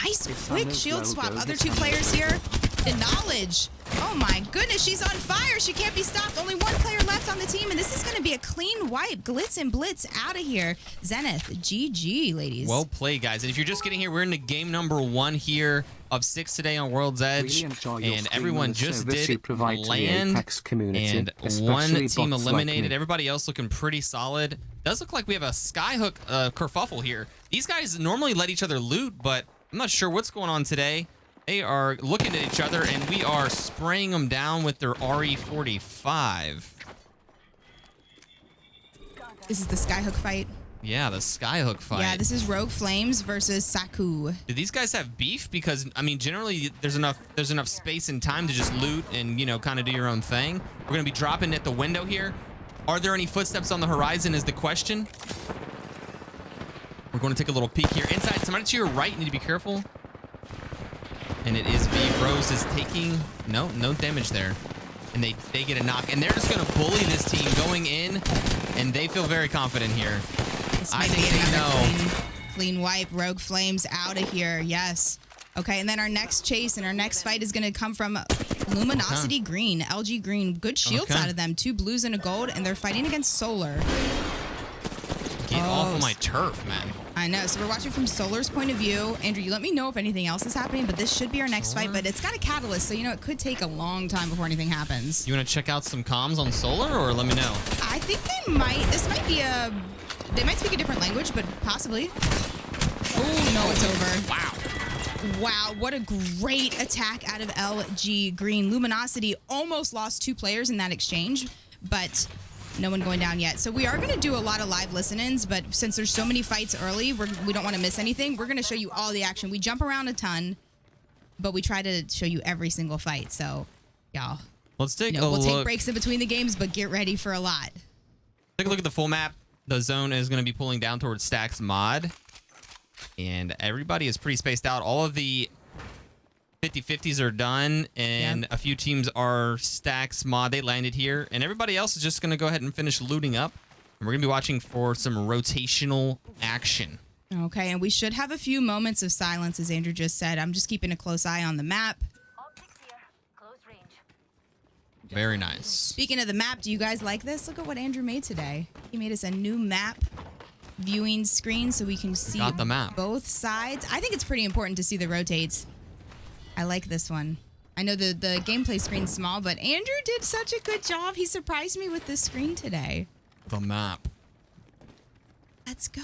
Nice quick shield swap. Other two players here. The knowledge. Oh my goodness, she's on fire. She can't be stopped. Only one player left on the team, and this is going to be a clean wipe. Glitz and Blitz out of here. Zenith, GG, ladies. Well played, guys. And if you're just getting here, we're into game number 1 here of 6 today on World's Edge. And everyone just did land, and one team eliminated. Everybody else looking pretty solid. Does look like we have a Skyhook kerfuffle here. These guys normally let each other loot, but I'm not sure what's going on today. They are looking at each other, and we are spraying them down with their RE45. This is the Skyhook fight. Yeah, the Skyhook fight. Yeah, this is Rogue Flames versus Saku. Do these guys have beef? Because, I mean, generally, there's enough space and time to just loot and, you know, kind of do your own thing. We're going to be dropping at the window here. Are there any footsteps on the horizon is the question. We're going to take a little peek here. Inside, somebody to your right. You need to be careful. And it is V. Rose is taking no damage there. And they get a knock. And they're just going to bully this team going in. And they feel very confident here. I think they know. Clean wipe. Rogue Flames out of here. Yes. Okay, and then our next chase and our next fight is going to come from Luminosity Green. LG Green. Good shields out of them. 2 blues and a gold. And they're fighting against Solar. Get off of my turf, man. I know. So we're watching from Solar's point of view. Andrew, you let me know if anything else is happening, but this should be our next fight. But it's got a catalyst, so, you know, it could take a long time before anything happens. You want to check out some comms on Solar, or let me know? I think they might. This might be a... They might speak a different language, but possibly. Oh, no, it's over. Wow. Wow, what a great attack out of LG Green. Luminosity almost lost 2 players in that exchange, but... No one going down yet. So we are going to do a lot of live listen-ins, but since there's so many fights early, we don't want to miss anything. We're going to show you all the action. We jump around a ton, but we try to show you every single fight. So, y'all, let's take a look. We'll take breaks in between the games, but get ready for a lot. Take a look at the full map. The zone is going to be pulling down towards Stacks Mod, and everybody is pretty spaced out. All of the 50-50s are done, and a few teams are Stacks Mod. They landed here, and everybody else is just going to go ahead and finish looting up. And we're going to be watching for some rotational action. Okay, and we should have a few moments of silence, as Andrew just said. I'm just keeping a close eye on the map. Very nice. Speaking of the map, do you guys like this? Look at what Andrew made today. He made us a new map viewing screen so we can see the map. Both sides. I think it's pretty important to see the rotates. I like this one. I know the gameplay screen's small, but Andrew did such a good job. He surprised me with this screen today. The map. Let's go.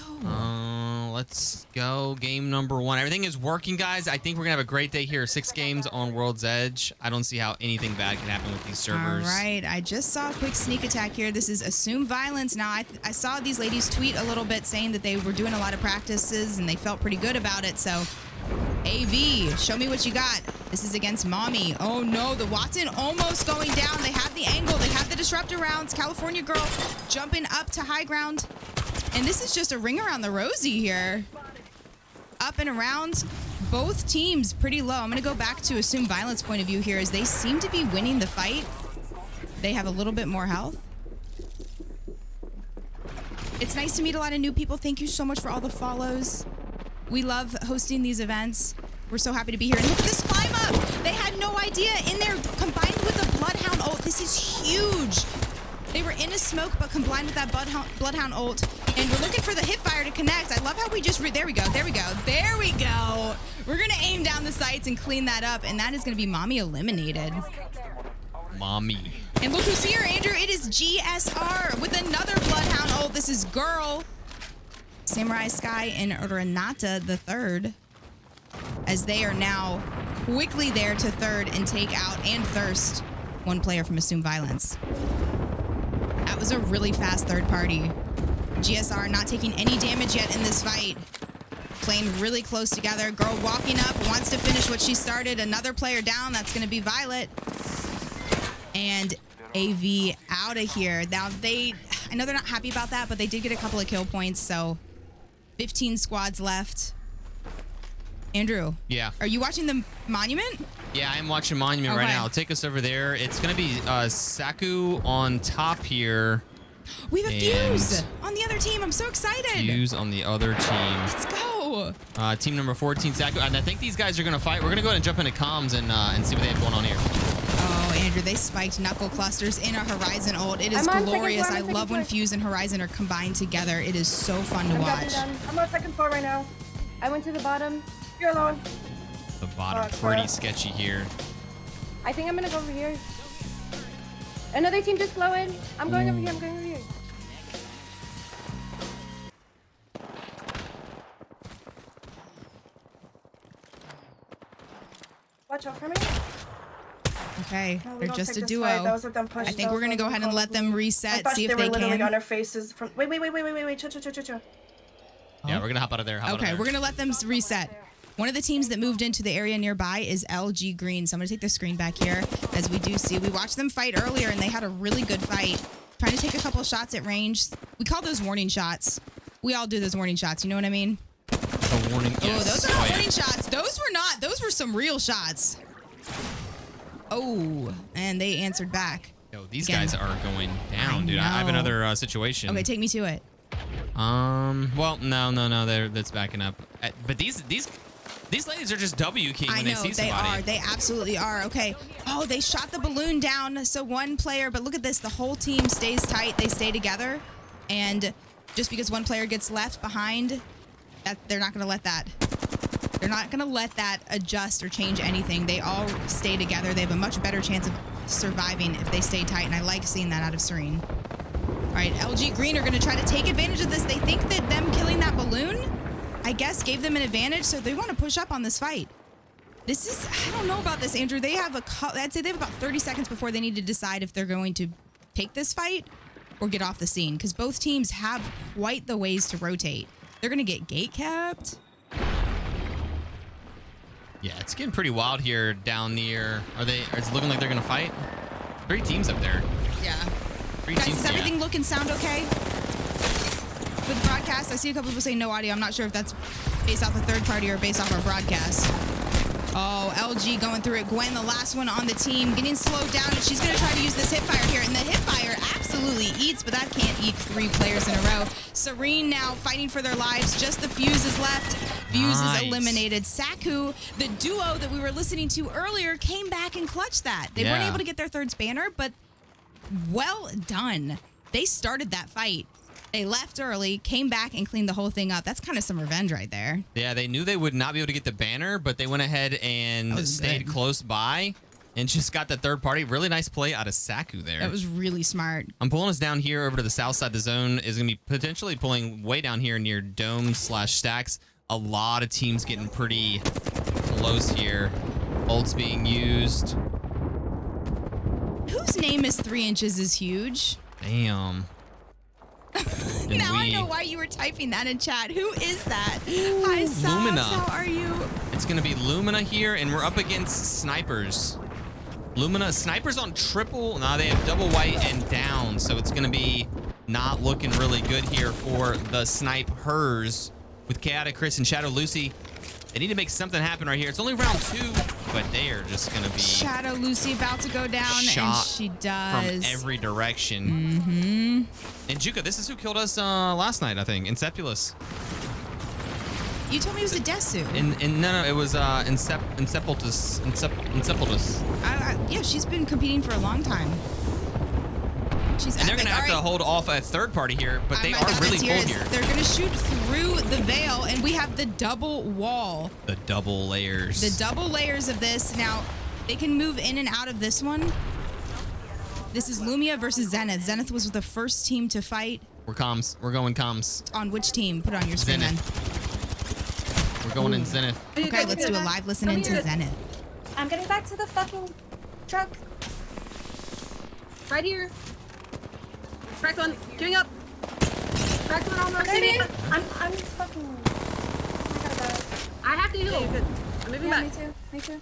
Let's go. Game number 1. Everything is working, guys. I think we're going to have a great day here. 6 games on World's Edge. I don't see how anything bad can happen with these servers. All right. I just saw a quick sneak attack here. This is Assume Violence. Now, I saw these ladies tweet a little bit saying that they were doing a lot of practices and they felt pretty good about it. So, AV, show me what you got. This is against Mommy. Oh, no. The Watson almost going down. They have the angle. They have the disruptor rounds. California Girl jumping up to high ground. And this is just a ring around the rosy here. Up and around. Both teams pretty low. I'm going to go back to Assume Violence point of view here as they seem to be winning the fight. They have a little bit more health. It's nice to meet a lot of new people. Thank you so much for all the follows. We love hosting these events. We're so happy to be here. And look at this climb up. They had no idea in there combined with the Bloodhound ult. This is huge. They were in a smoke, but combined with that Bloodhound ult. And we're looking for the hipfire to connect. I love how we just... There we go. There we go. There we go. We're going to aim down the sights and clean that up. And that is going to be Mommy eliminated. Mommy. And look who's here, Andrew. It is GSR with another Bloodhound ult. This is Girl. Samurai Sky and Renata the third. As they are now quickly there to third and take out and thirst one player from Assume Violence. That was a really fast third party. GSR not taking any damage yet in this fight. Playing really close together. Girl walking up, wants to finish what she started. Another player down. That's going to be Violet. And AV out of here. Now I know they're not happy about that, but they did get a couple of kill points. So 15 squads left. Andrew. Yeah. Are you watching the Monument? Yeah, I'm watching Monument right now. I'll take us over there. It's going to be Saku on top here. We have a Fuse on the other team. I'm so excited. Fuse on the other team. Let's go. no. Team number 14, Saku. And I think these guys are going to fight. We're going to go ahead and jump into comms and see what they have going on here. Oh, Andrew, they spiked knuckle clusters in a Horizon ult. It is glorious. I love when Fuse and Horizon are combined together. It is so fun to watch. I'm on second floor right now. I went to the bottom. You're alone. The bottom, pretty sketchy here. I think I'm going to go over here. Another team just flew in. I'm going over here. I'm going over here. Watch out for me. Okay, No, they're just a duo. I think we're gonna go ahead and let them reset, see if they can. Literally on our faces. From wait. Chill. Yeah, we're gonna hop out of there. Okay, we're gonna let them reset. One of the teams that moved into the area nearby is LG Green. So I'm gonna take the screen back here as we do see. We watched them fight earlier and they had a really good fight. Trying to take a couple shots at range. We call those warning shots. We all do those warning shots. You know what I mean? A warning. Yes. Oh, those are not warning shots. Those were not. Those were some real shots. Oh, and they answered back. Yo, these guys are going down, dude. I have another situation. Okay, take me to it. Well, no. That's backing up. But these ladies are just W keying when they see somebody. I know, they absolutely are. Okay. Oh, they shot the balloon down. So one player, but look at this. The whole team stays tight. They stay together. And just because one player gets left behind, they're not going to let that. They're not going to let that adjust or change anything. They all stay together. They have a much better chance of surviving if they stay tight. And I like seeing that out of Serene. All right, LG Green are going to try to take advantage of this. They think that them killing that balloon, I guess, gave them an advantage, so they want to push up on this fight. This is, I don't know about this, Andrew. They have I'd say they have about 30 seconds before they need to decide if they're going to take this fight or get off the scene, because both teams have quite the ways to rotate. They're going to get gate capped. Yeah, it's getting pretty wild here down near. Is it looking like they're going to fight? 3 teams up there. Yeah. 3 Guys, teams. does everything look and sound okay? With the broadcast, I see a couple people saying no audio. I'm not sure if that's based off a third party or based off our broadcast. Oh, LG going through it. Gwen, the last one on the team, getting slowed down, and she's going to try to use this hipfire here. And the hipfire absolutely eats, but that can't eat 3 players in a row. Serene now fighting for their lives. Just the Fuse is left. Fuse is eliminated. Saku, the duo that we were listening to earlier, came back and clutched that. They weren't able to get their 3rd spanner, but well done. They started that fight. They left early, came back, and cleaned the whole thing up. That's kind of some revenge right there. Yeah, they knew they would not be able to get the banner, but they went ahead and stayed close by and just got the 3rd party. Really nice play out of Saku there. That was really smart. I'm pulling us down here over to the south side. The zone is going to be potentially pulling way down here near Dome/Stacks. A lot of teams getting pretty close here. Ults being used. Whose name is 3 inches is huge? Damn. Now I know why you were typing that in chat. Who is that? Hi, Sobs. Lumina. How are you? It's going to be Lumina here, and we're up against snipers. Lumina, snipers on triple. Now they have double white and down, so it's going to be not looking really good here for the snipers with Chaotic Chris and Shadow Lucy. They need to make something happen right here. It's only round 2, but they are just going to be Shadow Lucy about to go down, and she does. From every direction. And Juka, this is who killed us last night, I think. Incepulus. You told me it was a Desu. No, it was Incepulus. Yeah, she's been competing for a long time. And they're going to have to hold off a 3rd party here, but they are really full here. They're going to shoot through the veil, and we have the double wall. The double layers. The double layers of this. Now, they can move in and out of this one. This is Lumia versus Zenith. Zenith was the first team to fight. We're comms. We're going comms. On which team? Put it on your screen then. We're going in Zenith. Okay, let's do a live listen into Zenith. I'm getting back to the fucking truck. Right here. Cracked one. Giving up. Cracked one almost. I'm fucking. I have to heal. Okay, good. I'm moving back. Me too.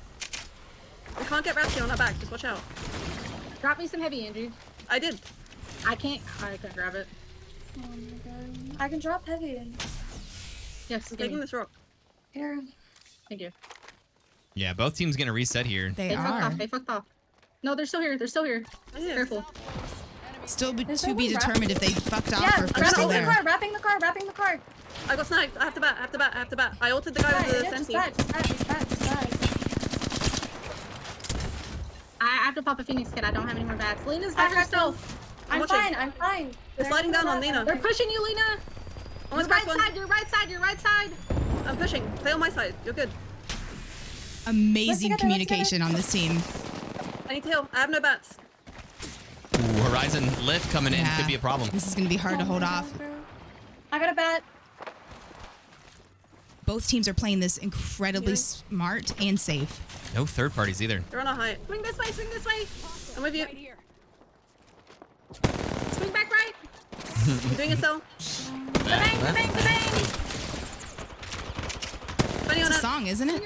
We can't get Raptor on our back. Just watch out. Drop me some heavy, Andrew. I did. I can't grab it. Oh my god. I can drop heavy. Yes, I'm taking this rock. Here. Thank you. Yeah, both teams going to reset here. They are. They fucked off. No, they're still here. Oh, yeah. Careful. Still to be determined if they fucked off or if they're Yeah, still there. wrapping the car. I got sniped. I have to bat. I ulted the guy with the Just sentry. bat. I have to pop a Phoenix kit. I don't have any more bats. Lena's Back by herself. I'm I'm watching. fine. They're sliding down on Lena. They're pushing you, Lena. Almost Your cracked right one. side, your right side. I'm pushing. Stay on my side. You're good. Amazing Let's communication on this team. I need to heal. I have no bats. Ooh, Horizon lift coming in Yeah. could be a problem. This is going to be hard to hold off. I got a bat. Both teams are playing this incredibly smart and safe. No third parties either. They're on a height. Swing this way, swing this way. I'm with you. Swing back right. I'm doing a cell. Bang, bang, bang. Bunny on It's a it. song, isn't it?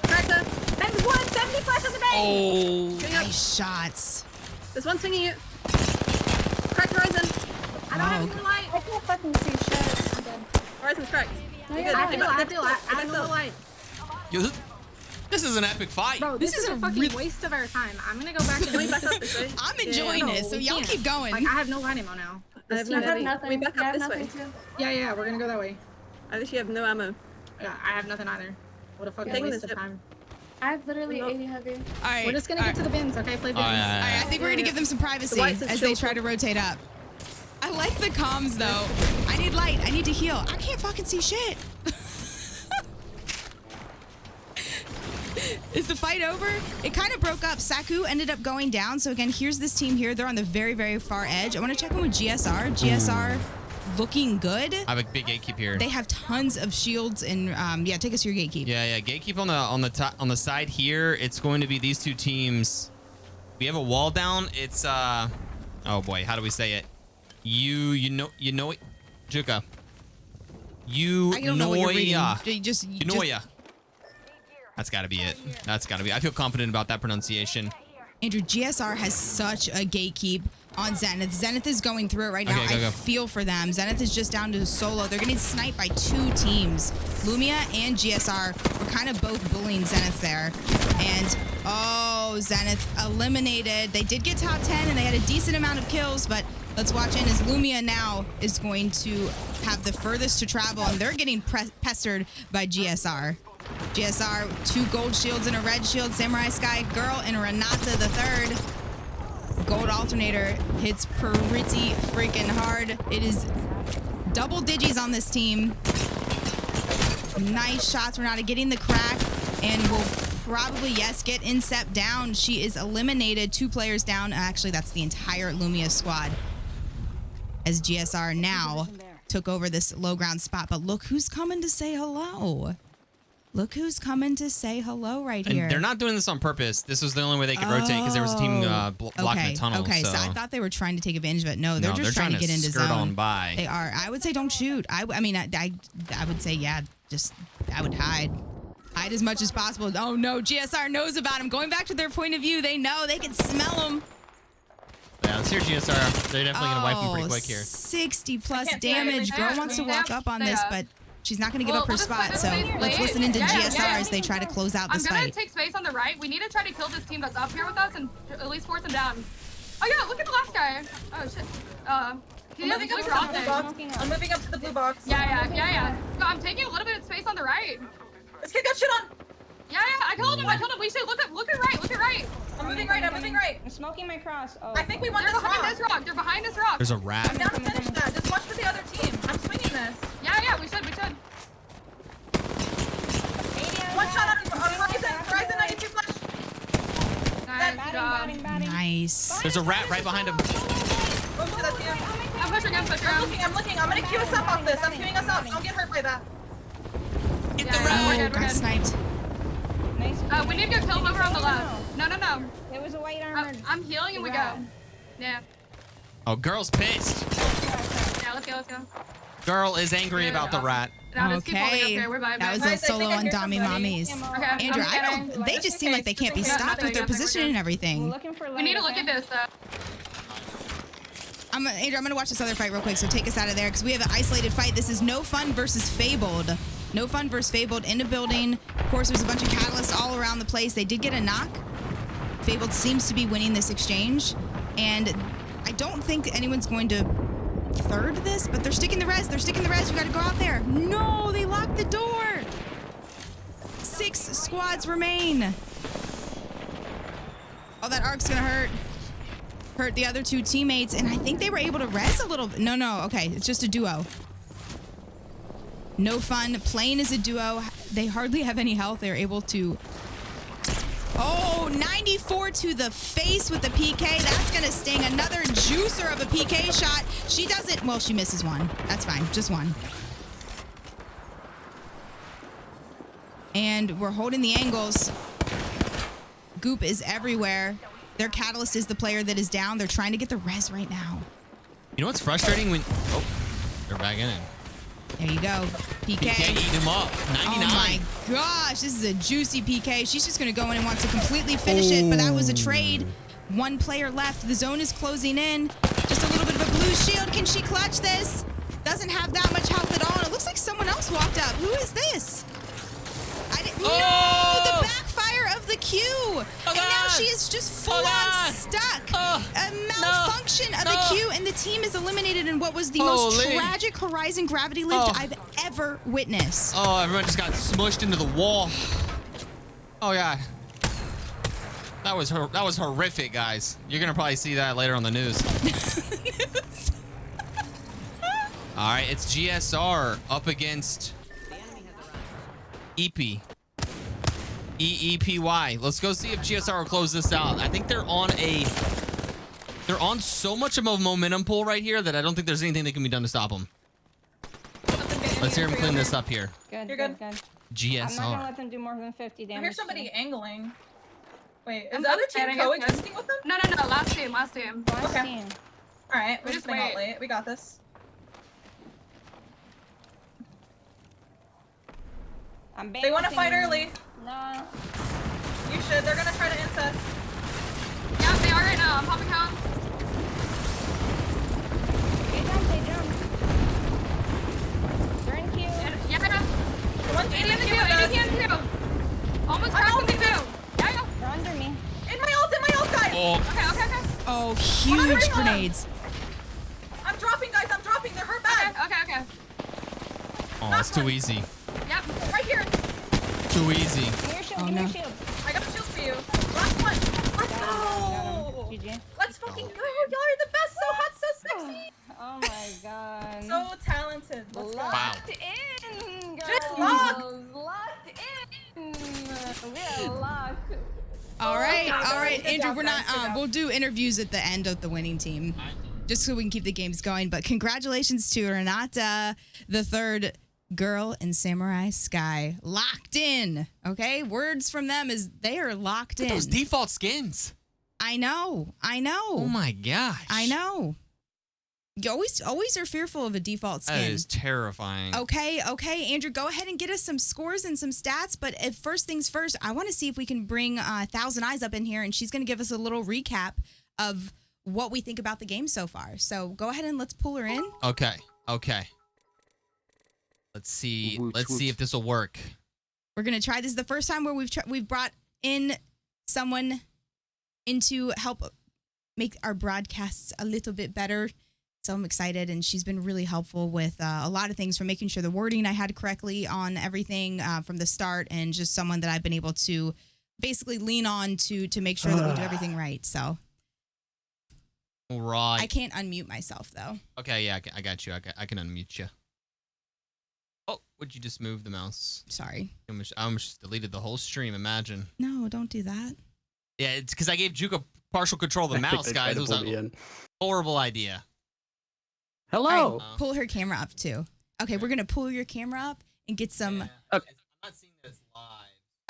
Cracker. Bang 170 flash on the bang. Oh. Getting up. Nice shots. There's one swinging you. Cracked Horizon. I don't have any more light. I can't fucking see shit. I'm dead. Horizon's cracked. No, You're you're good. not. I have no more light. Yo, this is an epic fight. Bro, this is a fucking waste of our time. I'm gonna go back Can we and back up this way? I'm enjoying No, it, so we y'all can't. keep going. Like, I have no light ammo now. I have I no have heavy. nothing. We back I up have this nothing way. too. Yeah, we're gonna go that way. I literally have no ammo. Yeah, I have nothing either. What a fucking Taking waste this of hip. time. I have literally No. 80 heavy. All right. We're just gonna all get to right. the bins, okay? Play bins. All right, All right, I think we're going to give them some privacy The whites is as they chill. try to rotate up. I like the comms, though. I need light. I need to heal. I can't fucking see shit. Is the fight over? It kind of broke up. Saku ended up going down. So again, here's this team here. They're on the very, very far edge. I want to check in with GSR. GSR looking good. I have a big gatekeep here. They have tons of shields and yeah, take us to your gatekeep. Yeah, gatekeep on the side here. It's going to be these two teams. We have a wall down. It's oh boy, how do we say it? You know it, Juka. I don't know what you're reading. Unoya. That's got to be it. That's got to be. I feel confident about that pronunciation. Andrew, GSR has such a gatekeep on Zenith. Zenith is going through it right now. Okay, go. I feel for them. Zenith is just down to solo. They're getting sniped by two teams. Lumia and GSR were kind of both bullying Zenith there. And, oh, Zenith eliminated. They did get top 10, and they had a decent amount of kills, but let's watch in as Lumia now is going to have the furthest to travel, and they're getting pestered by GSR. GSR, 2 gold shields and a red shield. Samurai Sky Girl and Renata the third. Gold alternator hits pretty freaking hard. It is double digits on this team. Nice shots. Renata getting the crack and will probably, yes, get Incept down. She is eliminated. 2 players down. Actually, that's the entire Lumia squad. As GSR now took over this low ground spot. But look who's coming to say hello. Look who's coming to say hello right here. And they're not doing this on purpose. This was the only way they could rotate because there was a team blocking the tunnel. Okay, so I thought they were trying to take advantage of it. No, they're just trying to get into skirt zone. on by. They are. I would say don't shoot. I mean, I would say, yeah, just, I would hide. Hide as much as possible. Oh, no, GSR knows about them. Going back to their point of view, they know. They can smell them. Yeah, let's hear GSR. They're definitely going to wipe them pretty quick here. 60 plus can't see anything. damage. Girl wants to walk up on this, but she's not going to give up her spot. So let's listen into GSR as they try to close out this I'm gonna fight. take space on the right. We need to try to kill this team that's up here with us and at least force them down. Oh yeah, look at the last guy. Oh shit. He I'm moving up to the blue box. I'm moving up to the blue box. Yeah. No, I'm taking a little bit of space on the right. This kid got shit on. Yeah. I told him. We should look at right. I'm moving right. I'm smoking my cross. Oh, I think we want They're this behind rock. this rock. They're behind this rock. There's a rat. I'm down to finish that. Just watch for the other team. I'm swinging this. Yeah. We should. One shot on Horizon 92 flash. Nice job. batting. Nice. There's a rat right behind him. Oh shit, that's you. I'm pushing. I'm looking. I'm gonna queue us up off this. I'm queuing us up. Don't get hurt by that. Hit Yeah, the yeah. rat. We're Oh, good, we're got good. sniped. Nice. We need to go kill him over on the left. No. It was a white armored. I'm healing and we go. rat. Yeah. Oh, girl's pissed. Yeah. Let's go. Girl is angry about the rat. Now let's keep holding up Okay, here. We're vibing. that was Guys, a I solo think I on hear Dami somebody. Mommies. Okay. Andrew, I'm I getting- don't. They just seem like they can't be Yeah, stopped with their nothing, we're position and good. everything. Looking for light. We need to look okay? at this. Andrew, I'm gonna watch this other fight real quick. So take us out of there because we have an isolated fight. This is No Fun versus Fabled. No Fun versus Fabled in a building. Of course, there's a bunch of catalysts all around the place. They did get a knock. Fabled seems to be winning this exchange, and I don't think anyone's going to third this, but they're sticking the res. They're sticking the res. You got to go out there. No, they locked the door. 6 squads remain. Oh, that arc's going to hurt the other 2 teammates, and I think they were able to res a little bit. No, okay, it's just a duo. No fun, playing as a duo. They hardly have any health. They're able to... Oh, 94 to the face with the PK. That's gonna sting. Another juicer of a PK shot. She doesn't... Well, she misses one. That's fine, just one. And we're holding the angles. Goop is everywhere. Their Catalyst is the player that is down. They're trying to get the res right now. You know what's frustrating when... Oh, they're back in it. There you go. PK. PK eating him up. 99. Oh my gosh, this is a juicy PK. She's just going to go in and wants to completely finish it, but that was a trade. 1 player left. The zone is closing in. Just a little bit of a blue shield. Can she clutch this? Doesn't have that much health at all. And it looks like someone else walked up. Who is this? I didn't... Oh! No! The backfire of the Q. Oh, and now she is just full on stuck. A malfunction of the Q, and the team is eliminated in what was the most tragic Horizon gravity lift I've ever witnessed. Oh, everyone just got smushed into the wall. Oh god. That was horrific, guys. You're gonna probably see that later on the news. All right, it's GSR up against EP. EEPY. Let's go see if GSR will close this out. I think they're on so much of a momentum pull right here that I don't think there's anything that can be done to stop them. Let's hear him clean this up here. Good, You're good. GSR. I'm not gonna let them do more than 50 damage. I hear somebody angling. Wait, is I'm the other team getting it. coexisting with them? No, last team. Last Okay. team. All right, we're We just just getting out wait. late. We got this. I'm They want to fight early. No. You should. They're gonna try to incest. Yeah, they are right now. I'm popping out. They jump. They're in queue. Yeah. One's 80 in and the 2. queue with us. 80 and 2. Almost I'm cracked with ulting the 2. Yeah. They're under me. In my ult, guys. Oh, Okay. Oh, huge grenades. I'm dropping, guys. I'm dropping. They're hurt bad. Okay. oh, that's too easy. Yep. Right here. Too easy. Give me your shield, Oh, give me no. your shield. I got a shield for you. Last one. Let's go. GG. Let's fucking go. Y'all are the best. So hot, so sexy. Oh my god. So talented. Let's go. Wow. Locked in, girls. Just locked. Locked in. We're locked. All right, God, all right, good Andrew. job, We're not. guys, good job. We'll do interviews at the end of the winning team, just so we can keep the games going. But congratulations to Renata, the 3rd girl in Samurai Sky, locked in. Okay, words from them is they are locked in. Those default skins. I know. Oh my gosh. I know. You always are fearful of a default skin. That is terrifying. Okay, Andrew, go ahead and get us some scores and some stats. But if first things first, I want to see if we can bring Thousand Eyes up in here, and she's going to give us a little recap of what we think about the game so far. So go ahead and let's pull her in. Okay. Let's see. Let's see if this will work. We're going to try this. Is the first time where we've brought in someone in to help make our broadcasts a little bit better. So I'm excited, and she's been really helpful with a lot of things, from making sure the wording I had correctly on everything from the start, and just someone that I've been able to basically lean on to make sure that we do everything right. So Right. I can't unmute myself though. Okay, yeah, I got you. I can unmute you. Oh, would you just move the mouse? Sorry. I almost just deleted the whole stream. Imagine. No, don't do that. Yeah, it's because I gave Juke a partial control of the mouse, guys. It was a horrible idea. Hello. All right, pull her camera up too. Okay, we're gonna pull your camera up and get some. Yeah. Okay. I'm not seeing this live.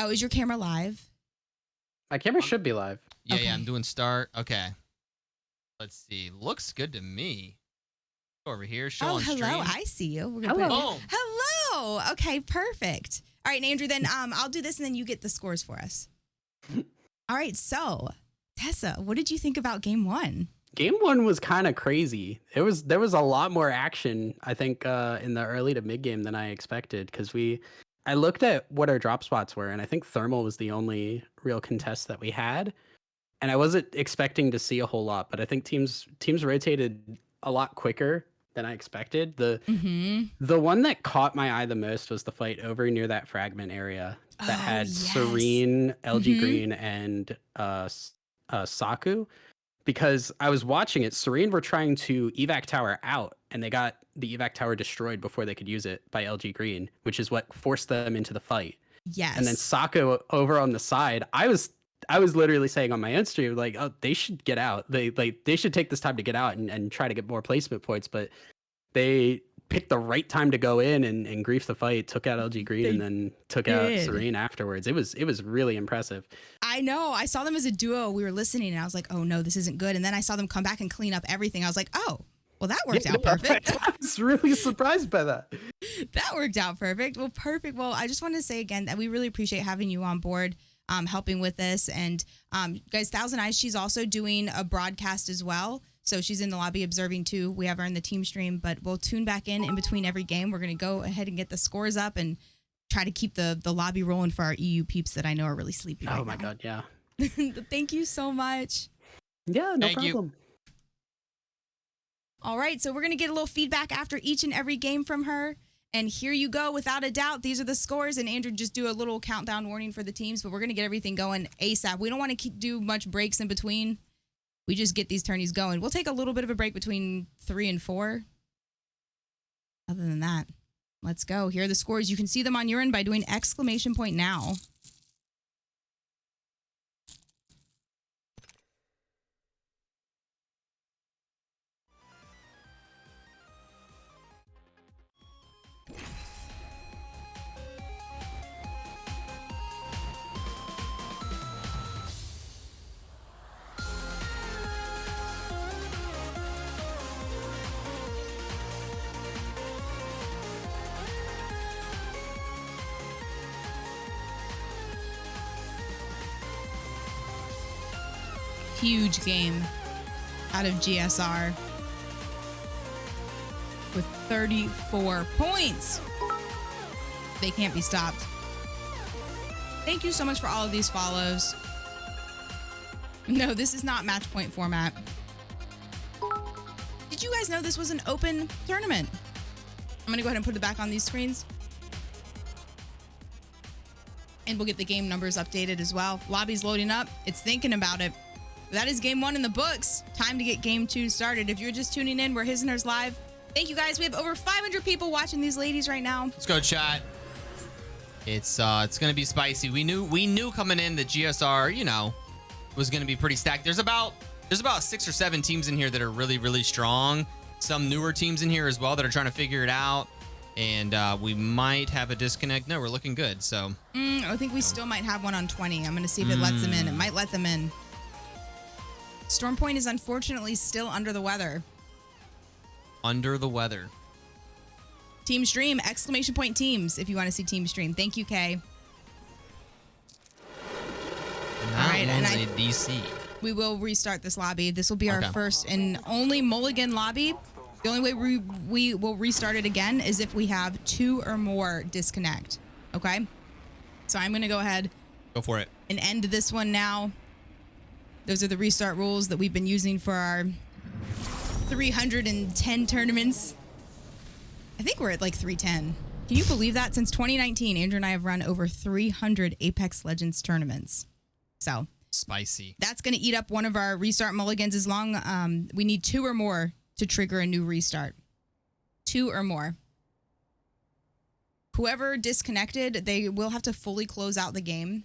Oh, is your camera live? My camera should be live. Yeah, Okay. yeah, I'm doing start. Okay. Let's see. Looks good to me. Go over here. Show on hello. stream. I see you. We're gonna Hello. put hello. Okay, perfect. All right, Andrew. Then I'll do this, and then you get the scores for us. All right. So, Tessa, what did you think about game one? Game one was kind of crazy. There was a lot more action, I think, in the early to mid game than I expected, because I looked at what our drop spots were, and I think thermal was the only real contest that we had, and I wasn't expecting to see a whole lot, but I think teams rotated a lot quicker than I expected. The Mm-hmm. the one that caught my eye the most was the fight over near that fragment area that Oh, had yes. Serene, LG Mhm. Green, and Saku. Because I was watching it, Serene were trying to evac tower out, and they got the evac tower destroyed before they could use it by LG Green, which is what forced them into the fight. Yes. And then Saku over on the side, I was literally saying on my own stream, like, oh, they should get out. They should take this time to get out and try to get more placement points. But they picked the right time to go in and grief the fight, took out LG Green, and then took out Serene afterwards. It was really impressive. I know. I saw them as a duo. We were listening, and I was like, oh no, this isn't good. And then I saw them come back and clean up everything. I was like, oh, well, that worked out perfect. I was really surprised by that. That worked out perfect. Well, perfect. Well, I just wanted to say again that we really appreciate having you on board, helping with this. And guys, Thousand Eyes, she's also doing a broadcast as well. So she's in the lobby observing too. We have her in the team stream, but we'll tune back in between every game. We're going to go ahead and get the scores up and try to keep the lobby rolling for our EU peeps that I know are really sleepy right Oh my now. God, yeah. Thank you so much. Yeah, no Thank you. problem. All right, so we're going to get a little feedback after each and every game from her. And here you go. Without a doubt, these are the scores. And Andrew, just do a little countdown warning for the teams, but we're going to get everything going ASAP. We don't want to do much breaks in between. We just get these tourneys going. We'll take a little bit of a break between 3 and 4. Other than that, let's go. Here are the scores. You can see them on your end by doing !point now. Huge game out of GSR with 34 points. They can't be stopped. Thank you so much for all of these follows. No, this is not match point format. Did you guys know this was an open tournament? I'm going to go ahead and put it back on these screens. And we'll get the game numbers updated as well. Lobby's loading up. It's thinking about it. That is game 1 in the books. Time to get game 2 started. If you're just tuning in, we're HisandHersLive. Thank you guys. We have over 500 people watching these ladies right now. Let's go, chat. It's gonna be spicy. We knew coming in that GSR, you know, was gonna be pretty stacked. There's about 6 or 7 teams in here that are really, really strong. Some newer teams in here as well that are trying to figure it out. And we might have a disconnect. No, we're looking good. So I think we still might have one on 20. I'm gonna see if it lets them in. It might let them in. Storm Point is unfortunately still under the weather. Under the weather. Team stream, !point teams if you want to see team stream. Thank you, Kay. All right, and and a DC. We will restart this lobby. This will be our first and only mulligan lobby. The only way we will restart it again is if we have 2 or more disconnect. Okay? So I'm going to go ahead. Go for it. And end this one now. Those are the restart rules that we've been using for our 310 tournaments. I think we're at like 310. Can you believe that? Since 2019, Andrew and I have run over 300 Apex Legends tournaments. So spicy. That's going to eat up one of our restart mulligans as long we need 2 or more to trigger a new restart. 2 or more. Whoever disconnected, they will have to fully close out the game.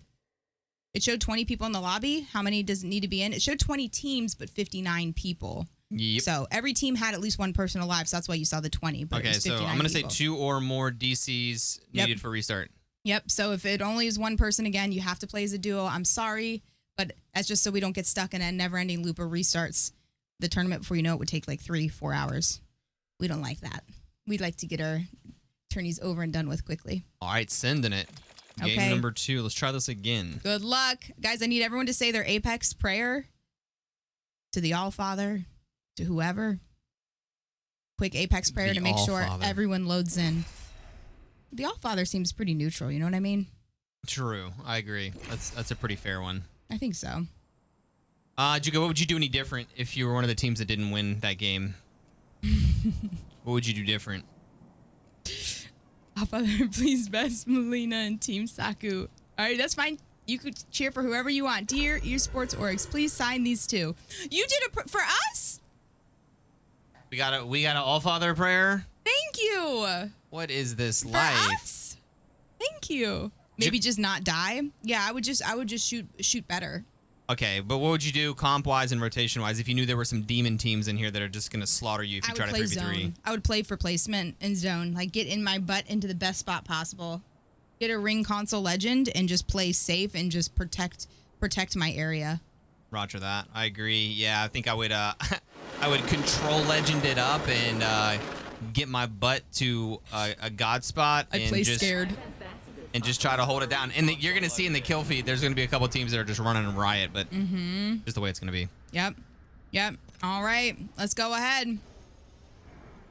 It showed 20 people in the lobby. How many does it need to be in? It showed 20 teams, but 59 people. Yep. So every team had at least one person alive. So that's why you saw the 20. But Okay, so I'm going to say 2 or more DCs needed for restart. Yep. So if it only is one person, again, you have to play as a duo. I'm sorry, but that's just so we don't get stuck in a never-ending loop of restarts. The tournament, before you know it, would take like 3-4 hours. We don't like that. We'd like to get our tourneys over and done with quickly. All right, sending it. Game number 2. Let's try this again. Good luck. Guys, I need everyone to say their Apex prayer to the All-Father, to whoever. Quick Apex prayer to make sure everyone loads in. The All-Father seems pretty neutral, you know what I mean? True. I agree. That's a pretty fair one. I think so. Jugo, what would you do any different if you were one of the teams that didn't win that game? What would you do different? Father, please best Melina and Team Saku. All right, that's fine. You could cheer for whoever you want. Dear esports orgs, please sign these two. You did it for us? We got an All Father prayer. Thank you. What is this For life? us? Thank you. Maybe just not die. Yeah, I would just shoot better. Okay, but what would you do comp-wise and rotation-wise if you knew there were some demon teams in here that are just going to slaughter you if you try to 3v3? Zone. I would play for placement and zone. Like, get in my butt into the best spot possible. Get a ring console legend and just play safe and just protect my area. Roger that. I agree. Yeah, I think I would I would control legend it up and get my butt to a god spot. I'd play scared. And just try to hold it down. And you're going to see in the kill feed, there's going to be a couple teams that are just running a riot, but just the way it's going to be. Yep. All right. Let's go ahead.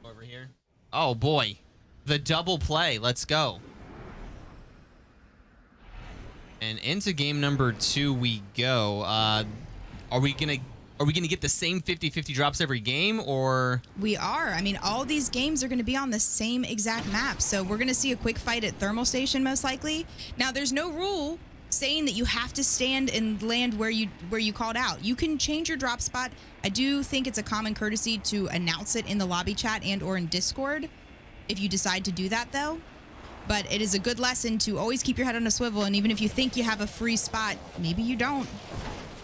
Over here. Oh, boy. The double play. Let's go. And into game number 2 we go. Are we going to get the same 50-50 drops every game, or? We are. I mean, all these games are going to be on the same exact map. So we're going to see a quick fight at Thermal Station, most likely. Now, there's no rule saying that you have to stand and land where you called out. You can change your drop spot. I do think it's a common courtesy to announce it in the lobby chat and or in Discord if you decide to do that, though. But it is a good lesson to always keep your head on a swivel. And even if you think you have a free spot, maybe you don't.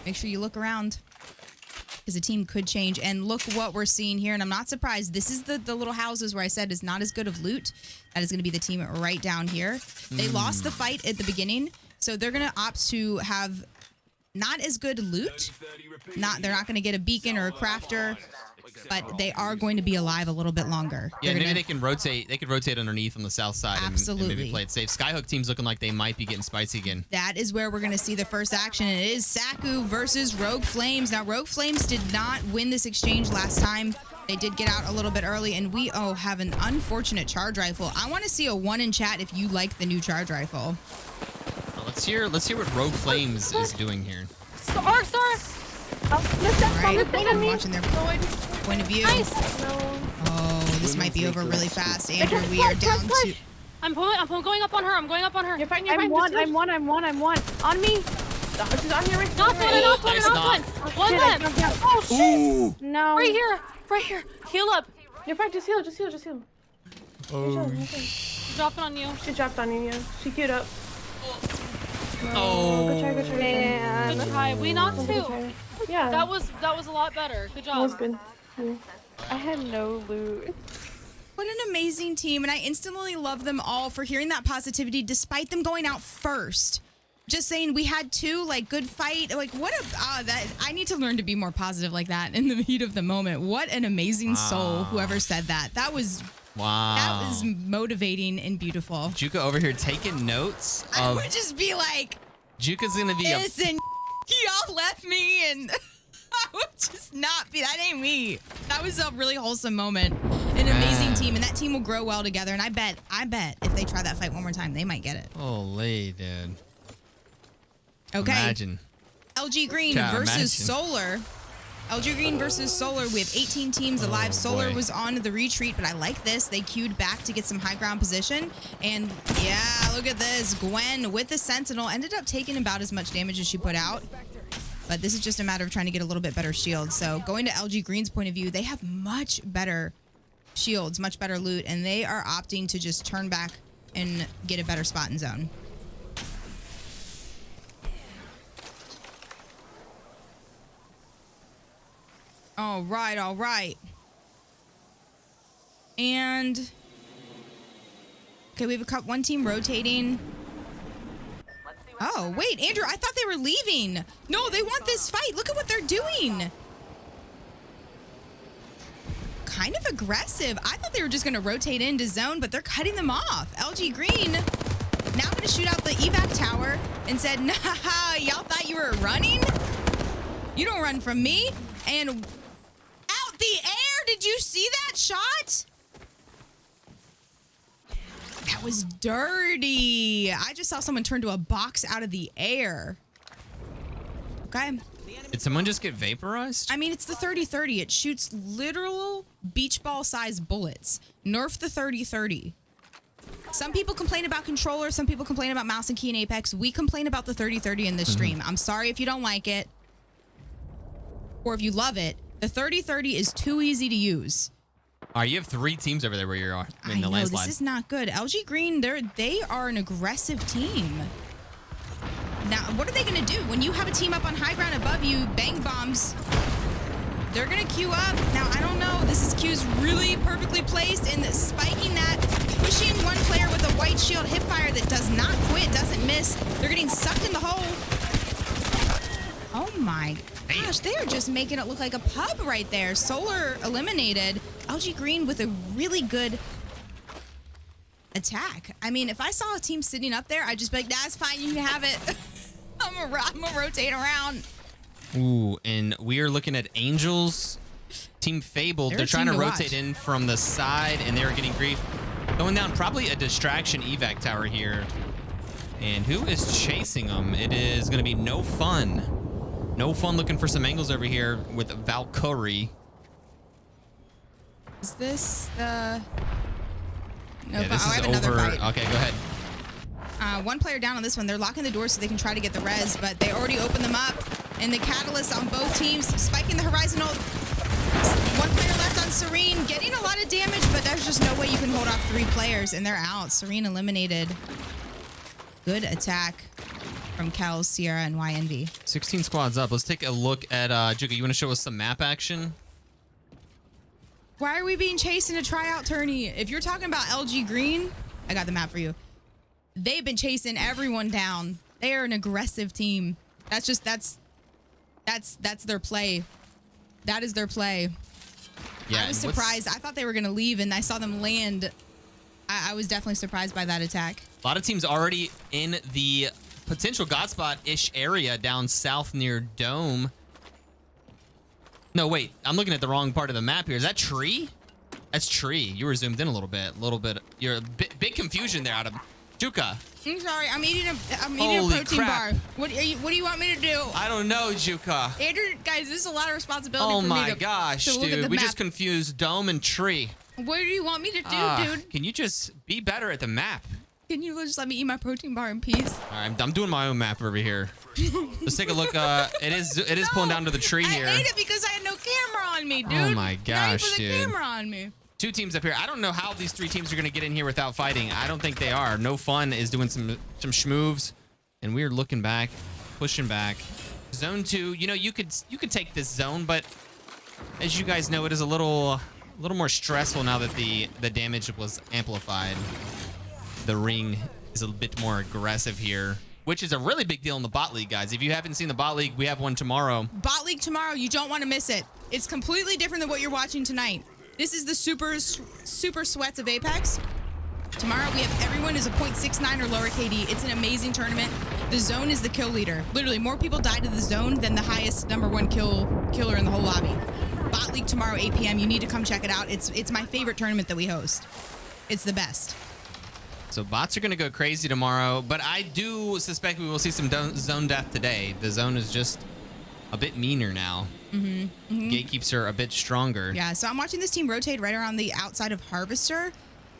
Make sure you look around, because the team could change. And look what we're seeing here. And I'm not surprised. This is the little houses where I said is not as good of loot. That is going to be the team right down here. They lost the fight at the beginning, so they're going to opt to have not as good loot. They're not going to get a beacon or a crafter, but they are going to be alive a little bit longer. Yeah, maybe they can rotate. They could rotate underneath on the south side and maybe play it safe. Skyhook team's looking like they might be getting spicy again. That is where we're going to see the first action. And it is Saku versus Rogue Flames. Now, Rogue Flames did not win this exchange last time. They did get out a little bit early, and we have an unfortunate charge rifle. I want to see a 1 in chat if you like the new charge rifle. Let's hear what Rogue Flames is doing here. All right, I'm watching their point of view. Nice. Oh, this might be over really fast. Andrew, we are down to... I'm going up on her. I'm going up on her. You're fine. I'm one. On me. She's on here. Knocked one. One left. Oh, shit. No. Right here. Heal up. You're fine. Just heal. Oh. Dropping on you. She dropped on you, yeah. She queued up. Oh. Good try. Man. Good try. We knocked 2. Yeah. That was a lot better. Good job. That was good. Yeah. I had no loot. What an amazing team, and I instantly love them all for hearing that positivity despite them going out first. Just saying we had 2, like, good fight. Like, what I need to learn to be more positive like that in the heat of the moment. What an amazing soul, whoever said that. That was motivating and beautiful. Juka over here taking notes of... I would just be like... Juka's gonna be listen, y'all left me, and I would just not be... That ain't me. That was a really wholesome moment. An amazing team, and that team will grow well together. And I bet if they try that fight one more time, they might get it. Holy, dude. Okay. Imagine. LG Green versus Solar. LG Green versus Solar. We have 18 teams alive. Solar was on the retreat, but I like this. They queued back to get some high ground position. And yeah, look at this. Gwen with the Sentinel ended up taking about as much damage as she put out. But this is just a matter of trying to get a little bit better shield. So going to LG Green's point of view, they have much better shields, much better loot, and they are opting to just turn back and get a better spot in zone. All right. And okay, we have one team rotating. Oh, wait, Andrew, I thought they were leaving. No, they want this fight. Look at what they're doing. Kind of aggressive. I thought they were just going to rotate into zone, but they're cutting them off. LG Green now going to shoot out the evac tower and said, nah, y'all thought you were running? You don't run from me. And out the air, did you see that shot? That was dirty. I just saw someone turn to a box out of the air. Okay. Did someone just get vaporized? I mean, it's the 30-30. It shoots literal beach ball sized bullets. Nerf the 30-30. Some people complain about controller. Some people complain about mouse and key in Apex. We complain about the 30-30 in this stream. I'm sorry if you don't like it or if you love it. The 30-30 is too easy to use. All right, you have 3 teams over there where you're in I the know, landslide. this is not good. LG Green, they are an aggressive team. Now, what are they going to do? When you have a team up on high ground above you, bang bombs, they're going to queue up. Now, I don't know. This is Q's really perfectly placed and spiking that, pushing one player with a white shield hipfire that does not quit, doesn't miss. They're getting sucked in the hole. Oh my gosh, they are just making it look like a pub right there. Solar eliminated. LG Green with a really good attack. I mean, if I saw a team sitting up there, I'd just be like, that's fine, you can have it. I'm gonna rotate around. Ooh, and we are looking at Angels, Team Fabled. They're trying to rotate in from the side, and they're getting grief. Going down probably a distraction evac tower here. And who is chasing them? It is going to be No Fun. No Fun looking for some angles over here with Valkyrie. Is this the... No, Yeah, this I is have another over. fight. Okay, go ahead. One player down on this one. They're locking the door so they can try to get the res, but they already opened them up. And the catalyst on both teams, spiking the horizon ult. One player left on Serene, getting a lot of damage, but there's just no way you can hold off 3 players, and they're out. Serene eliminated. Good attack from Kel, Sierra, and YNV. 16 squads up. Let's take a look at Juka. You want to show us some map action? Why are we being chased in a tryout tourney? If you're talking about LG Green, I got the map for you. They've been chasing everyone down. They are an aggressive team. That's their play. That is their play. Yeah, I was surprised. I thought they were going to leave, and I saw them land. I was definitely surprised by that attack. A lot of teams already in the potential Godspot-ish area down south near Dome. No, wait. I'm looking at the wrong part of the map here. Is that tree? That's tree. You were zoomed in a little bit. You're a big confusion there out of Juka. I'm sorry. I'm eating a Holy protein crap. bar. What do you want me to do? I don't know, Juka. Andrew, guys, this is a lot of responsibility Oh for me my to, gosh, to look at dude. the We map. just confused Dome and tree. What do you want me to do, dude? Can you just be better at the map? Can you just let me eat my protein bar in peace? All right, I'm doing my own map over here. Let's take a look. It is pulling down to the tree here. I ate it because I had no camera on me, dude. Oh my Now you gosh, put the dude. camera on me. 2 teams up here. I don't know how these 3 teams are going to get in here without fighting. I don't think they are. No Fun is doing some schmoves, and we're looking back, pushing back. Zone 2. You know, you could take this zone, but as you guys know, it is a little more stressful now that the damage was amplified. The ring is a bit more aggressive here, which is a really big deal in the bot league, guys. If you haven't seen the bot league, we have one tomorrow. Bot league tomorrow. You don't want to miss it. It's completely different than what you're watching tonight. This is the super sweats of Apex. Tomorrow we have everyone is a 0.69 or lower KD. It's an amazing tournament. The zone is the kill leader. Literally, more people die to the zone than the highest #1 killer in the whole lobby. Bot league tomorrow, 8 p.m. You need to come check it out. It's my favorite tournament that we host. It's the best. So bots are going to go crazy tomorrow, but I do suspect we will see some zone death today. The zone is just a bit meaner now. Gatekeeps are a bit stronger. Yeah, so I'm watching this team rotate right around the outside of Harvester,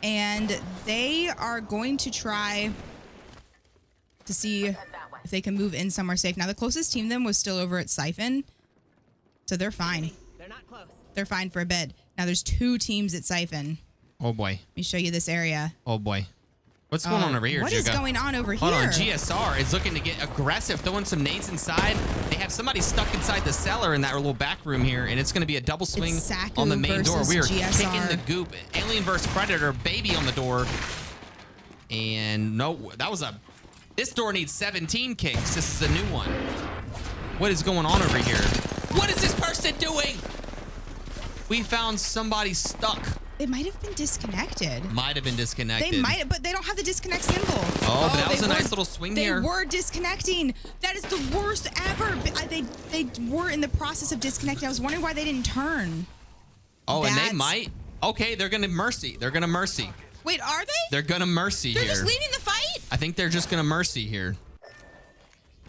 and they are going to try to see if they can move in somewhere safe. Now, the closest team then was still over at Siphon, so they're fine. They're not close. They're fine for a bit. Now, there's 2 teams at Siphon. Oh boy. Let me show you this area. Oh boy. What's going on over here, What is Juga? going on over Hold here? on, GSR is looking to get aggressive, throwing some nades inside. They have somebody stuck inside the cellar in that little back room here, and it's going to be a double swing Saku on the main door. versus We are GSR. kicking the goop. Alien vs. Predator, baby on the door. And no, this door needs 17 kicks. This is a new one. What is going on over here? What is this person doing? We found somebody stuck. It might have been disconnected. Might have been disconnected. They might, but they don't have the disconnect symbol. Oh, but that was they a nice were- little swing they here. They were disconnecting. That is the worst ever. They were in the process of disconnecting. I was wondering why they didn't turn. Oh, and they That's- might. Okay, they're gonna mercy. They're gonna mercy. Wait, are they? They're gonna mercy They're here. just leading the fight? I think they're just gonna mercy here.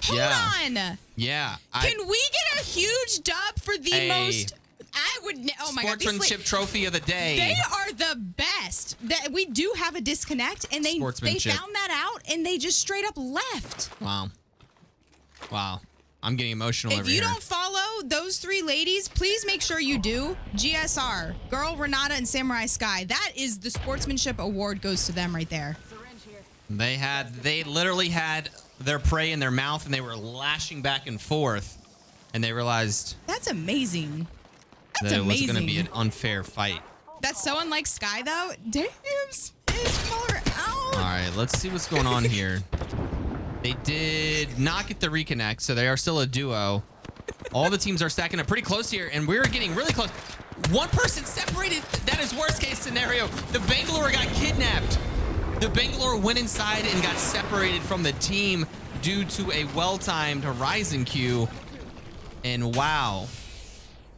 Hold on. Yeah. Can we get a huge dub for the most? I would. Oh my god. Sportsmanship trophy of the day. They are the best. That we do have a disconnect, and they found that out, and they just straight up left. Wow. I'm getting emotional over here. If you don't follow those 3 ladies, please make sure you do. GSR, Girl, Renata, and Samurai Sky. That is the sportsmanship award goes to them right there. They literally had their prey in their mouth, and they were lashing back and forth, and they realized that's amazing. That it was going to be an unfair fight. That's so unlike Sky, though. Damn, call her out. All right, let's see what's going on here. They did not get the reconnect, so they are still a duo. All the teams are stacking up pretty close here, and we're getting really close. One person separated. That is worst case scenario. The Bangalore got kidnapped. The Bangalore went inside and got separated from the team due to a well-timed Horizon Q. And wow,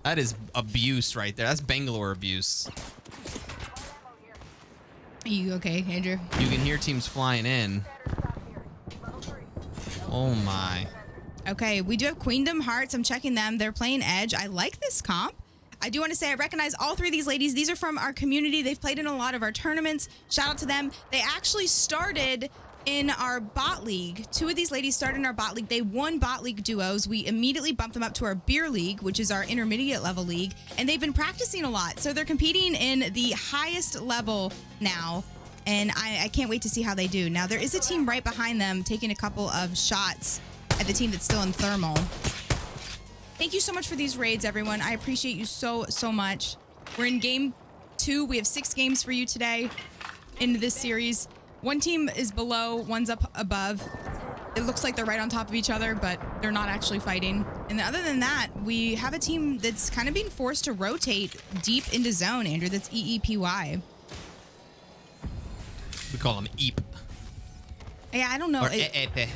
that is abuse right there. That's Bangalore abuse. Are you okay, Andrew? You can hear teams flying in. Oh my. Okay, we do have Queendom Hearts. I'm checking them. They're playing Edge. I like this comp. I do want to say I recognize all 3 of these ladies. These are from our community. They've played in a lot of our tournaments. Shout out to them. They actually started in our bot league. 2 of these ladies started in our bot league. They won bot league duos. We immediately bumped them up to our beer league, which is our intermediate level league. And they've been practicing a lot. So they're competing in the highest level now. And I can't wait to see how they do. Now, there is a team right behind them taking a couple of shots at the team that's still in thermal. Thank you so much for these raids, everyone. I appreciate you so much. We're in game 2. We have 6 games for you today in this series. One team is below, one's up above. It looks like they're right on top of each other, but they're not actually fighting. And other than that, we have a team that's kind of being forced to rotate deep into zone, Andrew. That's EEPY. We call them EEP. Yeah, I don't know. Or EEP.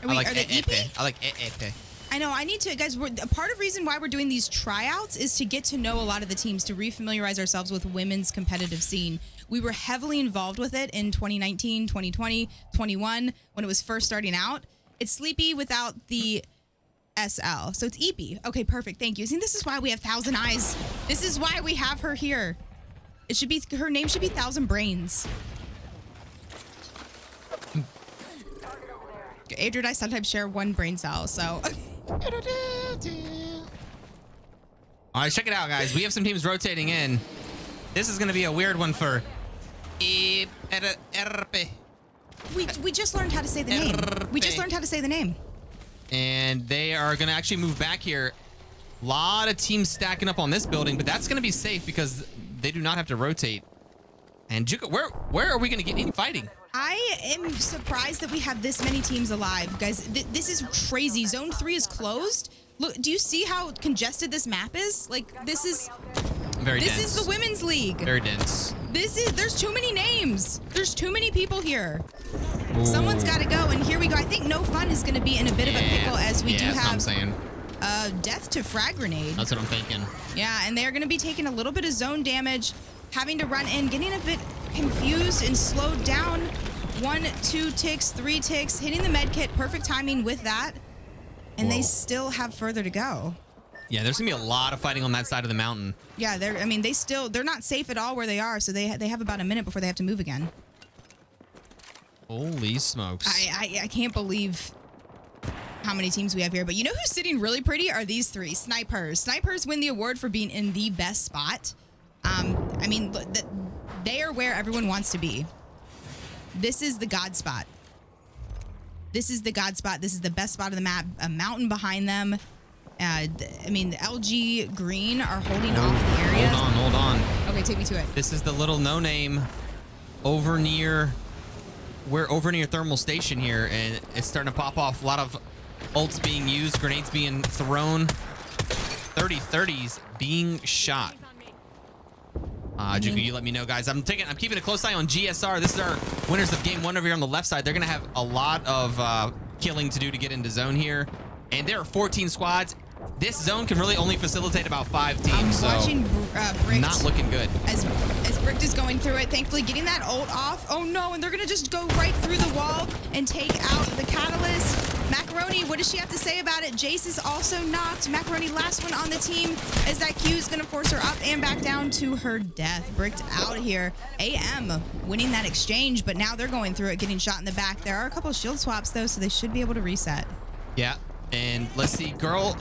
I like EEP. I like EEP. I know. I need to, guys. Part of the reason why we're doing these tryouts is to get to know a lot of the teams, to refamiliarize ourselves with women's competitive scene. We were heavily involved with it in 2019, 2020, 21 when it was first starting out. It's Sleepy without the SL, so it's EP. Okay, perfect. Thank you. See, this is why we have Thousand Eyes. This is why we have her here. It should be, her name should be Thousand Brains. Adrian and I sometimes share one brain cell, so. All right, check it out, guys. We have some teams rotating in. This is going to be a weird one for We just learned how to say the name. We just learned how to say the name. And they are going to actually move back here. A lot of teams stacking up on this building, but that's going to be safe because they do not have to rotate. And Juka, where are we going to get any fighting? I am surprised that we have this many teams alive. Guys, this is crazy. Zone 3 is closed. Look, do you see how congested this map is? Like, this is... Very dense. This is the women's league. Very dense. There's too many names. There's too many people here. Ooh. Someone's got to go, and here we go. I think No Fun is going to be in a bit of a pickle as we do have... that's what I'm saying. Death to frag grenade. That's what I'm thinking. Yeah, and they're going to be taking a little bit of zone damage, having to run in, getting a bit confused and slowed down. 1, 2 ticks, 3 ticks, hitting the med kit. Perfect timing with that. And they still have further to go. Yeah, there's gonna be a lot of fighting on that side of the mountain. Yeah, they're not safe at all where they are, so they have about a minute before they have to move again. Holy smokes. I can't believe how many teams we have here, but you know who's sitting really pretty are these 3 snipers. Snipers win the award for being in the best spot. I mean, they are where everyone wants to be. This is the God spot. This is the God spot. This is the best spot of the map. A mountain behind them. I mean, the LG Green are holding off the area. Hold on. Okay, take me to it. This is the little no-name over near Thermal Station here, and it's starting to pop off. A lot of ults being used, grenades being thrown, 30-30s being shot. Juku, you let me know, guys. I'm keeping a close eye on GSR. This is our winners of game 1 over here on the left side. They're gonna have a lot of killing to do to get into zone here. And there are 14 squads. This zone can really only facilitate about 5 teams, I'm watching Brick not looking good. as Brick is going through it. Thankfully, getting that ult off. Oh no, and they're gonna just go right through the wall and take out the catalyst. Macaroni, what does she have to say about it? Jace is also knocked. Macaroni, last one on the team, as that Q is gonna force her up and back down to her death. Bricked out here. AM winning that exchange, but now they're going through it, getting shot in the back. There are a couple shield swaps though, so they should be able to reset. Yeah. And let's see, Girl,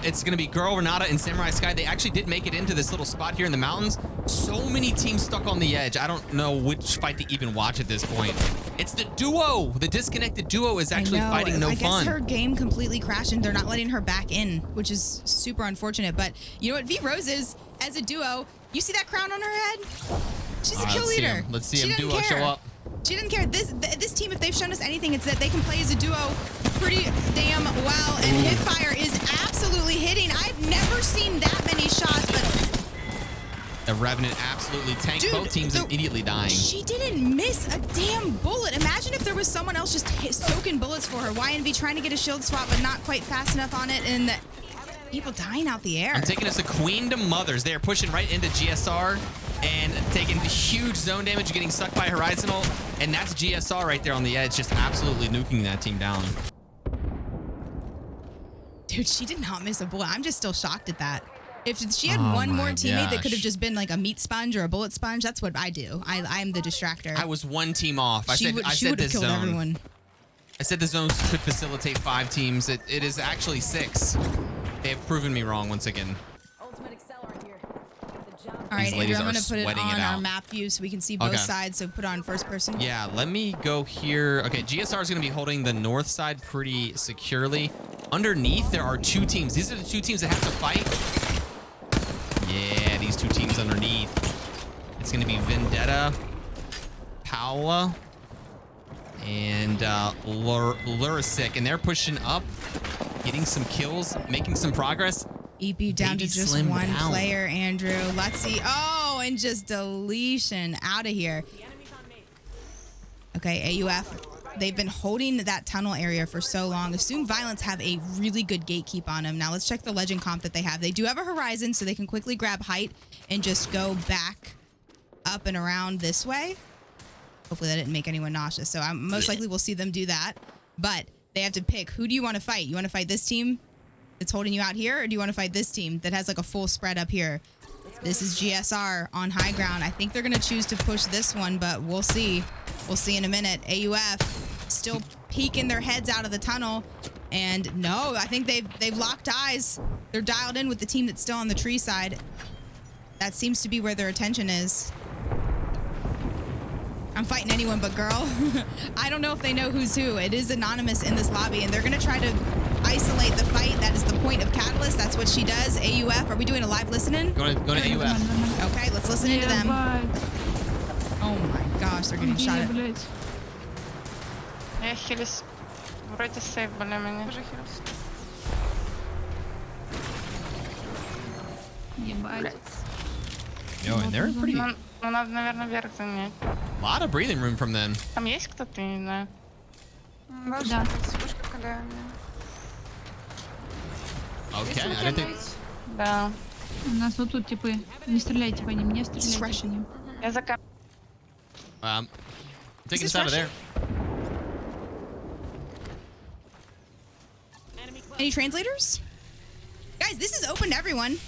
it's going to be Girl, Renata, and Samurai Sky. They actually did make it into this little spot here in the mountains. So many teams stuck on the edge. I don't know which fight to even watch at this point. It's the duo. The disconnected duo is actually fighting no fun. I guess her game completely crashed and they're not letting her back in, which is super unfortunate. But you know what? V-Rose is, as a duo, you see that crown on her head? She's a kill leader. Let's see him duo show up. She didn't care. This team, if they've shown us anything, it's that they can play as a duo pretty damn well. And Hipfire is absolutely hitting. I've never seen that many shots, but the Revenant absolutely tanked both teams, immediately dying. She didn't miss a damn bullet. Imagine if there was someone else just soaking bullets for her. YNV trying to get a shield swap, but not quite fast enough on it, and people dying out the air. I'm taking us a queen to mothers. They are pushing right into GSR and taking huge zone damage, getting sucked by Horizontal, and that's GSR right there on the edge, just absolutely nuking that team down. Dude, she did not miss a bullet. I'm just still shocked at that. If she had one more teammate that could have just been like a meat sponge or a bullet sponge, that's what I do. I'm the distractor. I was one team off. I said this killed zone. Everyone. I said the zones could facilitate 5 teams. It is actually 6. They have proven me wrong once again. All right, Andrew, I'm going to put it sweating on it our out. map view so we can see both sides. So put on first person. Yeah, let me go here. Okay, GSR is going to be holding the north side pretty securely. Underneath, there are 2 teams. These are the 2 teams that have to fight. Yeah, these 2 teams underneath. It's going to be Vendetta, Paola, and Lurisic. And they're pushing up, getting some kills, making some progress. EP down to just one player, Andrew. Let's see. Oh, and just deletion out of here. Okay, AUF. They've been holding that tunnel area for so long. Assume Violence have a really good gatekeep on them. Now let's check the legend comp that they have. They do have a Horizon, so they can quickly grab height and just go back up and around this way. Hopefully that didn't make anyone nauseous. So most likely we'll see them do that. But they have to pick. Who do you want to fight? You want to fight this team that's holding you out here, or do you want to fight this team that has like a full spread up here? This is GSR on high ground. I think they're going to choose to push this one, but we'll see. We'll see in a minute. AUF still peeking their heads out of the tunnel. And no, I think they've locked eyes. They're dialed in with the team that's still on the tree side. That seems to be where their attention is. I'm fighting anyone but girl. I don't know if they know who's who. It is anonymous in this lobby, and they're going to try to isolate the fight. That is the point of Catalyst. That's what she does. AUF, are we doing a live listening? Go to AUF. Okay, let's listen into them. Oh my gosh, they're getting shot at. Я хилюсь. Вроде сейв более-менее. Ебать. Yo, and they're pretty... Ну, надо, наверное, вверх занять. A lot of breathing room from them. Там есть кто-то, не знаю. Да. Okay, I didn't think... Да. У нас вот тут типы. Не стреляйте по ним, не стреляйте по ним. Я за Taking us out of there. Any translators? Guys, this is open to everyone.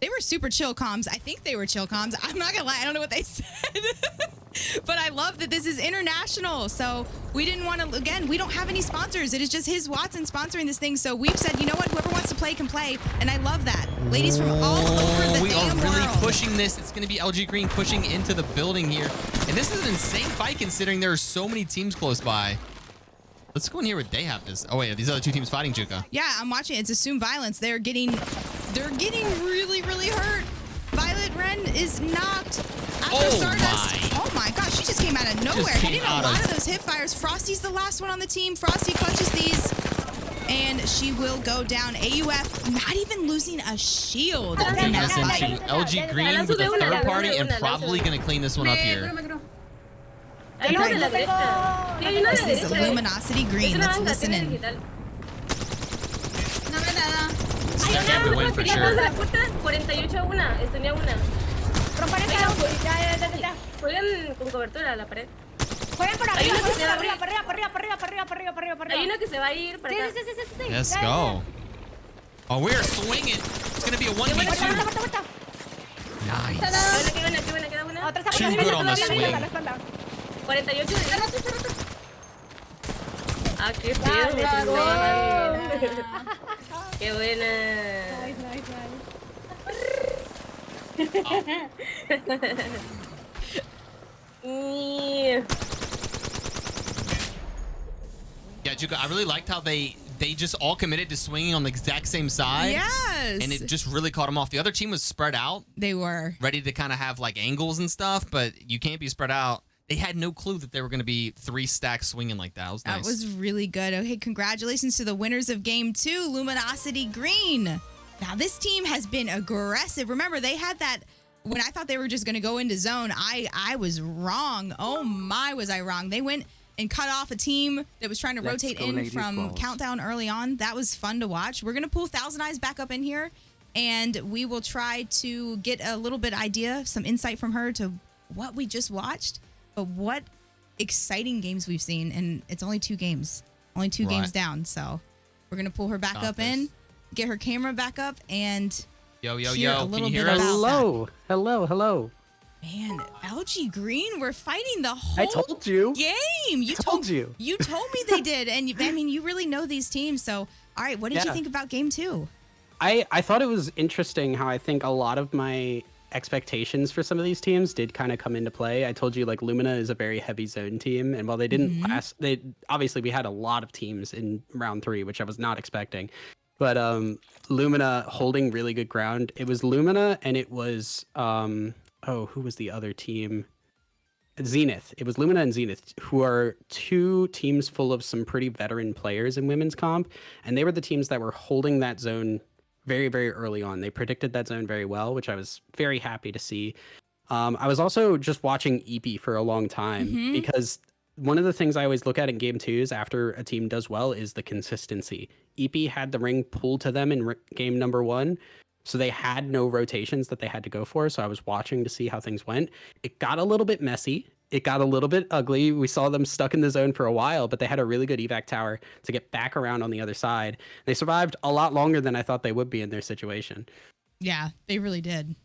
They were super chill comms. I think they were chill comms. I'm not gonna lie, I don't know what they said. But I love that this is international. So we didn't want to, again, we don't have any sponsors. It is just His Watson sponsoring this thing. So we've said, you know what, whoever wants to play can play. And I love that. Ladies from all over the we are really world. pushing this. It's going to be LG Green pushing into the building here. And this is an insane fight considering there are so many teams close by. Let's go in here with they have this. Oh wait, are these other 2 teams fighting, Juka? Yeah, I'm watching. It's Assume Violence. They're getting really, really hurt. Violet Ren is knocked. After Stardust. Oh my gosh, she just came out of nowhere. Hitting a lot of those hip fires. Frosty's the last one on the team. Frosty clutches these. And she will go down. AUF not even losing a shield. Taking this into LG Green with a third party and probably going to clean this one up here. This is Luminosity Green. Let's listen in. No ve nada. one for sure. La puta, 48 a una. Tenía una. Rompan esa. Ya. Juegan con cobertura a la pared. Juegan por Hay arriba, una que se va a arriba, abrir. para arriba, para arriba, para arriba, para arriba, para arriba, para arriba, para arriba. Hay una que se va a ir para acá. Sí. Let's Ya, go. Oh, we're swinging. It's gonna be a 1v2. Vuelta. Nice. Queda una. Otra Too good on the swing. 48 de Ah, qué Dale, feo. dale. Qué buena. Yeah, Juka, I really liked how they just all committed to swinging on the exact same side. Yes. And it just really caught them off. The other team was spread out, They were. ready to kind of have like angles and stuff, but you can't be spread out. They had no clue that they were going to be 3 stacks swinging like that. It was nice. That was really good. Okay, congratulations to the winners of Game 2, Luminosity Green. Now, this team has been aggressive. Remember, they had that, when I thought they were just going to go into zone, I was wrong. Oh my, was I wrong. They went and cut off a team that was trying to rotate in from Countdown early on. That was fun to watch. We're going to pull Thousand Eyes back up in here, and we will try to get a little bit idea, some insight from her to what we just watched. But what exciting games we've seen, and it's only 2 games. Only 2 games down, so we're going to pull her back up in, get her camera back up, and Yo, hear a can little you hear bit us? about Hello. Man, LG Green, we're fighting the whole I told you. game. You told you. You told me they did, and I mean, you really know these teams. So, all right, what did you think about Game 2? I thought it was interesting how I think a lot of my expectations for some of these teams did kind of come into play. I told you like Lumina is a very heavy zone team, and while they didn't last, they obviously we had a lot of teams in round 3, which I was not expecting. But Lumina holding really good ground. It was Lumina, and it was who was the other team? Zenith. It was Lumina and Zenith, who are 2 teams full of some pretty veteran players in women's comp, and they were the teams that were holding that zone very, very early on. They predicted that zone very well, which I was very happy to see. I was also just watching EP for a long time because one of the things I always look at in game 2s after a team does well is the consistency. EP had the ring pulled to them in game number 1, so they had no rotations that they had to go for. So I was watching to see how things went. It got a little bit messy. It got a little bit ugly. We saw them stuck in the zone for a while, but they had a really good evac tower to get back around on the other side. They survived a lot longer than I thought they would be in their situation. Yeah, they really did.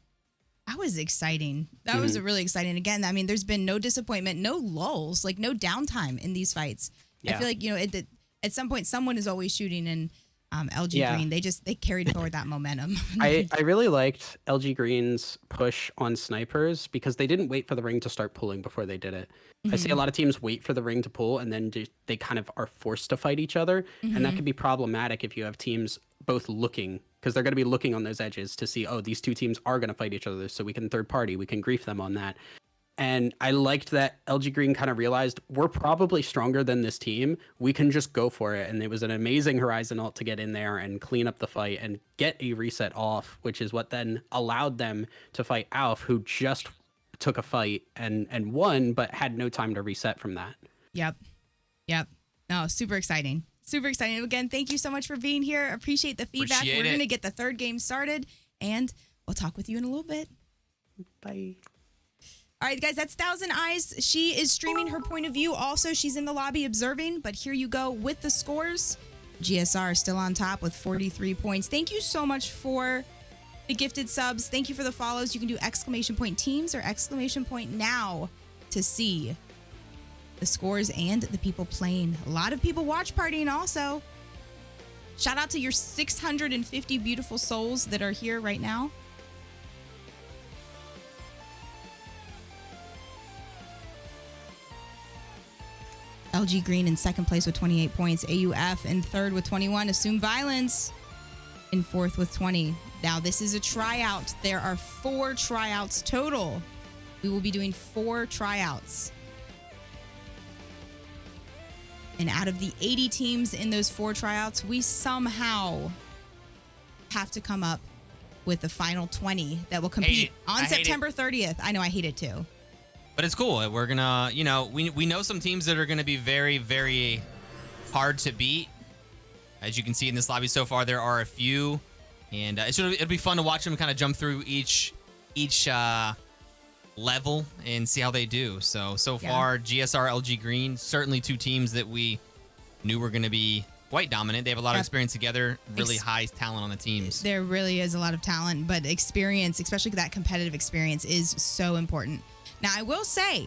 That was exciting. That was really exciting. Again, I mean, there's been no disappointment, no lulls, like no downtime in these fights. Yeah. I feel like, at some point, someone is always shooting, and LG Green, they carried forward that momentum. I really liked LG Green's push on snipers because they didn't wait for the ring to start pulling before they did it. I see a lot of teams wait for the ring to pull and then they kind of are forced to fight each other. And that can be problematic if you have teams both looking, because they're going to be looking on those edges to see, oh, these 2 teams are going to fight each other, so we can third party, we can grief them on that. And I liked that LG Green kind of realized we're probably stronger than this team. We can just go for it. And it was an amazing Horizon ult to get in there and clean up the fight and get a reset off, which is what then allowed them to fight Alf, who just took a fight and won, but had no time to reset from that. Yep. No, super exciting. Super exciting. Again, thank you so much for being here. Appreciate the feedback. Appreciate We're it. going to get the 3rd game started, and we'll talk with you in a little bit. Bye. All right, guys, that's Thousand Eyes. She is streaming her point of view. Also, she's in the lobby observing, but here you go with the scores. GSR still on top with 43 points. Thank you so much for the gifted subs. Thank you for the follows. You can do !teams or !now to see the scores and the people playing. A lot of people watch partying also. Shout out to your 650 beautiful souls that are here right now. LG Green in 2nd place with 28 points. AUF in 3rd with 21. Assume Violence in 4th with 20. Now, this is a tryout. There are 4 tryouts total. We will be doing 4 tryouts. And out of the 80 teams in those 4 tryouts, we somehow have to come up with the final 20 that will compete on September 30th. I know, I hate it too. But it's cool. We're gonna, we know some teams that are gonna be very, very hard to beat. As you can see in this lobby so far, there are a few And it'll be fun to watch them kind of jump through each level and see how they do. So far, GSR, LG Green, certainly two teams that we knew were going to be quite dominant. They have a lot of experience together, really high talent on the teams. There really is a lot of talent, but experience, especially that competitive experience, is so important. Now, I will say,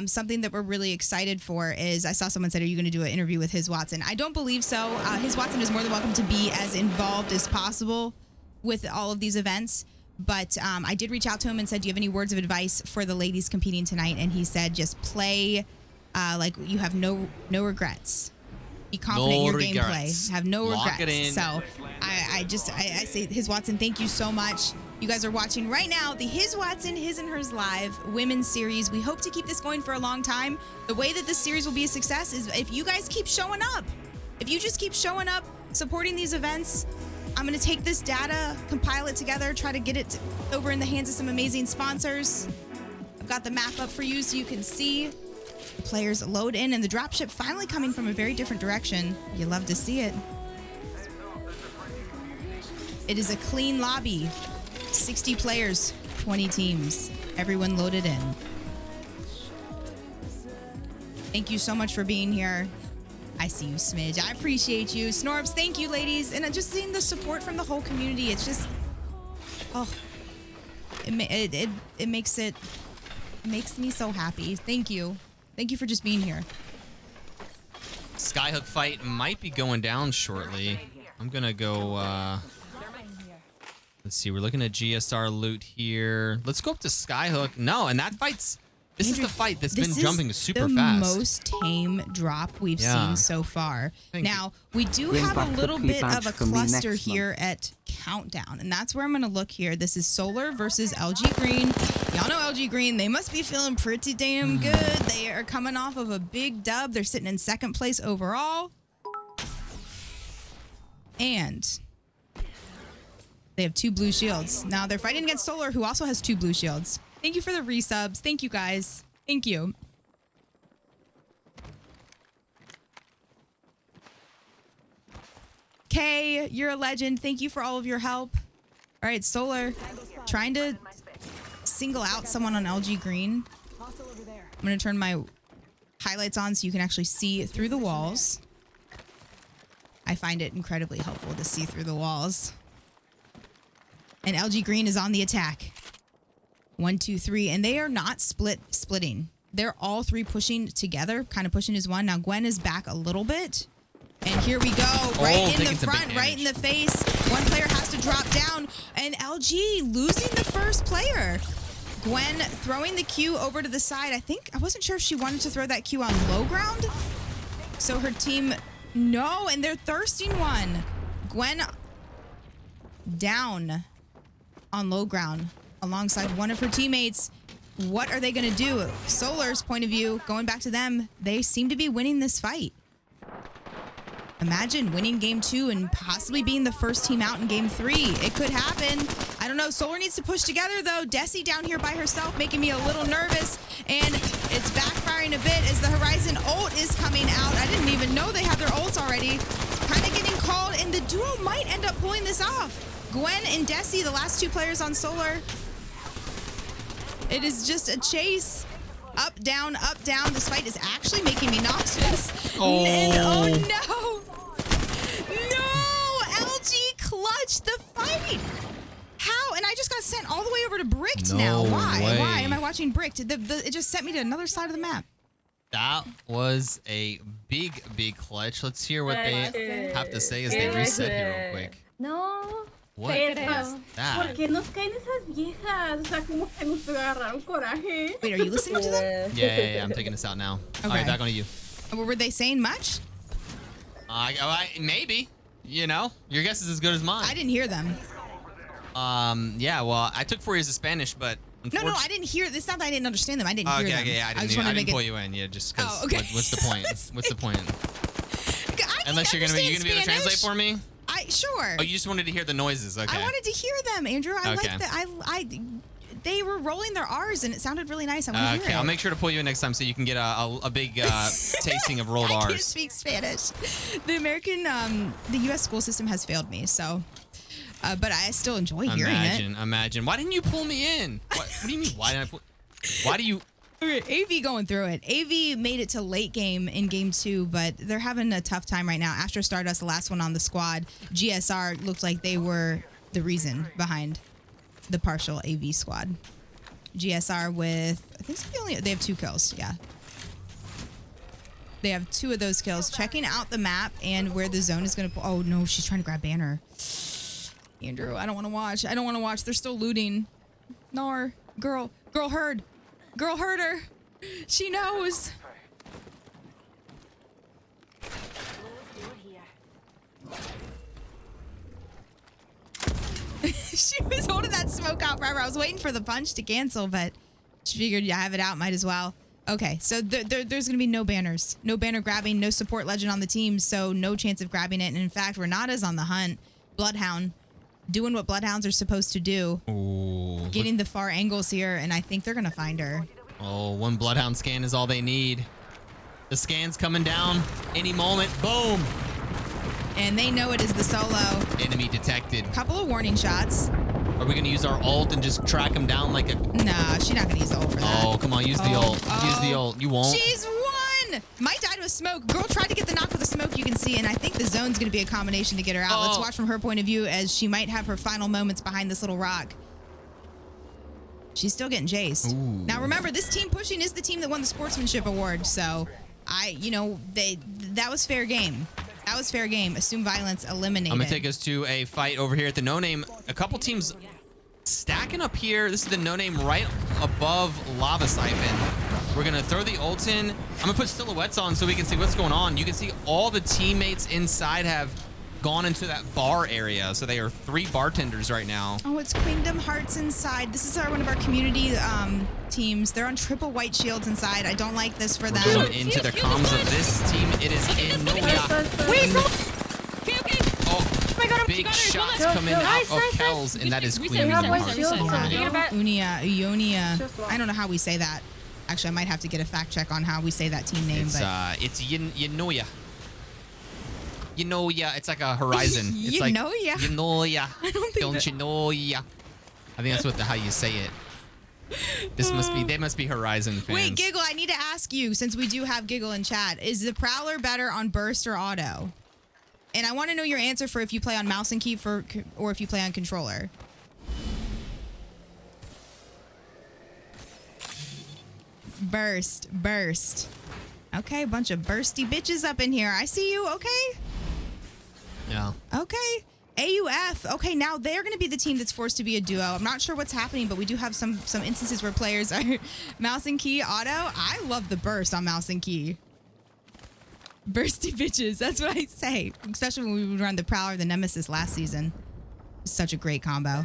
something that we're really excited for is, I saw someone said, are you going to do an interview with His Watson? I don't believe so. His Watson is more than welcome to be as involved as possible with all of these events. But I did reach out to him and said, do you have any words of advice for the ladies competing tonight? And he said, just play like you have no regrets. Be confident in your gameplay. Have no regrets. It in. So I say, His Watson, thank you so much. You guys are watching right now the His Watson, His and Hers Live Women's Series. We hope to keep this going for a long time. The way that this series will be a success is if you guys keep showing up. If you just keep showing up, supporting these events, I'm going to take this data, compile it together, try to get it over in the hands of some amazing sponsors. I've got the map up for you so you can see players load in, and the dropship finally coming from a very different direction. You love to see it. It is a clean lobby. 60 players, 20 teams. Everyone loaded in. Thank you so much for being here. I see you, Smidge. I appreciate you. Snorbs, thank you, ladies. And just seeing the support from the whole community, it's just, it makes me so happy. Thank you. Thank you for just being here. Skyhook fight might be going down shortly. I'm going to go, let's see. We're looking at GSR loot here. Let's go up to Skyhook. No, and that fight's... This is the fight that's been jumping super fast. This is the most tame drop we've seen so far. Now, we do have a little bit of a cluster here at Countdown, and that's where I'm going to look here. This is Solar versus LG Green. Y'all know LG Green. They must be feeling pretty damn good. They are coming off of a big dub. They're sitting in second place overall. And they have 2 blue shields. Now, they're fighting against Solar, who also has 2 blue shields. Thank you for the resubs. Thank you, guys. Thank you. Kay, you're a legend. Thank you for all of your help. All right, Solar, trying to single out someone on LG Green. I'm going to turn my highlights on so you can actually see through the walls. I find it incredibly helpful to see through the walls. And LG Green is on the attack. 1, 2, 3, and they are not splitting. They're all 3 pushing together, kind of pushing as one. Now Gwen is back a little bit. And here we go, right in the front, right in the face. One player has to drop down, and LG losing the first player. Gwen throwing the Q over to the side. I wasn't sure if she wanted to throw that Q on low ground. So her team, no, and they're thirsting one. Gwen down on low ground alongside one of her teammates. What are they going to do? Solar's point of view, going back to them, they seem to be winning this fight. Imagine winning game 2 and possibly being the first team out in game 3. It could happen. I don't know. Solar needs to push together, though. Desi down here by herself, making me a little nervous. And it's backfiring a bit as the Horizon ult is coming out. I didn't even know they had their ults already. Kind of getting called, and the duo might end up pulling this off. Gwen and Desi, the last 2 players on Solar. It is just a chase. Up, down, up, down. This fight is actually making me nauseous. Oh, oh no. No! LG clutched the fight. How? And I just got sent all the way over to Bricked now. Why? Way. Why am I watching Bricked? It just sent me to another side of the map. That was a big, big clutch. Let's hear what they have to say as they reset here real quick. No. What is that? ¿Por qué nos caen esas viejas? O sea, como que nos agarraron coraje. Wait, are you listening to them? Yeah, I'm taking this out now. Okay. All right, back on to you. Were they saying much? Maybe. You know, your guess is as good as mine. I didn't hear them. Yeah, well, I took 4 years of Spanish, but No, I didn't hear. It's not that I didn't understand them. I didn't hear them. Okay, I didn't pull you in. Yeah, just because. Oh, okay. What's the point? What's the point? Unless you're gonna be able to translate for me. Sure. Oh, you just wanted to hear the noises. Okay. I wanted to hear them, Andrew. I like that. they were rolling their R's and it sounded really nice. I want to hear Okay, it. I'll make sure to pull you in next time so you can get a big tasting of rolled I can't R's. speak Spanish. The U.S. school system has failed me, so. But I still enjoy hearing it. Imagine. Why didn't you pull me in? What do you mean? Why do you? Okay, AV going through it. AV made it to late game in game 2, but they're having a tough time right now. After Stardust, the last one on the squad, GSR looked like they were the reason behind the partial AV squad. GSR with, I think they have 2 kills. Yeah. They have 2 of those kills. Checking out the map and where the zone is going to. Oh no, she's trying to grab banner. Andrew, I don't want to watch. I don't want to watch. They're still looting. Nar, girl heard. Girl heard her. She knows. She was holding that smoke out forever. I was waiting for the punch to cancel, but she figured you have it out, might as well. Okay, so there's going to be no banners. No banner grabbing, no support legend on the team, so no chance of grabbing it. And in fact, Renata's on the hunt. Bloodhound doing what Bloodhounds are supposed to do. Ooh. Getting the far angles here, and I think they're going to find her. Oh, 1 Bloodhound scan is all they need. The scan's coming down any moment. Boom. And they know it is the solo. Enemy detected. Couple of warning shots. Are we going to use our ult and just track him down like a... Nah, she's not going to use the ult for that. Oh, come on. Use the ult. Use the ult. You won't. She's won! Might die to a smoke. Girl tried to get the knock with a smoke, you can see, and I think the zone's going to be a combination to get her out. Let's watch from her point of view as she might have her final moments behind this little rock. She's still getting chased. Ooh. Now remember, this team pushing is the team that won the sportsmanship award, so that was fair game. That was fair game. Assume violence eliminated. I'm going to take us to a fight over here at the No Name. A couple teams stacking up here. This is the No Name right above Lava Siphon. We're going to throw the ult in. I'm going to put silhouettes on so we can see what's going on. You can see all the teammates inside have gone into that bar area. So they are 3 bartenders right now. Oh, it's Queendom Hearts inside. This is one of our community teams. They're on triple white shields inside. I don't like this for them. We're going into the comms of this team. It is in Noya. Wait, Okay. Oh, big shots coming out of Kells, and that is Queen Hearts. Ionia. I don't know how we say that. Actually, I might have to get a fact check on how we say that team name. It's Yanoya. Yanoya. It's like a horizon. It's Yanoya. Yanoya. I don't think Don't you know ya? I think that's how you say it. They must be Horizon fans. Wait, Giggle, I need to ask you, since we do have Giggle in chat, is the Prowler better on burst or auto? And I want to know your answer for if you play on mouse and key or if you play on controller. Burst. Okay, a bunch of bursty bitches up in here. I see you, okay? Yeah. Okay. AUF. Okay, now they're going to be the team that's forced to be a duo. I'm not sure what's happening, but we do have some instances where players are mouse and key auto. I love the burst on mouse and key. Bursty bitches. That's what I say. Especially when we would run the Prowler, the Nemesis last season. Such a great combo.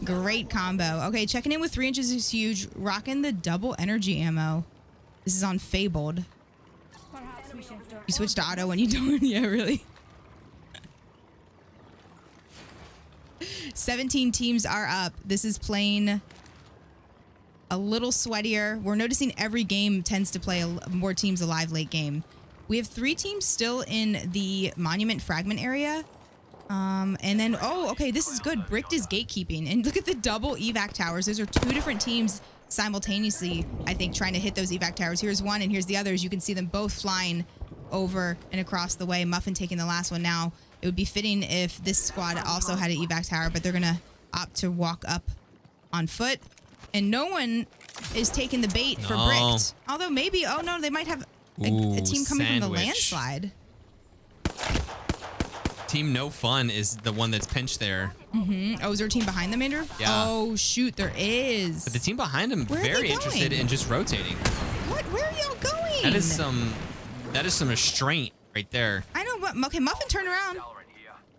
Great combo. Okay, checking in with 3 inches is huge. Rocking the double energy ammo. This is on Fabled. You switch to auto when you don't. Yeah, really. 17 teams are up. This is playing a little sweatier. We're noticing every game tends to play more teams alive late game. We have 3 teams still in the monument fragment area. And then, okay, this is good. Bricked is gatekeeping. And look at the double evac towers. Those are 2 different teams simultaneously, I think, trying to hit those evac towers. Here's one and here's the other. As you can see them both flying over and across the way. Muffin taking the last one now. It would be fitting if this squad also had an evac tower, but they're going to opt to walk up on foot. And no one is taking the bait for Bricked. Although maybe, they might have a team coming from the landslide. Team No Fun is the one that's pinched there. Mm-hmm. Oh, is there a team behind them, Andrew? Yeah. Oh, shoot, there is. But the team behind him very interested in just rotating. What? Where are y'all going? That is some restraint right there. I know, but okay, Muffin turn around.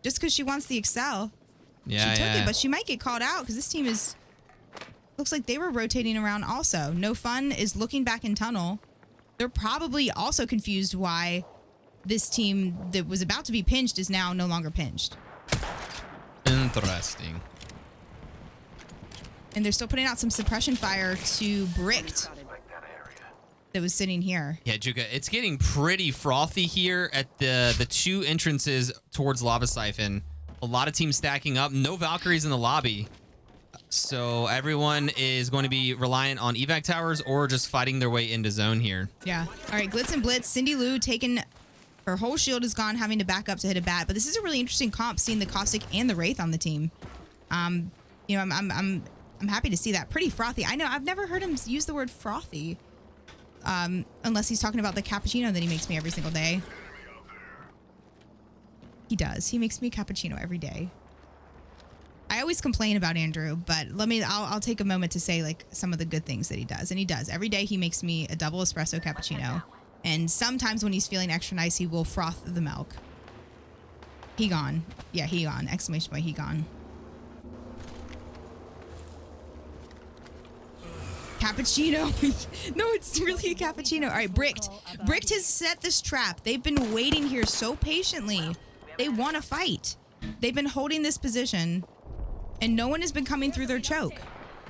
Just because she wants the Excel. Yeah, she took it, but she might get called out because this team looks like they were rotating around also. No Fun is looking back in tunnel. They're probably also confused why this team that was about to be pinched is now no longer pinched. Interesting. And they're still putting out some suppression fire to Bricked that was sitting here. Yeah, Juka, it's getting pretty frothy here at the two entrances towards Lava Siphon. A lot of teams stacking up. No Valkyries in the lobby. So everyone is going to be reliant on evac towers or just fighting their way into zone here. Yeah. All right, Glitz and Blitz. Cindy Lou taking... Her whole shield is gone, having to back up to hit a bat. But this is a really interesting comp, seeing the Caustic and the Wraith on the team. You know, I'm happy to see that. Pretty frothy. I know, I've never heard him use the word frothy. Unless he's talking about the cappuccino that he makes me every single day. He does. He makes me a cappuccino every day. I always complain about Andrew, but I'll take a moment to say like some of the good things that he does. And he does. Every day he makes me a double espresso cappuccino. And sometimes when he's feeling extra nice, he will froth the milk. He gone. Yeah, he gone. Exclamation point, he gone. Cappuccino. No, it's really a cappuccino. All right, Bricked. Bricked has set this trap. They've been waiting here so patiently. They want to fight. They've been holding this position, and no one has been coming through their choke.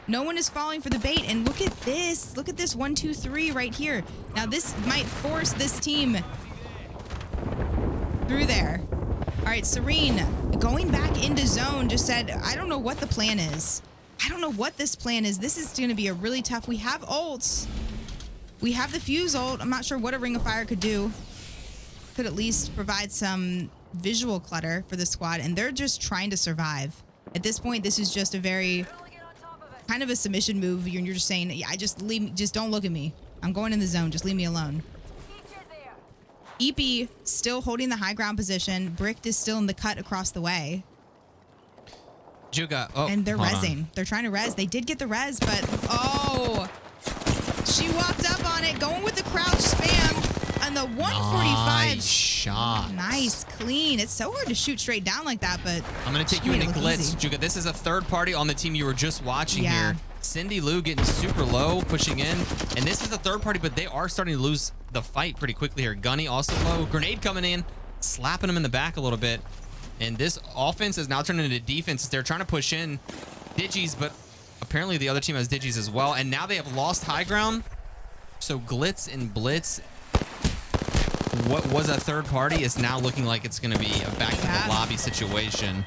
No one is falling for the bait, and look at this. Look at this 1, 2, 3 right here. Now this might force this team through there. All right, Serene going back into zone just said, I don't know what the plan is. I don't know what this plan is. This is going to be a really tough. We have ults. We have the fuse ult. I'm not sure what a Ring of Fire could do. Could at least provide some visual clutter for the squad, and they're just trying to survive. At this point, this is just a very kind of a submission move. You're just saying, yeah, just don't look at me. I'm going in the zone. Just leave me alone. EP still holding the high ground position. Bricked is still in the cut across the way. Juga, oh, and they're rezzing. On. They're trying to res. They did get the res, but oh, she walked up on it, going with the crouch spam, and the 145 nice shot. Nice, clean. It's so hard to shoot straight down like that, but I'm gonna take you into Glitz, Juga. This is a third party on the team you were just watching here. Cindy Lou getting super low, pushing in, and this is the third party, but they are starting to lose the fight pretty quickly here. Gunny also low. Grenade coming in, slapping him in the back a little bit. And this offense is now turning into defense. They're trying to push in Digis, but apparently the other team has Digis as well. And now they have lost high ground. So Glitz and Blitz, what was a third party, is now looking like it's going to be a back to the lobby situation.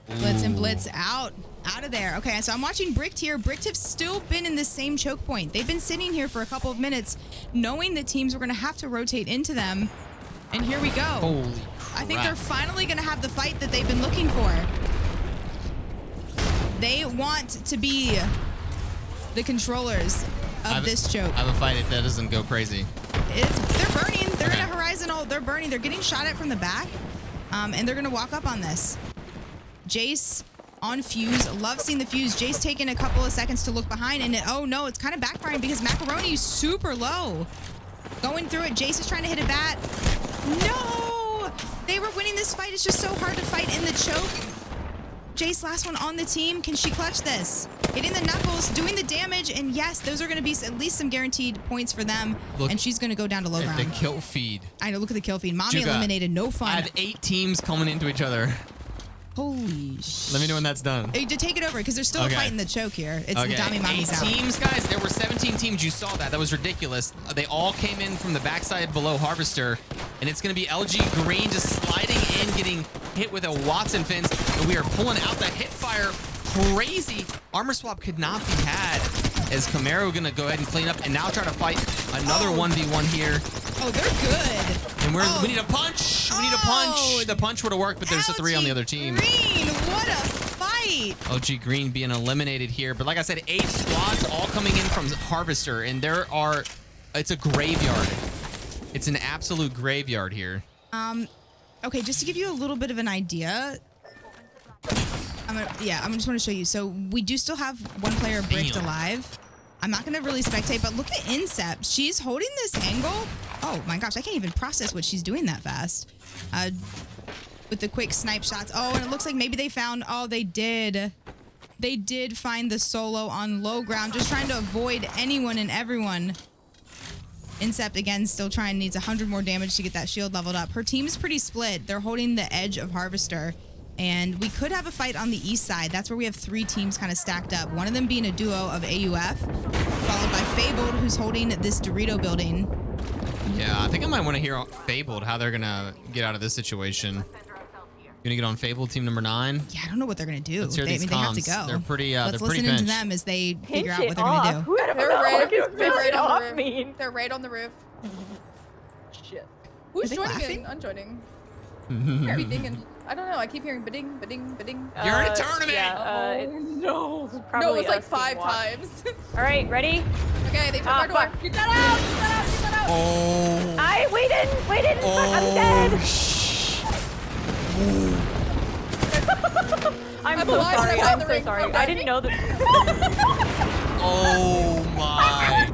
Glitz and Blitz out of there. Okay, so I'm watching Bricked here. Bricked have still been in the same choke point. They've been sitting here for a couple of minutes, knowing that teams were going to have to rotate into them. And here we go. Holy crap. I think they're finally going to have the fight that they've been looking for. They want to be the controllers of this choke. I have a fight if that doesn't go crazy. They're burning. They're in a horizon ult. They're burning. They're getting shot at from the back. And they're going to walk up on this. Jace on Fuse. Love seeing the Fuse. Jace taking a couple of seconds to look behind. And oh no, it's kind of backfiring because Macaroni is super low. Going through it. Jace is trying to hit a bat. No! They were winning this fight. It's just so hard to fight in the choke. Jace, last one on the team. Can she clutch this? Hitting the knuckles, doing the damage, and yes, those are going to be at least some guaranteed points for them. Look, and she's going to go down to low ground. The kill feed. I know, look at the kill feed. Mommy eliminated, no fun. I have 8 teams coming into each other. Holy shit. Let me know when that's done. To take it over, because they're still fighting the choke here. It's the Dami Mommy's out. 8 teams, guys. There were 17 teams. You saw that. That was ridiculous. They all came in from the backside below Harvester, and it's going to be LG Green just sliding in, getting hit with a Watson fence, and we are pulling out the hip fire. Crazy. Armor swap could not be had, as Camaro going to go ahead and clean up and now try to fight another 1v1 here. Oh, they're good. And we need a punch. We need a punch. The punch would have worked, but there's a 3 on the other team. Green, what a fight. OG Green being eliminated here. But like I said, 8 squads all coming in from Harvester. And it's a graveyard. It's an absolute graveyard here. Okay, just to give you a little bit of an idea. I just want to show you. So we do still have one player Bricked alive. I'm not going to really spectate, but look at Incept. She's holding this angle. Oh my gosh, I can't even process what she's doing that fast. With the quick snipe shots. Oh, and it looks like maybe they found, they did. They did find the solo on low ground, just trying to avoid anyone and everyone. Incept, again, still needs 100 more damage to get that shield leveled up. Her team's pretty split. They're holding the edge of Harvester. And we could have a fight on the east side. That's where we have 3 teams kind of stacked up. One of them being a duo of AUF, followed by Fabled, who's holding this Dorito building. Yeah, I think I might want to hear Fabled, how they're going to get out of this situation. You gonna get on Fabled, team number 9? Yeah, I don't know what they're gonna do. Let's hear They these have to comms. go. They're pretty. Let's they're pretty listen into benched. them as they figure out Pinch what they're it gonna off. do. Who the They're fuck right, is they're right pinch on off the roof. mean? They're right on the roof. Shit. Who's they joining laughing? in? I'm joining. Be dinging. I don't know. I keep hearing bidding, bidding, bidding. You're in a tournament. Yeah, No, probably no, it was like us being 5 watched. times. All right, ready? Okay, they took Ah, our door. fuck. Get that out! Get that out! Get that out! Oh. We didn't. Fuck, I'm dead. I'm so alive, sorry. I'm I'm the so ring. sorry. I'm I didn't know that. Oh my.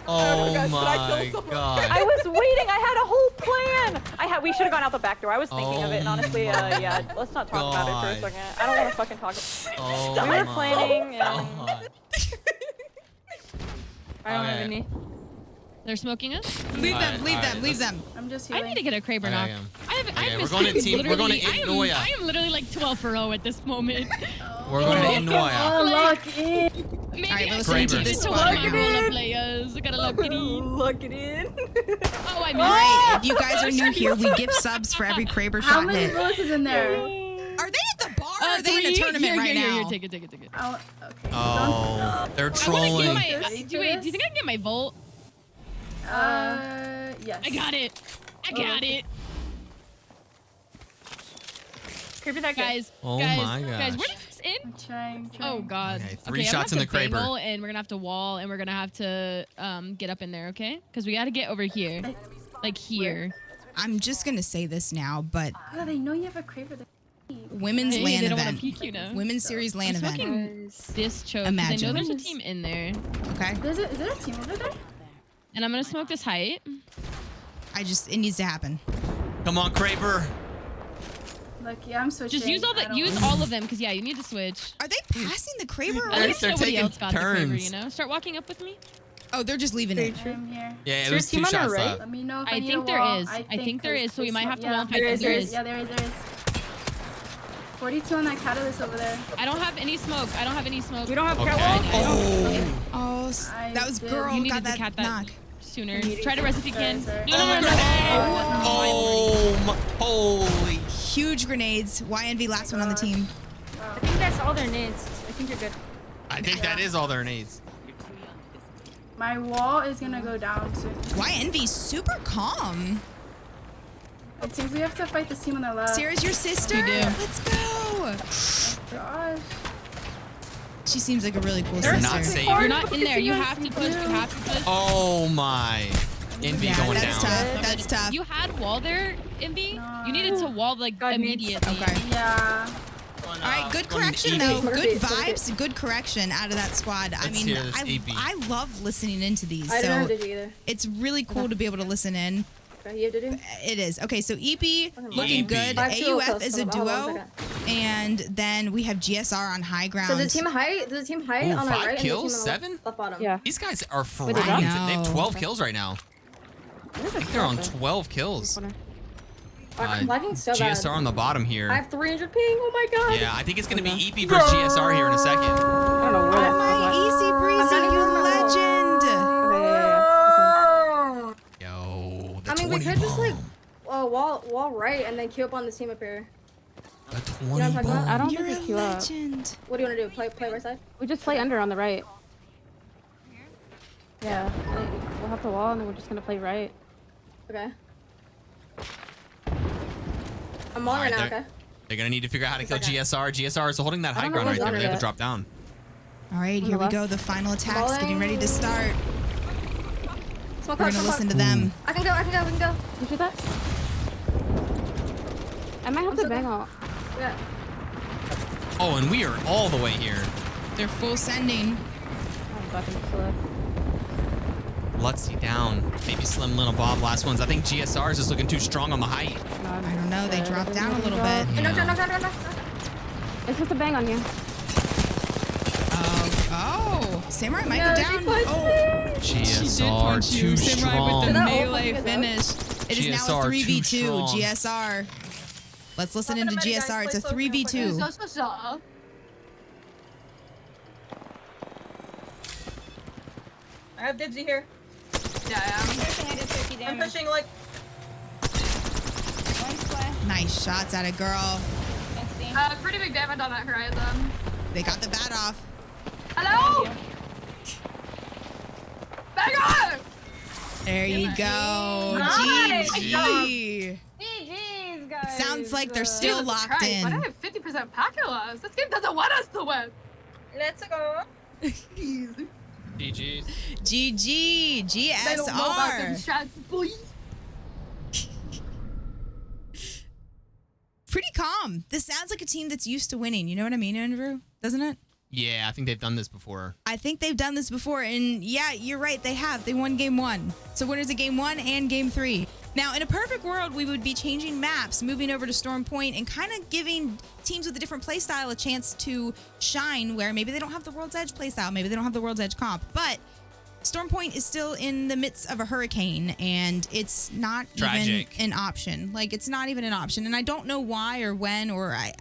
Oh gosh, did I my kill someone? god. I was waiting. I had a whole plan. We should have gone out the back door. I was thinking of it, and Oh honestly, yeah. Let's not talk about it for a God. second. I don't want to fucking talk. Oh We were my planning, and God. I don't have Okay. any. They're smoking us? Leave Alright, them, leave alright, them, leave them. I'm just I need to get a Kraber knock. Okay. I We're going to team. We're going to Illinois. I am literally like 12 for 0 at this moment. We're going to Illinois. Lock in. Maybe Alright, I listen to should this just squad lock now. roll of players. I gotta lock it in. Look it in. Oh, I missed. Alright, if you guys are new here, we give subs for every Kraber shot hit. bullets is in there? Are they at the bar or are they in a 3. tournament Here, right here, now? Here, take it, take it, take it. Oh, okay. Oh, they're I wanna trolling. get my, wait, do you think I can get my Volt? Yes. I got it. I got it. Creepy that Guys, Oh guys, my guys, gosh. where is this in? I'm trying. Oh god. Okay, 3 I'm shots gonna in the have to Kraber. Fable, and we're gonna have to wall, and we're gonna have to get up in there, okay? Because we gotta get over here, like here. I'm just gonna say this now, but Oh, they know you have a Kraber. women's Hey, LAN they don't wanna event, peek you now. women's series LAN I'm event. smoking this choke. 'Cause I Imagine. know there's a team in there, Okay, Is there a team over there? and I'm gonna smoke this height. it needs to happen. Come on, Kraber. Look, yeah, I'm switching. Just use all of them, because yeah, you need to switch. Are they passing the Kraber? At least they're nobody taking else got the Kraber, turns. you know? Start walking up with me. Oh, they're just leaving it. I'm here. Yeah, it Is there was a team 2 on our shots right? left. Let me know if I need think a there wall. is. I think there is, so we might have to yeah, wall and fight there them. is, There there is. is. Yeah, there is. 42 on that catalyst over there. I don't have any smoke. I don't have any smoke. We don't have Okay. catwalk. Oh, that was did. girl You got needed to that cat that knock. sooner. Try to res if you can. Sorry. No, no, no, no. Oh, my, holy. Huge grenades. YNV last one on the team. I think that's all their needs. I think you're good. I think that is all their needs. My wall is gonna go down soon. YNV super calm. I think we have to fight the team on the left. Sarah's your sister? You do. Let's go. Gosh. She seems like a really cool They're sister. not safe. You're not in there. You have to push. You have to push. Oh my. Envy Yeah, going that's down. tough. That's tough. You had wall there, Envy. You needed to wall like God needs- immediately. Okay. Yeah. All right, good Going to correction EP. though. Good Smurfy. vibes, good correction out of that squad. I Let's mean, hear this EP. I love listening into these. I don't know So did you either. it's really cool to be able to listen in. Okay, you have to do? It is. Okay, so EP looking EP. good. 5-2 AUF close. is a Hold on, duo. And then we have GSR on high ground. So the team height Ooh, on our 5 right kills? and the team on 7? the left bottom. Yeah. These guys are the framed. drop? They have No. 12 kills right now. I think they're on 12 kills. I'm lagging so bad. GSR on the bottom here. I have 300 ping. Oh my god. Yeah, I think it's going to be EP versus GSR here in a second. I don't know where Oh my easy breezy, not you even legend. Yo, the I mean, 20 we could just like bomb. wall right and then queue up on this team up here. The 20 what I'm talking about? bomb. I don't You're think a we queue up. legend. What do you want to do? Play right side? We just play under on the right. Yeah, we'll have to wall and then we're just gonna play right. Okay. I'm on Alright, right now. they're- Okay. They're going to need to figure out how to kill Second. GSR. GSR is holding that high don't know ground right what's there. under They have to that. drop down. All right, On here the we go. The final attacks getting ready to start. Smoke We're out, gonna smoke listen out. to them. I can go. We can go. You see that? I might have to so bang good. out. Yeah. Oh, and we are all the way here. They're full sending. I'm fucking slow. Lutsy down. Maybe Slim Little Bob last ones. I think GSR is just looking too strong on the height. I don't know. They dropped down a little bit. No, Yeah. no. It's just a bang on you. Oh, Samurai might No, go she down. punched Oh, GSR too strong. with the That melee old fucking finish. It is now a GSR too 3v2. strong. GSR. Let's listen Open into a medi, guys. GSR. It's a Play slow real quick. 3v2. I have Dibsy here. Yeah, I'm pushing like. Nice shots at a girl. pretty big damage on that Horizon. They got the bat off. Hello? Back on! There you go. Nice. GG. GG's, It guys. sounds like they're still Jesus locked Christ, in. But I have 50% packet loss. This game doesn't want us to win. Let's go. GG's. GG. They don't know about them GSR. shots, boy. Pretty calm. This sounds like a team that's used to winning. You know what I mean, Andrew? Doesn't it? Yeah, I think they've done this before. I think they've done this before, and yeah, you're right. They have. They won game 1. So winners of game 1 and game 3. Now, in a perfect world, we would be changing maps, moving over to Storm Point, and kind of giving teams with a different playstyle a chance to shine where maybe they don't have the World's Edge playstyle, maybe they don't have the World's Edge comp, but Storm Point is still in the midst of a hurricane, and it's not Tragic. even an option. Like, it's not even an option, and I don't know why or when, or I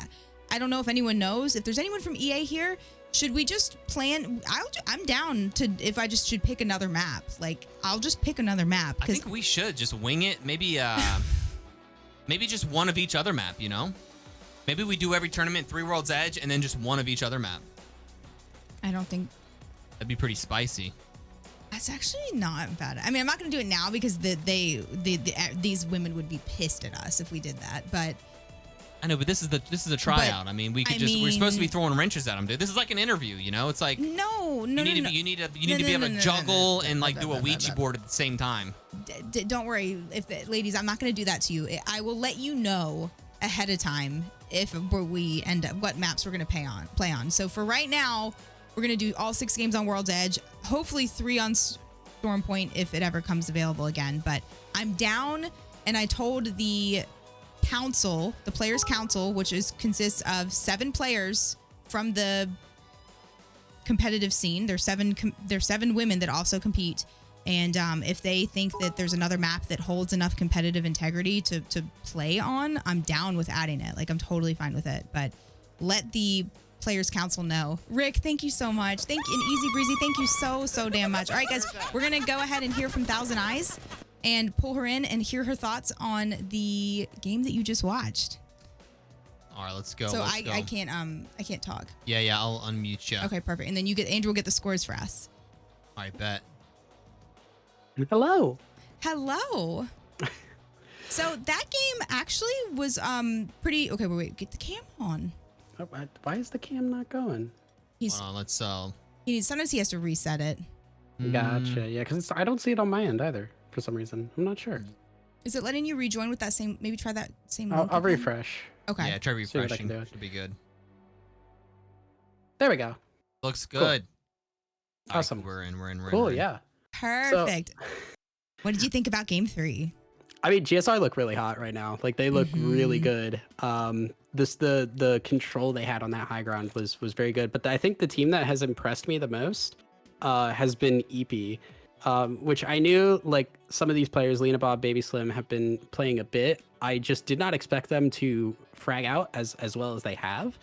don't know if anyone knows. If there's anyone from EA here, should we just plan? I'm down to if I just should pick another map. Like, I'll just pick another map. I think we should just wing it. Maybe maybe just one of each other map, you know? Maybe we do every tournament 3 World's Edge and then just one of each other map. I don't think That'd be pretty spicy. that's actually not bad. I mean, I'm not going to do it now because these women would be pissed at us if we did that. But I know, but this is a tryout. I mean, we're supposed to be throwing wrenches at them, dude. This is like an interview, you know? It's like no. you need to be able to juggle and like do a Ouija board at the same time. Don't worry, ladies, I'm not going to do that to you. I will let you know ahead of time if we end up what maps we're going to play on. So for right now, we're going to do all 6 games on World's Edge. Hopefully 3 on Storm Point if it ever comes available again. But I'm down, and I told the council, the players council, which consists of 7 players from the competitive scene. There's 7 women that also compete, and if they think that there's another map that holds enough competitive integrity to play on, I'm down with adding it. Like, I'm totally fine with it. But let the players council know. Rick, thank you so much. And Easy Breezy, thank you so damn much. All right, guys, we're gonna go ahead and hear from Thousand Eyes and pull her in and hear her thoughts on the game that you just watched. All right, let's go. So let's go. I can't talk. Yeah, I'll unmute you. Okay, perfect. And then Andrew will get the scores for us. All right, bet. Hello. So that game actually was pretty okay. Wait, get the cam on. Oh, why is the cam not going? Hold on, let's Sometimes he has to reset it. Gotcha. Yeah, because I don't see it on my end either for some reason. I'm not sure. Is it letting you rejoin with that same? Maybe try that same. I'll link again? refresh. Okay. Yeah, try See what I refreshing. can do. Should be good. There we go. Looks Cool. good. All right, Awesome. we're in. Cool. we're in. Yeah. Perfect. What did you think about game 3? I mean, GSR look really hot right now. Like, they look really good. The control they had on that high ground was very good. But I think the team that has impressed me the most has been EP, which I knew like some of these players, Lena Bob, Baby Slim, have been playing a bit. I just did not expect them to frag out as well as they have,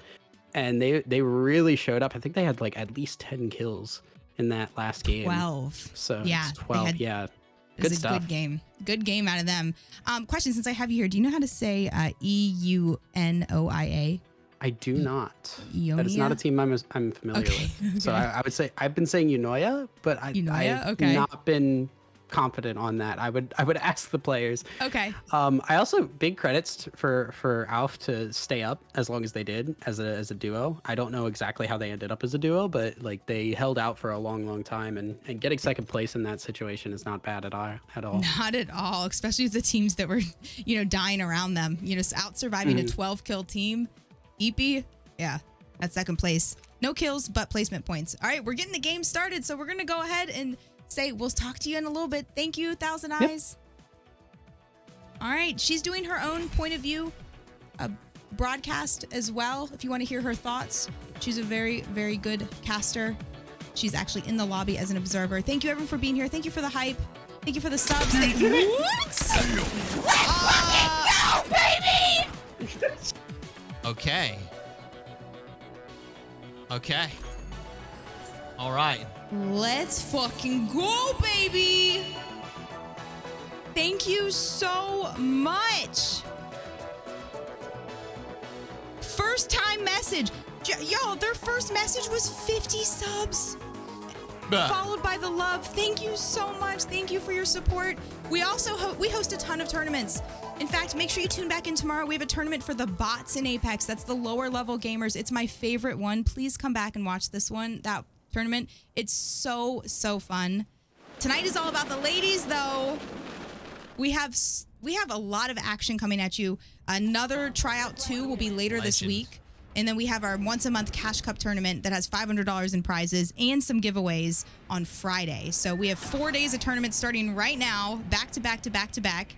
and they really showed up. I think they had like at least 10 kills in that last game. 12. So Yeah, it's 12. Yeah. It was Good a stuff. good game. Good game out of them. Question, since I have you here, do you know how to say EUNOIA? I do not. Ionia? That is not a team I'm familiar Okay, with. So okay. I would say I've been saying Unoya, but I've Okay. not been confident on that. I would ask the players. Okay. I also big credits for Alf to stay up as long as they did as a duo. I don't know exactly how they ended up as a duo, but like they held out for a long time, and getting second place in that situation is not bad at all. Not at all, especially with the teams that were, dying around them. Out surviving a 12-kill team. EP, yeah, that's second place. No kills, but placement points. All right, we're getting the game started, so we're going to go ahead and say we'll talk to you in a little bit. Thank you, Thousand Eyes. All right, she's doing her own point of view broadcast as well. If you want to hear her thoughts, she's a very, very good caster. She's actually in the lobby as an observer. Thank you, everyone, for being here. Thank you for the hype. Thank you for the subs. Thank you. What? Let's fucking go, baby! Okay. Okay. All right. Let's fucking go, baby. Thank you so much. First time message. Yo, their first message was 50 subs. Followed by the love. Thank you so much. Thank you for your support. We also we host a ton of tournaments. In fact, make sure you tune back in tomorrow. We have a tournament for the bots in Apex. That's the lower level gamers. It's my favorite one. Please come back and watch this one, that tournament. It's so fun. Tonight is all about the ladies, though. We have a lot of action coming at you. Another Tryout 2 will be later this week. And then we have our once a month Cash Cup tournament that has $500 in prizes and some giveaways on Friday. So we have 4 days of tournaments starting right now, back to back to back to back.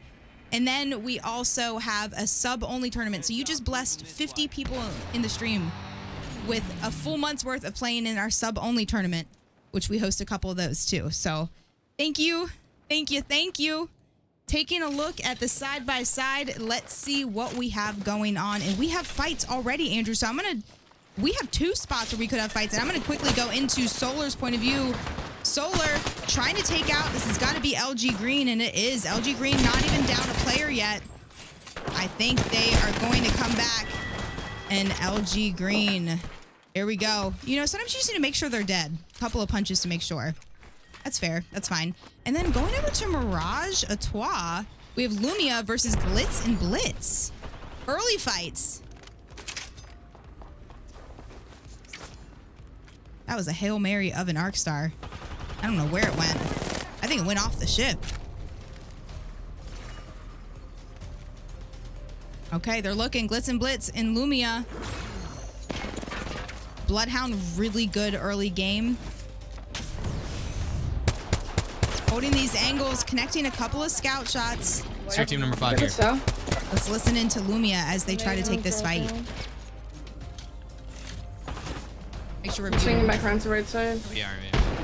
And then we also have a sub-only tournament. So you just blessed 50 people in the stream with a full month's worth of playing in our sub-only tournament, which we host a couple of those too. So thank you, thank you, thank you. Taking a look at the side-by-side, let's see what we have going on. And we have fights already, Andrew. So we have 2 spots where we could have fights. And I'm going to quickly go into Solar's point of view. Solar trying to take out, this has got to be LG Green, and it is. LG Green not even down a player yet. I think they are going to come back. And LG Green, here we go. You know, sometimes you just need to make sure they're dead. A couple of punches to make sure. That's fair. That's fine. And then going over to Mirage Atois, we have Lumia versus Glitz and Blitz. Early fights. That was a Hail Mary of an Arc Star. I don't know where it went. I think it went off the ship. Okay, they're looking. Glitz and Blitz and Lumia. Bloodhound, really good early game. Holding these angles, connecting a couple of scout shots. It's your team number 5 here. Let's listen into Lumia as they try to take this fight. Make sure we're Swinging back around to the right side. We are,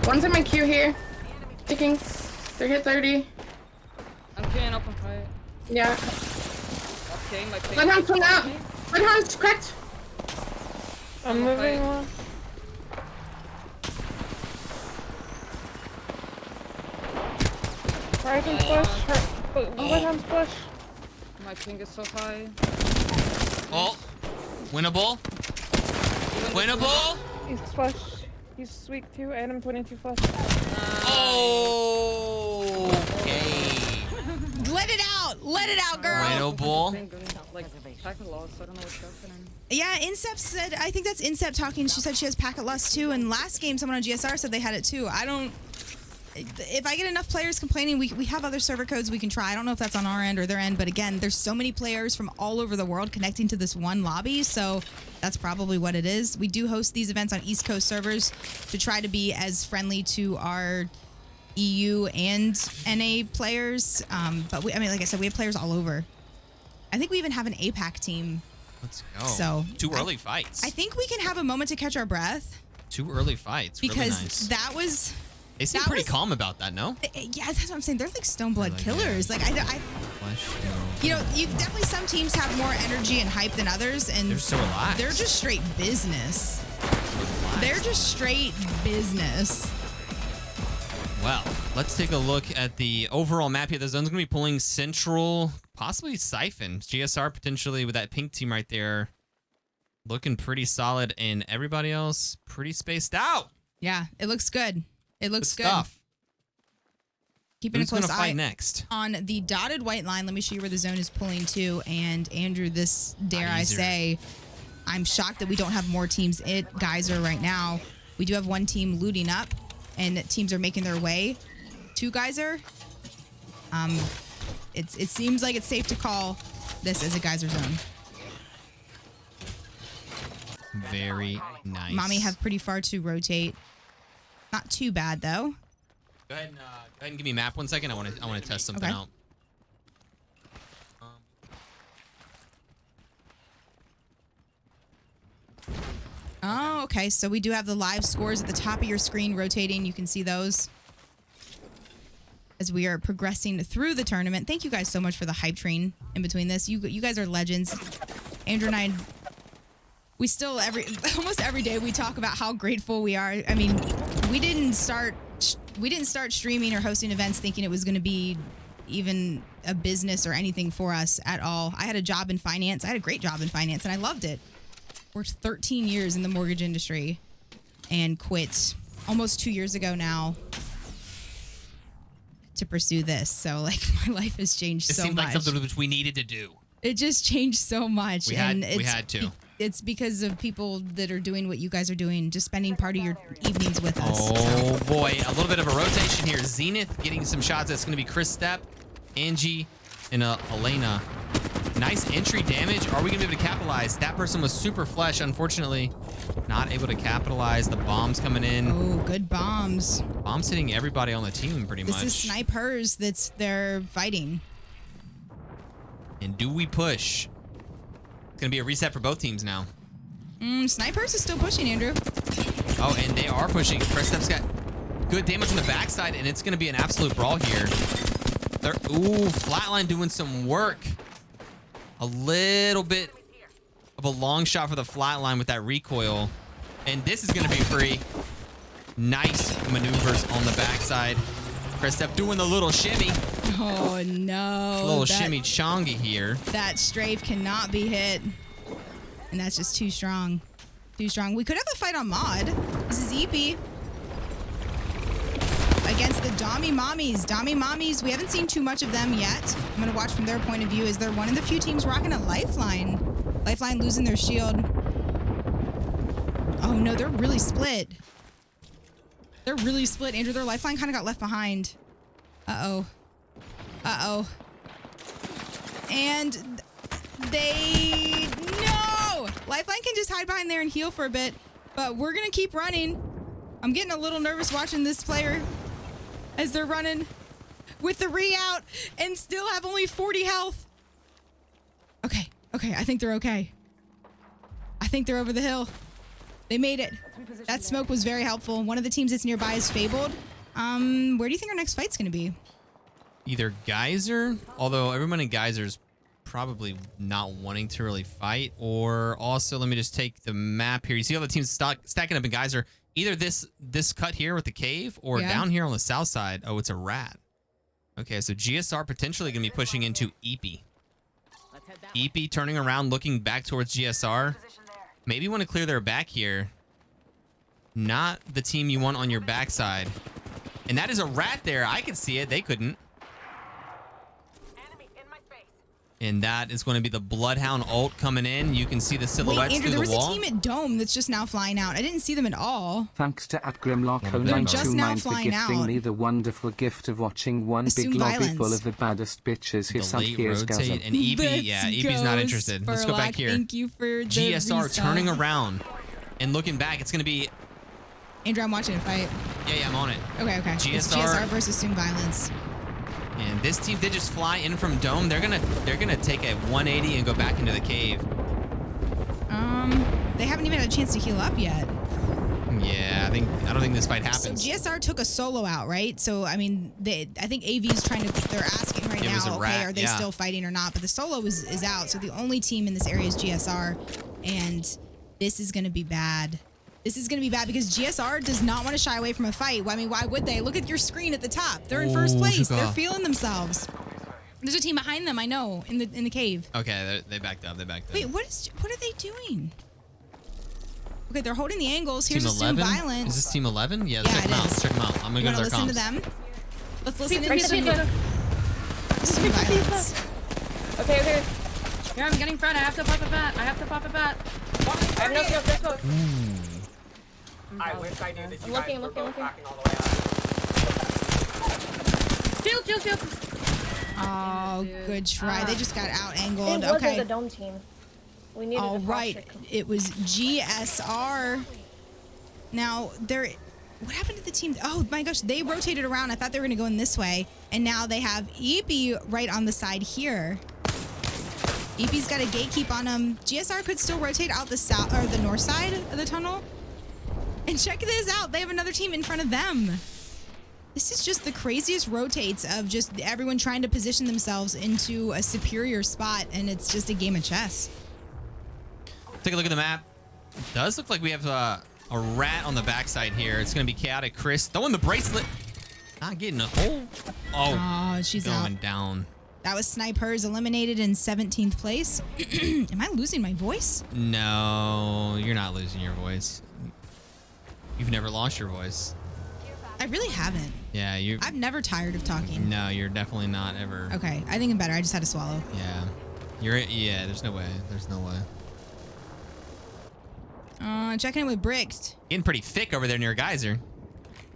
One's in my queue here. Ticking. They're hit 30. I'm queuing up on fight. Yeah. Okay, my ping. Bloodhound swung out. Bloodhound's cracked. I'm moving one. Horizon's push. Bloodhound's push. My ping is so high. Oh, winnable. Winnable. He's flush. He's weak too, and I'm 22 flush. Oh, okay. Let it out. Let it out, girl. Winnable. Yeah, Incep said, I think that's Incep talking. She said she has packet loss too. And last game, someone on GSR said they had it too. If I get enough players complaining, we have other server codes we can try. I don't know if that's on our end or their end, but again, there's so many players from all over the world connecting to this one lobby, so that's probably what it is. We do host these events on East Coast servers to try to be as friendly to our EU and NA players, but I mean, like I said, we have players all over. I think we even have an APAC team. Let's go. So 2 early fights. I think we can have a moment to catch our breath. 2 early fights. Because really nice. that was... They seem pretty calm about that, no? Yeah, that's what I'm saying. They're like stone blood killers. Like you know, you definitely, some teams have more energy and hype than others, and they're so relaxed. They're just straight business. They're just straight business. Well, let's take a look at the overall map here. The zone's gonna be pulling Central, possibly Siphon, GSR potentially with that pink team right there, looking pretty solid, and everybody else pretty spaced out. Yeah, it looks good. It looks good. Stuff. Keeping a close eye next on the dotted white line. Let me show you where the zone is pulling to. And Andrew, this, dare I say, I'm shocked that we don't have more teams at Geyser right now. We do have one team looting up, and teams are making their way to Geyser. It seems like it's safe to call this as a Geyser zone. Very nice. Mommy have pretty far to rotate. Not too bad though. Go ahead and give me map 1 second. I want to test something out. Oh, okay. So we do have the live scores at the top of your screen rotating. You can see those as we are progressing through the tournament. Thank you guys so much for the hype train in between this. You guys are legends. Andrew and I we still almost every day we talk about how grateful we are. I mean, we didn't start streaming or hosting events thinking it was going to be even a business or anything for us at all. I had a job in finance. I had a great job in finance and I loved it. Worked 13 years in the mortgage industry and quit almost 2 years ago now to pursue this. So like my life has changed so much. It seemed like something which we needed to do. It just changed so much. We had to. It's because of people that are doing what you guys are doing, just spending part of your evenings with us. Oh boy, a little bit of a rotation here. Zenith getting some shots. That's going to be Chris Stepp, Angie, and Elena. Nice entry damage. Are we going to be able to capitalize? That person was super flesh, unfortunately. Not able to capitalize. The bombs coming in. Oh, good bombs. Bombs hitting everybody on the team pretty much. This is snipers they're fighting. And do we push? It's going to be a reset for both teams now. Snipers is still pushing, Andrew. Oh, and they are pushing. Chris Stepp's got good damage on the backside, and it's going to be an absolute brawl here. Ooh, Flatline doing some work. A little bit of a long shot for the Flatline with that recoil. And this is going to be free. Nice maneuvers on the backside. Chris Stepp doing the little shimmy. Oh, no. Little shimmy chongy here. That strafe cannot be hit. And that's just too strong. Too strong. We could have a fight on mod. This is EP. Against the Dommy Mommies. Dommy Mommies, we haven't seen too much of them yet. I'm going to watch from their point of view as they're one of the few teams rocking a lifeline. Lifeline losing their shield. Oh, no, they're really split. They're really split, Andrew. Their lifeline kind of got left behind. Uh-oh. Uh-oh. And they... No! Lifeline can just hide behind there and heal for a bit. But we're going to keep running. I'm getting a little nervous watching this player as they're running with the re-out and still have only 40 health. Okay. Okay. I think they're okay. I think they're over the hill. They made it. That smoke was very helpful. One of the teams that's nearby is Fabled. Where do you think our next fight's going to be? Either Geyser, although everyone in Geyser's probably not wanting to really fight, or also, let me just take the map here. You see all the teams stacking up in Geyser. Either this cut here with the cave or down here on the south side. Oh, it's a rat. Okay, so GSR potentially going to be pushing into EP. EP turning around, looking back towards GSR. Maybe want to clear their back here. Not the team you want on your backside. And that is a rat there. I could see it. They couldn't. And that is going to be the Bloodhound ult coming in. You can see the silhouettes Andrew, through the wall. there was a team at Dome that's just now flying out. I didn't see them at all. Thanks to @Grimlock0929 They're just now for flying gifting out. me the wonderful gift of watching one Assume big lobby violence. full of the baddest bitches. Here's some Late here's rotate and EP. Yeah, EP's not interested. Let's go back here. Thank you for the GSR resub. turning around and looking back. It's going to be... Andrew, I'm watching a fight. Yeah, I'm on it. Okay. It's GSR versus Assume Violence. And this team did just fly in from Dome. They're gonna take a 180 and go back into the cave. They haven't even had a chance to heal up yet. Yeah, I don't think this fight happens. So GSR took a solo out, right? So I mean, I think AV's they're asking right now, okay, are they still fighting or not? But the solo is out. So the only team in this area is GSR, and this is gonna be bad. This is going to be bad because GSR does not want to shy away from a fight. I mean, why would they? Look at your screen at the top. They're in first place. They're feeling themselves. There's a team behind them, I know, in the cave. Okay, they backed up. Wait, what are they doing? Okay, they're holding the angles. Here's Team Assume 11? Violence. Is this Team 11? Yeah, check them out. Check them out. I'm going to go to their comms. Listen to them. Let's listen to Assume Violence. Okay. Here, I'm getting front. I have to pop a bat. I I have no smoke. I wish I knew that you looking. all the way out. Shield. Oh, good try. They just got out-angled. It wasn't Okay. the Dome team. We needed All right. It was GSR. Now, what happened to the team? Oh, my gosh. They rotated around. I thought they were going to go in this way. And now they have EP right on the side here. EP's got a gatekeep on them. GSR could still rotate out the south or the north side of the tunnel. And check this out. They have another team in front of them. This is just the craziest rotates of just everyone trying to position themselves into a superior spot. And it's just a game of chess. Take a look at the map. Does look like we have a rat on the backside here. It's going to be Chaotic Chris throwing the bracelet. Not getting a hole. Oh, she's going out. down. That was Snipers eliminated in 17th place. Am I losing my voice? No, you're not losing your voice. You've never lost your voice. I really haven't. Yeah, I've never tired of talking. No, you're definitely not ever. Okay, I think I'm better. I just had to swallow. Yeah. Yeah, there's no way. There's no way. Checking in with Bricked. Getting pretty thick over there near Geyser.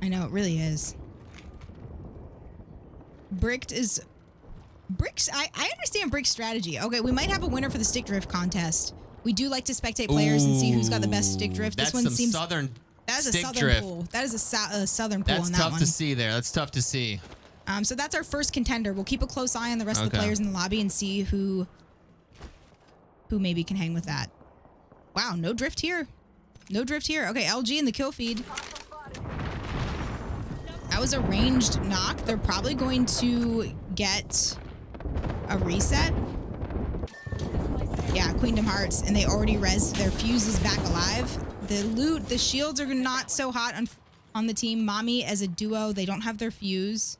I know, it really is. Bricked, I understand Brick's strategy. Okay, we might have a winner for the stick drift contest. We do like to spectate players and see who's got the best stick drift. That's This one seems southern. That is a stick southern drift. pool. That is a southern pool. That's on that tough one. to see there. That's tough to see. So that's our first contender. We'll keep a close eye on the rest of the players in the lobby and see who maybe can hang with that. Wow, no drift here. No drift here. Okay, LG in the kill feed. That was a ranged knock. They're probably going to get a reset. Yeah, Queendom Hearts, and they already rezzed their fuses back alive. The loot, the shields are not so hot on the team. Mommy as a duo, they don't have their fuse.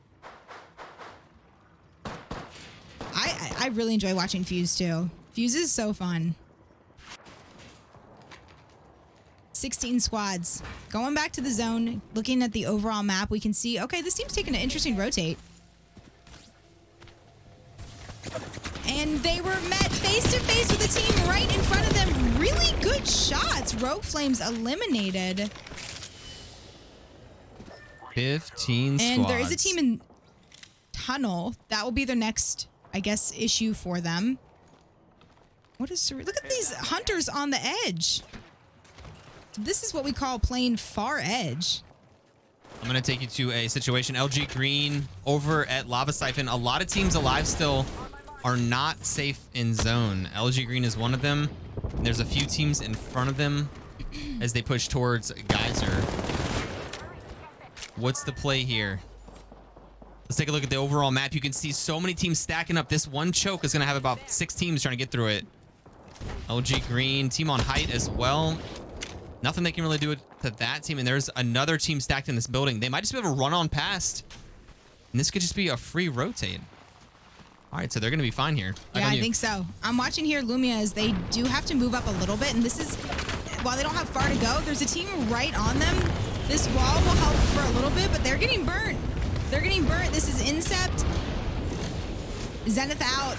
I really enjoy watching Fuse too. Fuse is so fun. 16 squads. Going back to the zone, looking at the overall map, we can see, okay, this team's taking an interesting rotate. And they were met face to face with a team right in front of them. Really good shots. Rogue Flames eliminated. 15 squads. And there is a team in Tunnel. That will be their next, I guess, issue for them. What is... Look at these hunters on the edge. This is what we call playing far edge. I'm going to take you to a situation. LG Green over at Lava Siphon. A lot of teams alive still are not safe in zone. LG Green is one of them. And there's a few teams in front of them as they push towards Geyser. What's the play here? Let's take a look at the overall map. You can see so many teams stacking up. This one choke is going to have about 6 teams trying to get through it. LG Green, team on height as well. Nothing they can really do to that team. And there's another team stacked in this building. They might just be able to run on past. And this could just be a free rotate. All right, so they're going to be fine here. Yeah, I think so. I'm watching here Lumia as they do have to move up a little bit. And this is, while they don't have far to go, there's a team right on them. This wall will help for a little bit, but they're getting burnt. They're getting burnt. This is Incept. Zenith out.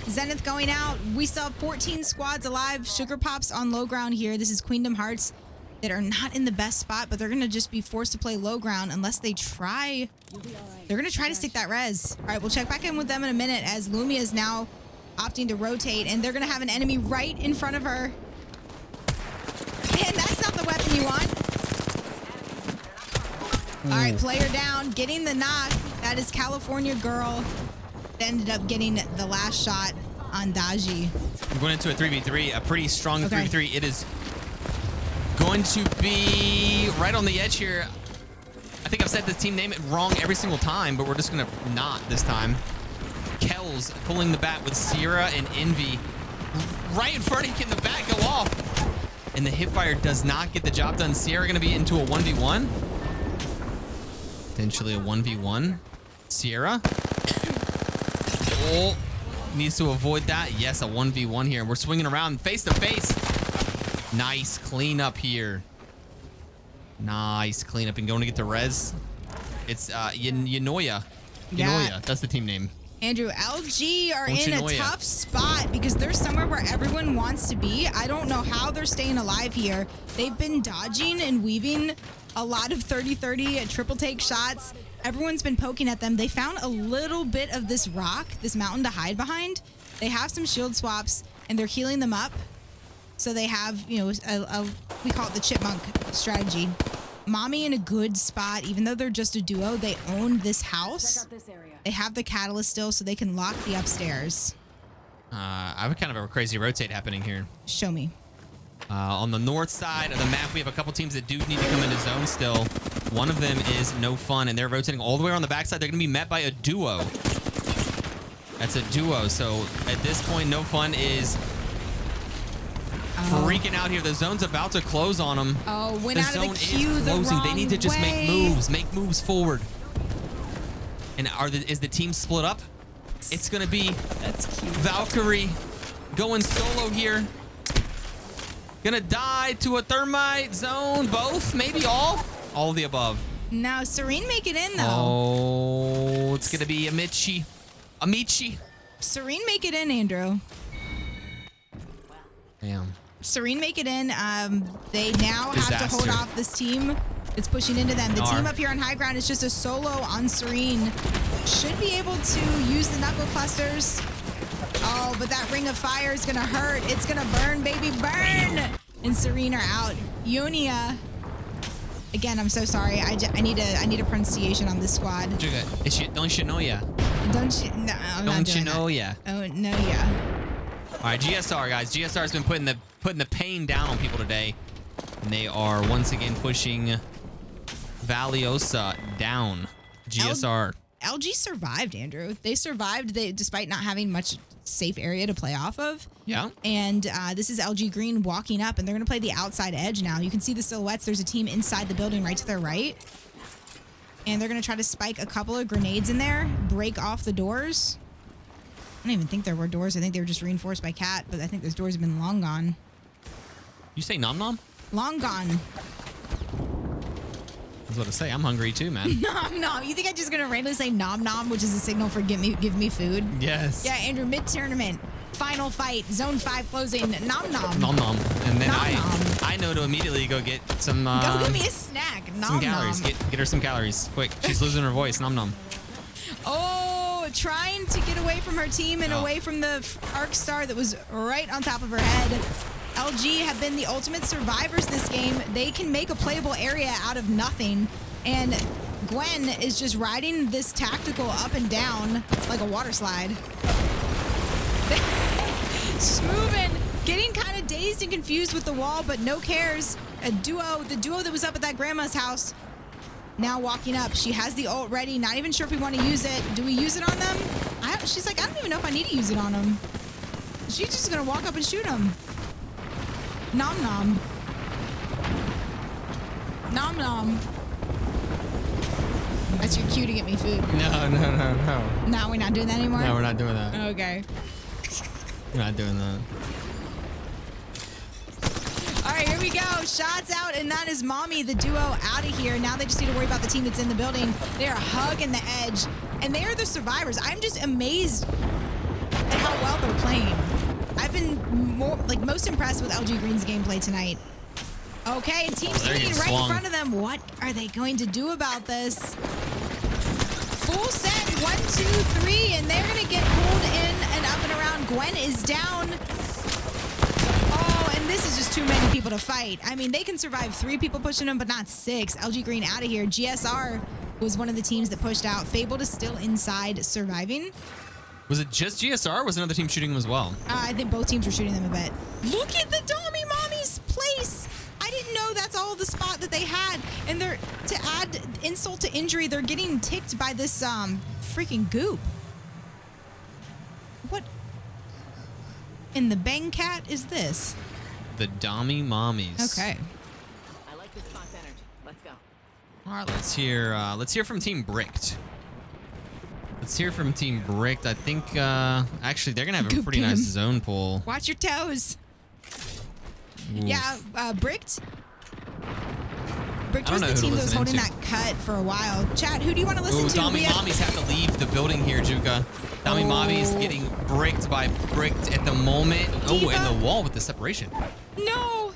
Zenith going out. We still have 14 squads alive. Sugar Pops on low ground here. This is Queendom Hearts that are not in the best spot, but they're going to just be forced to play low ground unless they try. They're going to try to stick that res. All right, we'll check back in with them in a minute as Lumia is now opting to rotate, and they're going to have an enemy right in front of her. And that's not the weapon you want. All right, player down, getting the knock. That is California Girl. Ended up getting the last shot on Daji. We're going into a 3v3, a pretty strong 3v3. It is going to be right on the edge here. I think I've said the team name it wrong every single time, but we're just going to not this time. Kells pulling the bat with Sierra and Envy. Right in front of him, the bat go off. And the hipfire does not get the job done. Sierra going to be into a 1v1. Potentially a 1v1. Sierra. Oh, needs to avoid that. Yes, a 1v1 here. We're swinging around face to face. Nice cleanup here. Nice cleanup and going to get the res. It's Yanoya. Yanoya, that's the team name. Andrew, LG are in a tough spot because they're somewhere where everyone wants to be. I don't know how they're staying alive here. They've been dodging and weaving a lot of 30-30 triple take shots. Everyone's been poking at them. They found a little bit of this rock, this mountain to hide behind. They have some shield swaps and they're healing them up. So they have, you know, we call it the chipmunk strategy. Mommy in a good spot, even though they're just a duo, they own this house. They have the catalyst still, so they can lock the upstairs. I have kind of a crazy rotate happening here. Show me. On the north side of the map, we have a couple teams that do need to come into zone still. One of them is No Fun, and they're rotating all the way around the backside. They're going to be met by a duo. That's a duo. So at this point, No Fun is freaking out here. The zone's about to close on them. Oh, went The out of the zone queue is the closing. wrong They need to just way. make moves forward. And is the team split up? It's gonna be That's cute. Valkyrie going solo here. Gonna die to a thermite zone. Both, maybe all of the above. Now Serene make it in though. Oh, it's gonna be Amici. Serene make it in, Andrew. Damn. Serene make it in. They now have to hold Disaster. off this team. It's pushing into them. The team up here on high ground is just a solo on Serene. Should be able to use the knuckle clusters. Oh, but that ring of fire is gonna hurt. It's gonna burn, baby, burn! And Serene are out. Ionia. Again, I'm so sorry. I need a pronunciation on this squad. Don't you know ya? Don't you? No, I'm not Don't doing you know that. ya? Oh no, yeah. All right, GSR guys. GSR's been putting the pain down on people today, and they are once again pushing Valiosa down. GSR. LG survived, Andrew. They survived. Despite not having much safe area to play off of. Yeah. And this is LG Green walking up, and they're going to play the outside edge now. You can see the silhouettes. There's a team inside the building right to their right. And they're going to try to spike a couple of grenades in there, break off the doors. I don't even think there were doors. I think they were just reinforced by Cat, but I think those doors have been long gone. You say nom nom? Long gone. I was about to say, I'm hungry too, man. Nom nom. You think I'm just going to randomly say nom nom, which is a signal for give me food? Yes. Yeah, Andrew, mid-tournament. Final fight. Zone 5 closing. Nom nom. Nom nom. And then Nom nom. I know to immediately go get some Go give me a snack. Nom some calories. nom. Get her some calories. Quick. She's losing her voice. Nom nom. Oh, trying to get away from her team and away from the arc star that was right on top of her head. LG have been the ultimate survivors this game. They can make a playable area out of nothing. And Gwen is just riding this tactical up and down like a water slide. She's moving, getting kind of dazed and confused with the wall, but no cares. The duo that was up at that grandma's house, now walking up. She has the ult ready, not even sure if we want to use it. Do we use it on them? She's like, I don't even know if I need to use it on them. She's just gonna walk up and shoot them. Nom nom. Nom nom. That's your cue to get me food. No. No, we're not doing that anymore? No, we're not doing that. Okay. We're not doing that. All right, here we go. Shots out, and that is Mommy, the duo, out of here. Now they just need to worry about the team that's in the building. They are hugging the edge, and they are the survivors. I'm just amazed at how well they're playing. I've been most impressed with LG Green's gameplay tonight. Okay, team swinging right in front of them. What are they going to do about this? Full set, 1, 2, 3, and they're gonna get pulled in and up and around. Gwen is down. Oh, and this is just too many people to fight. I mean, they can survive 3 people pushing them, but not 6. LG Green out of here. GSR was one of the teams that pushed out. Fabled is still inside surviving. Was it just GSR or was another team shooting them as well? I think both teams were shooting them a bit. Look at the Dommy Mommy's place. I didn't know that's all the spot that they had. And they're, to add insult to injury, they're getting ticked by this freaking goop. What in the bang cat is this? The Dommy Mommies. Okay. I like this spot's energy. Let's go. All right, let's hear from Team Bricked. Let's hear from Team Bricked. I think actually they're gonna have a pretty nice zone pull. Watch your toes. Oof. Yeah, Bricked. Bricked was the team that was holding that cut for a while. Chad, who do you want to listen to? Dommy Mommies have to leave the building here, Juka. Dommy Mommies getting bricked by Bricked at the moment. Oh, and the wall with the separation. No!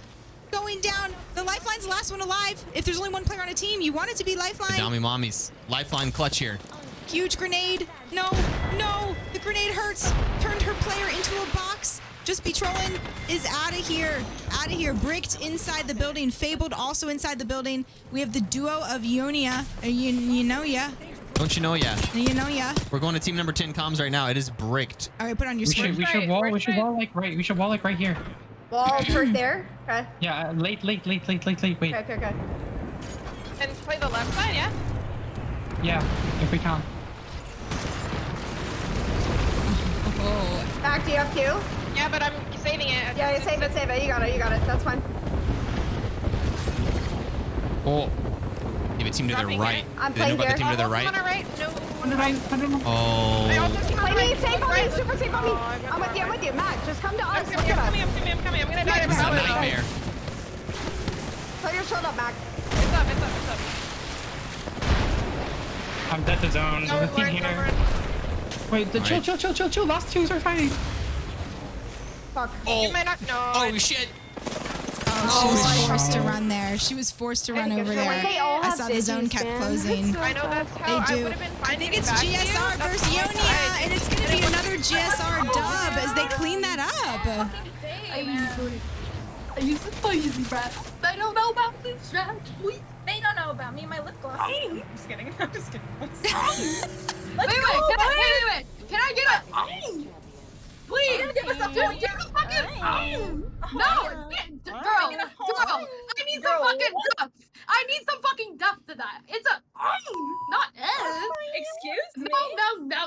Going down. The Lifeline's the last one alive. If there's only one player on a team, you want it to be Lifeline. The Dommy Mommies. Lifeline clutch here. Huge grenade. No, no. The grenade hurts. Turned her player into a box. Just Be Trolling is out of here. Out of here. Bricked inside the building. Fabled also inside the building. We have the duo of Ionia. You know ya. Don't you know ya? You know ya. We're going to team number 10 comms right now. It is Bricked. All right, put on your screen. We should wall like right here. Wall right there? Okay. Yeah, late, wait. Okay. And play the left side, yeah? Yeah, if we can. Oh. Back DFQ. Yeah, but I'm saving it. Yeah, save it, save it. You got it, That's fine. Oh. You have a team to their right. I'm Do they know playing about the here. team to their right? No. Oh. Play safe on me, super safe on me. I'm with you, Matt. Just come to us. Look at us. I'm coming. I'm gonna die. This is a nightmare. Put your shield up, Mac. It's up. I'm dead to zone. There's a team here. Wait, chill. Last twos are fighting. Fuck. Oh. You might not know. Oh shit. Oh, she was forced to run there. She was forced to run over there. I saw the zone kept closing. I know that's how They I do. would have been I finding think it's back to you. GSR That's versus why I Ionia, died. and it's gonna be another GSR dub as they clean that up. I use the poison breath. They don't know about this strap. They don't know about me and my lip gloss. I'm just kidding. I'm just kidding. Wait, can I get a please? I'm gonna give myself Dude, get the fucking no, girl, I need some fucking duff. I need some fucking duff to that. It's a not Excuse me. No.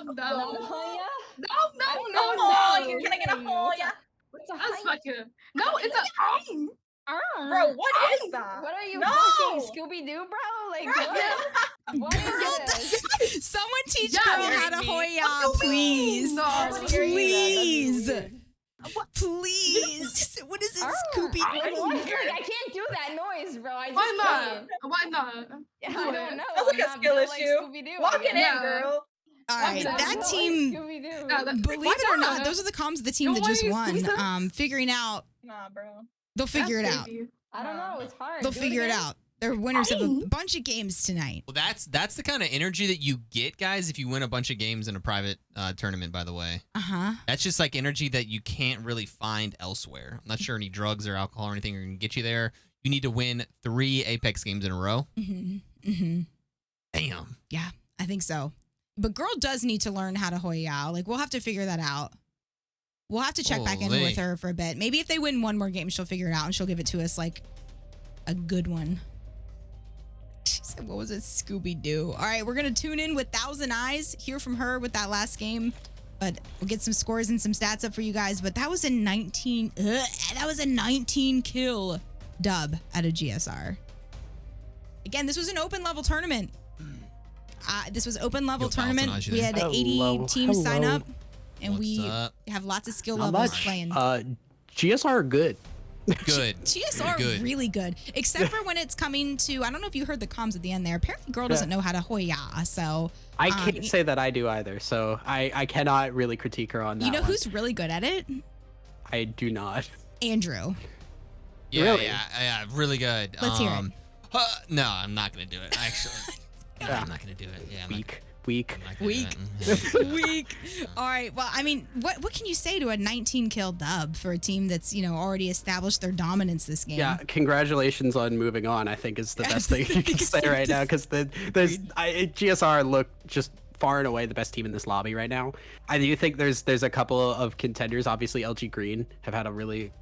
Can I get a Hoya? That's fucking no. It's a Bro, what is that? What are you fucking Scooby-Doo, bro? Like, what is this? Someone teach Yeah, girl how to Hoya, please. Please. Please. What is it, Scooby? I can't do that noise, bro. I just Why can't. not? Why not? I don't know. That's like a I'm skill not issue. Scooby-Doo, Walk I it guess. in, girl. All right, that team, believe it or not, those are the comms of the team that just won. Figuring out, Nah, bro. they'll figure it out. I don't know. It's hard. They'll Do figure it again. out. They're winners of a bunch of games tonight. Well, that's the kind of energy that you get, guys, if you win a bunch of games in a private tournament, by the way. Uh-huh. That's just like energy that you can't really find elsewhere. I'm not sure any drugs or alcohol or anything are going to get you there. You need to win 3 Apex games in a row. Damn. Yeah, I think so. But girl does need to learn how to Hoya. Like, we'll have to figure that out. We'll have to check back in with her for a bit. Maybe if they win one more game, she'll figure it out and she'll give it to us like a good one. She said, what was it? Scooby-Doo. All right, we're going to tune in with Thousand Eyes, hear from her with that last game. But we'll get some scores and some stats up for you guys. But that was a 19 kill dub at a GSR. Again, this was an open level tournament. This was open level tournament. We had 80 teams sign up, and we have lots of skill levels playing. GSR are good. Good. GSR good. Really good, except for when it's coming to. I don't know if you heard the comms at the end there. Apparently, girl doesn't know how to Hoya, so I can't say that I do either. So I cannot really critique her on that. You know one. who's really good at it? I do not. Andrew. Yeah, Really? yeah, really good. Let's hear it. No, I'm not gonna do it. Actually, I'm not gonna do it. Yeah, Weak. All right. Well, I mean, what can you say to a 19 kill dub for a team that's already established their dominance this game? Yeah, congratulations on moving on. I think is the best thing you can say right now because GSR look just far and away the best team in this lobby right now. I do think there's a couple of contenders. Obviously, LG Green have had a really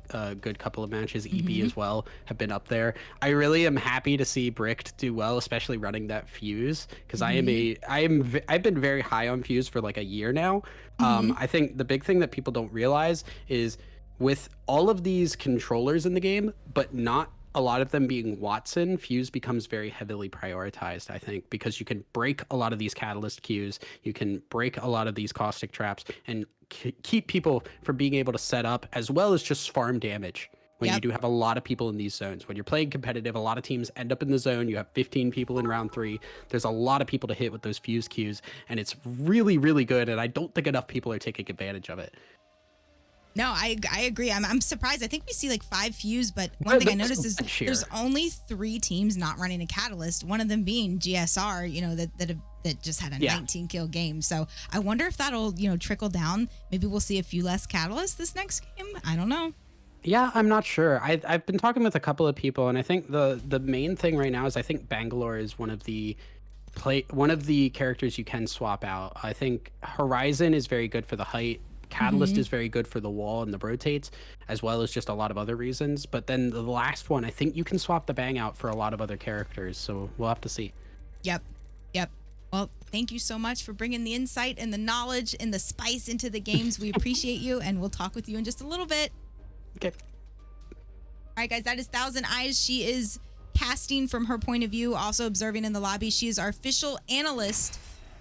good couple of matches. EB as well have been up there. I really am happy to see Bricked do well, especially running that Fuse because I've been very high on Fuse for like a year now. I think the big thing that people don't realize is with all of these controllers in the game, but not a lot of them being Watson, Fuse becomes very heavily prioritized, I think, because you can break a lot of these catalyst queues, you can break a lot of these caustic traps, and keep people from being able to set up, as well as just farm damage when you do have a lot of people in these zones. When you're playing competitive, a lot of teams end up in the zone, you have 15 people in round 3, there's a lot of people to hit with those Fuse queues, and it's really, really good, and I don't think enough people are taking advantage of it. No, I agree. I'm surprised. I think we see like 5 Fuse, but one thing I noticed is there's only 3 teams not running a Catalyst. One of them being GSR, that just had a 19 kill game. So I wonder if that'll trickle down. Maybe we'll see a few less Catalysts this next game. I don't know. Yeah, I'm not sure. I've been talking with a couple of people, and I think the main thing right now is I think Bangalore is one of the characters you can swap out. I think Horizon is very good for the height. Catalyst is very good for the wall and the rotates, as well as just a lot of other reasons. But then the last one, I think you can swap the Bang out for a lot of other characters. So we'll have to see. Yep. Well, thank you so much for bringing the insight and the knowledge and the spice into the games. We appreciate you, and we'll talk with you in just a little bit. Okay. All right, guys, that is Thousand Eyes. She is casting from her point of view, also observing in the lobby. She is our official analyst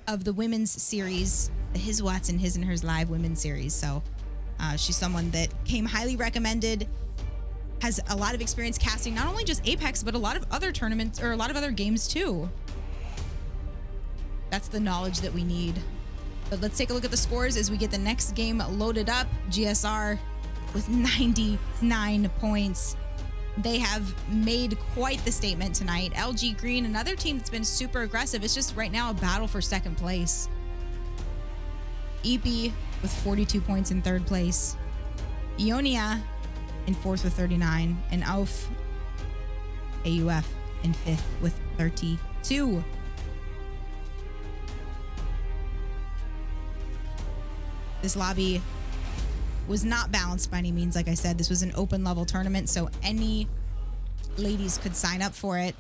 of the women's series, the His Watson, His and Hers Live women's series. So she's someone that came highly recommended, has a lot of experience casting, not only just Apex, but a lot of other tournaments or a lot of other games too. That's the knowledge that we need. But let's take a look at the scores as we get the next game loaded up. GSR with 99 points. They have made quite the statement tonight. LG Green, another team that's been super aggressive. It's just right now a battle for second place. EP with 42 points in third place. Ionia in fourth with 39. And AUF in fifth with 32. This lobby was not balanced by any means. Like I said, this was an open level tournament, so any ladies could sign up for it.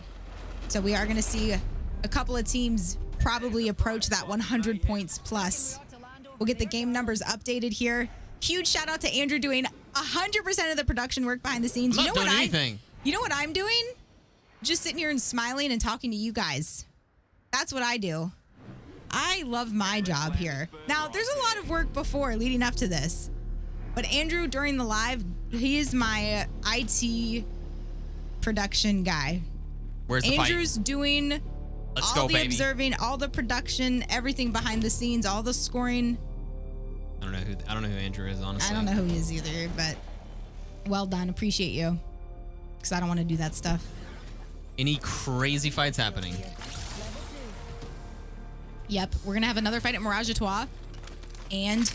So we are going to see a couple of teams probably approach that 100 points plus. We'll get the game numbers updated here. Huge shout out to Andrew doing 100% of the production work behind the scenes. I'm not doing anything. You know what I'm doing? Just sitting here and smiling and talking to you guys. That's what I do. I love my job here. Now, there's a lot of work before leading up to this. But Andrew, during the live, he is my IT production guy. Where's the Andrew's fight? doing all the observing, all the production, everything behind the scenes, all the scoring. I don't know who Andrew is, honestly. I don't know who he is either, but well done. Appreciate you. Because I don't want to do that stuff. Any crazy fights happening? Yep. We're going to have another fight at Mirage à Trois. And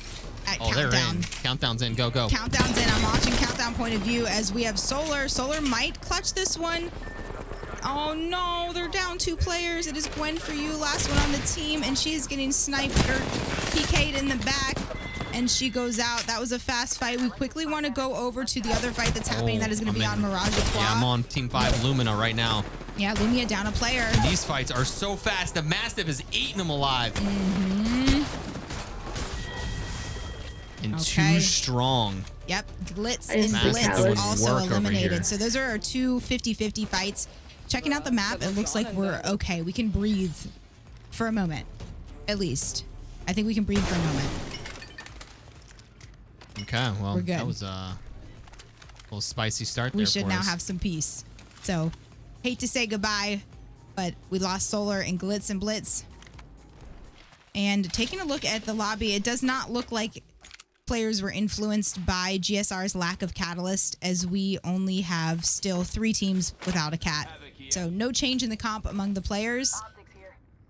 at Countdown. They're in. Countdown's in. Go, go. Countdown's in. I'm watching Countdown point of view as we have Solar. Solar might clutch this one. Oh no, they're down 2 players. It is Gwen for you, last one on the team, and she is getting sniped or PK'd in the back, and she goes out. That was a fast fight. We quickly want to go over to the other fight that's happening. That is going to be on Mirage à Trois. Yeah, I'm on Team 5 Lumina right now. Yeah, Lumia down a player. These fights are so fast. The Mastiff is eating them alive. And too strong. Yep, Glitz and Blitz also eliminated. So those are our 2 50-50 fights. Checking out the map, it looks like we're okay. We can breathe for a moment, at least. I think we can breathe for a moment. Okay, well, We're good. that was a little spicy start there We should for now us. have some peace. So, hate to say goodbye, but we lost Solar and Glitz and Blitz. And taking a look at the lobby, it does not look like players were influenced by GSR's lack of catalyst, as we only have still 3 teams without a cat. So no change in the comp among the players.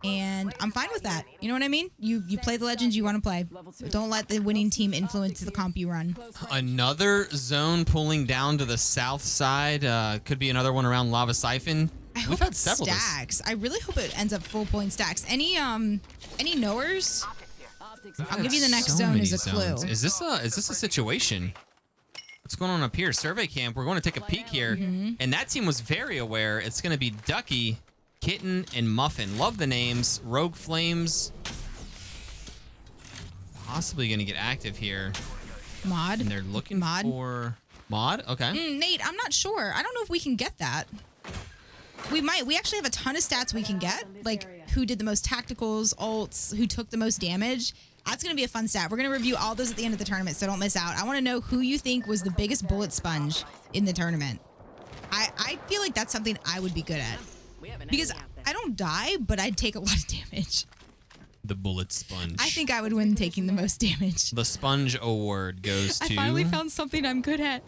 And I'm fine with that. You know what I mean? You play the legends you want to play. But don't let the winning team influence the comp you run. Another zone pulling down to the south side. Could be another one around Lava Siphon. We've had several stacks. I really hope it ends up full point stacks. Any knowers? I'll give you the next zone as a clue. Is this a situation? What's going on up here? Survey camp. We're going to take a peek here. And that team was very aware. It's going to be Ducky, Kitten, and Muffin. Love the names. Rogue Flames. Possibly going to get active here. Mod. And they're looking for mod. Okay. Nate, I'm not sure. I don't know if we can get that. We might. We actually have a ton of stats we can get. Like who did the most tacticals, ults, who took the most damage. That's going to be a fun stat. We're going to review all those at the end of the tournament, so don't miss out. I want to know who you think was the biggest bullet sponge in the tournament. I feel like that's something I would be good at. Because I don't die, but I'd take a lot of damage. The bullet sponge. I think I would win taking the most damage. The sponge award goes to... I finally found something I'm good at.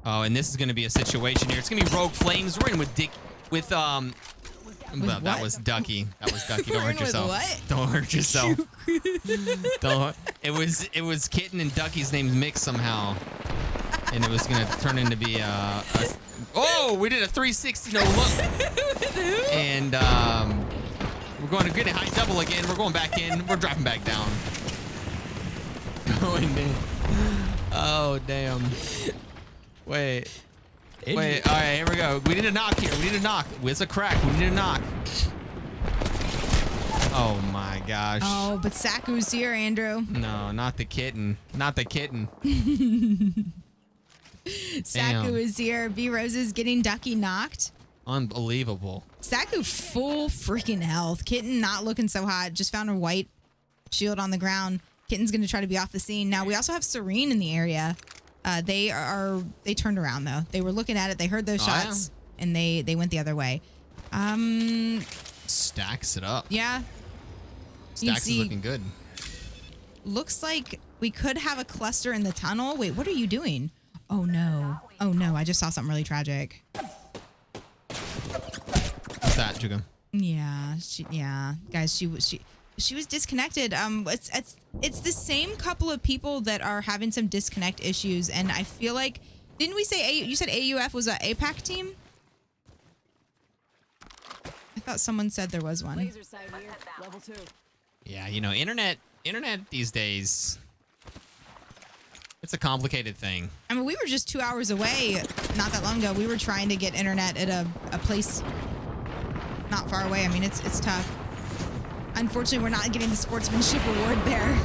Oh, and this is going to be a situation here. It's going to be Rogue Flames. We're in with well, that was Ducky. That was Ducky. Don't hurt yourself. What? Don't hurt yourself. Don't. It was Kitten and Ducky's names mixed somehow, and it was gonna turn into be a oh, we did a 360 no look, and we're going to get a high double again. We're going back in. We're dropping back down. Going in. Oh damn. Wait. Wait, all right, here we go. We need a knock here. We need a knock. It's a crack. We need a knock. Oh my gosh. Oh, but Saku's here, Andrew. No, not the kitten. Not the kitten. Saku is here. B Rose is getting Ducky knocked. Unbelievable. Saku full freaking health. Kitten not looking so hot. Just found her white shield on the ground. Kitten's going to try to be off the scene. Now we also have Serene in the area. They turned around though. They were looking at it. They heard those shots and they went the other way. Stacks it up. Yeah. Stacks is looking good. Looks like we could have a cluster in the tunnel. Wait, what are you doing? Oh no. Oh no, I just saw something really tragic. What's that, Juga? Yeah, guys, she was disconnected. It's the same couple of people that are having some disconnect issues, and I feel like, didn't we say you said AUF was an APAC team? I thought someone said there was one. Laser sight here. Level 2. Yeah, you know, internet these days, it's a complicated thing. I mean, we were just 2 hours away not that long ago. We were trying to get internet at a place not far away. I mean, it's tough. Unfortunately, we're not getting the sportsmanship award there.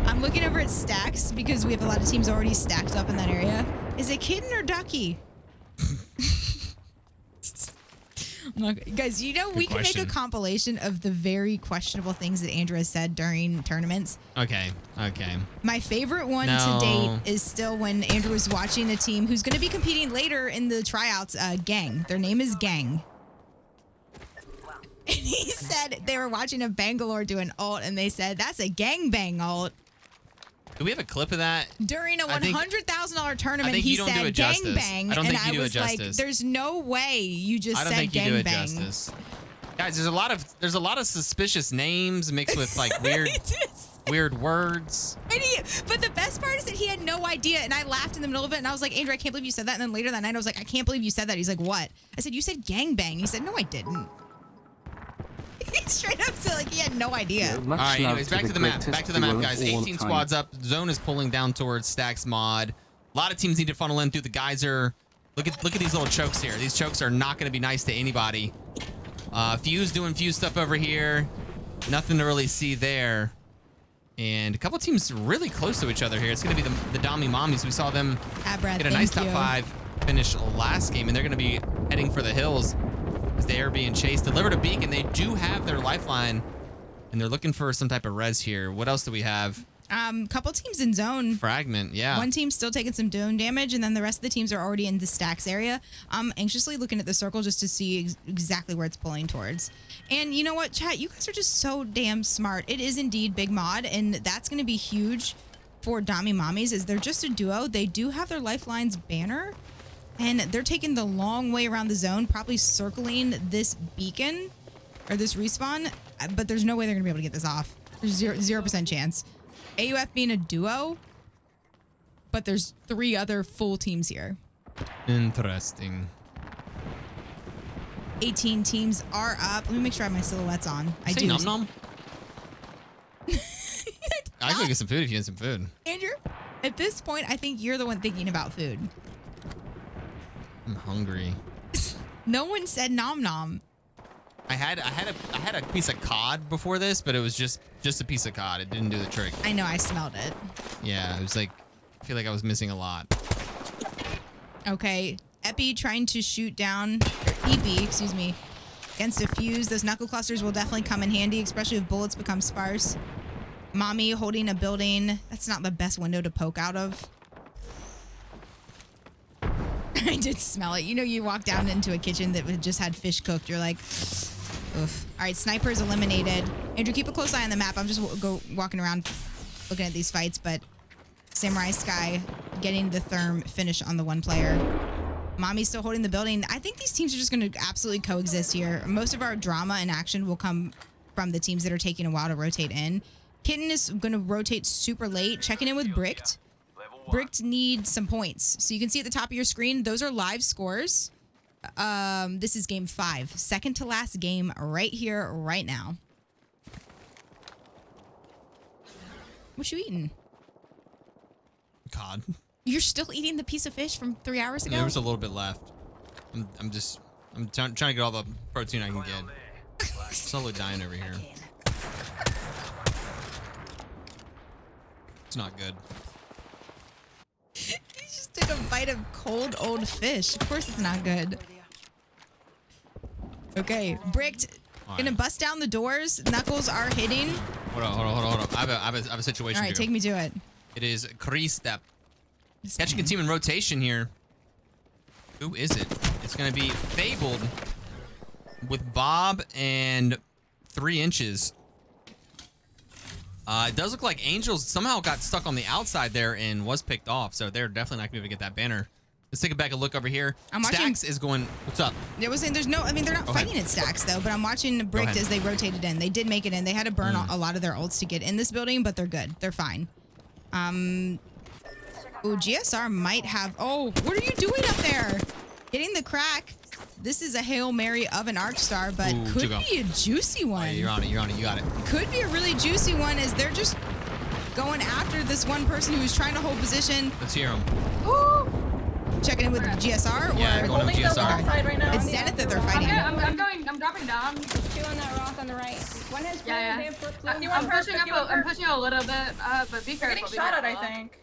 I'm looking over at stacks because we have a lot of teams already stacked up in that area. Is it Kitten or Ducky? Guys, you know, we can make a compilation of the very questionable things that Andrew has said during tournaments. Okay. My favorite one to date is still when Andrew was watching a team who's going to be competing later in the tryouts, Gang. Their name is Gang. And he said they were watching a Bangalore do an ult, and they said, that's a gangbang ult. Do we have a clip of that? During a $100,000 tournament, he said gangbang, and I was like, there's no way you just said gangbang. I don't think you do it justice. Guys, there's a lot of suspicious names mixed with like weird words. But the best part is that he had no idea, and I laughed in the middle of it, and I was like, Andrew, I can't believe you said that. And then later that night, I was like, I can't believe you said that. He's like, what? I said, you said gangbang. He said, no, I didn't. He straight up said like he had no idea. All right, anyways, back to the map. Back to the map, guys. 18 squads up. Zone is pulling down towards Stacks Mod. A lot of teams need to funnel in through the geyser. Look at these little chokes here. These chokes are not going to be nice to anybody. Fuse doing Fuse stuff over here. Nothing to really see there. And a couple teams really close to each other here. It's going to be the Dami Mommies. We saw them get a nice top 5 finish last game, and they're going to be heading for the hills. They are being chased. Delivered a beacon. They do have their lifeline, and they're looking for some type of res here. What else do we have? Couple teams in zone. Fragment, yeah. One team's still taking some dome damage, and then the rest of the teams are already in the stacks area. I'm anxiously looking at the circle just to see exactly where it's pulling towards. And you know what, chat? You guys are just so damn smart. It is indeed Big Mod, and that's going to be huge for Dami Mommies, is they're just a duo. They do have their lifelines banner, and they're taking the long way around the zone, probably circling this beacon or this respawn, but there's no way they're gonna be able to get this off. There's 0% chance. AUF being a duo, but there's 3 other full teams here. Interesting. 18 teams are up. Let me make sure I have my silhouettes on. I do. Nom nom. I can go get some food if you need some food. Andrew, at this point, I think you're the one thinking about food. I'm hungry. No one said nom nom. I had a piece of cod before this, but it was just a piece of cod. It didn't do the trick. I know, I smelled it. Yeah, it was like, I feel like I was missing a lot. Okay, Epi trying to shoot down, or EP, excuse me, against a fuse. Those knuckle clusters will definitely come in handy, especially if bullets become sparse. Mommy holding a building. That's not the best window to poke out of. I did smell it. You know, you walk down into a kitchen that just had fish cooked. You're like, oof. All right, sniper's eliminated. Andrew, keep a close eye on the map. I'm just walking around looking at these fights, but Samurai Sky getting the therm finish on the one player. Mommy's still holding the building. I think these teams are just going to absolutely coexist here. Most of our drama and action will come from the teams that are taking a while to rotate in. Kitten is going to rotate super late, checking in with Bricked. Bricked needs some points. So you can see at the top of your screen, those are live scores. This is game 5. Second to last game right here, right now. What you eating? Cod. You're still eating the piece of fish from 3 hours ago? There was a little bit left. I'm trying to get all the protein I can get. Slowly dying over here. It's not good. He just took a bite of cold old fish. Of course it's not good. Okay, Bricked. Gonna bust down the doors. Knuckles are hitting. Hold on. I have a situation. All right, here. take me to it. It is Kreese step. Catching a team in rotation here. Who is it? It's gonna be Fabled with Bob and 3 inches. It does look like Angels somehow got stuck on the outside there and was picked off, so they're definitely not gonna be able to get that banner. Let's take a back a look over here. I'm watching. Stacks is going. What's up? There's no. I mean, they're not fighting at Stacks though. But I'm watching Bricked as they rotated in. They did make it in. They had to burn a lot of their ults to get in this building, but they're good. They're fine. Oh, GSR might have. Oh, what are you doing up there? Hitting the crack. This is a Hail Mary of an Arc Star, but could be a juicy one. Oh, you're on it. You got it. Could be a really juicy one as they're just going after this one person who's trying to hold position. Let's hear him. Ooh. Checking in with the GSR? Yeah, or going with GSR. Right now. It's Zenith that they're fighting. I'm dropping down. Two on that rock on the right. One has I'm pushing a little bit, but be careful. We're getting shot at, I think.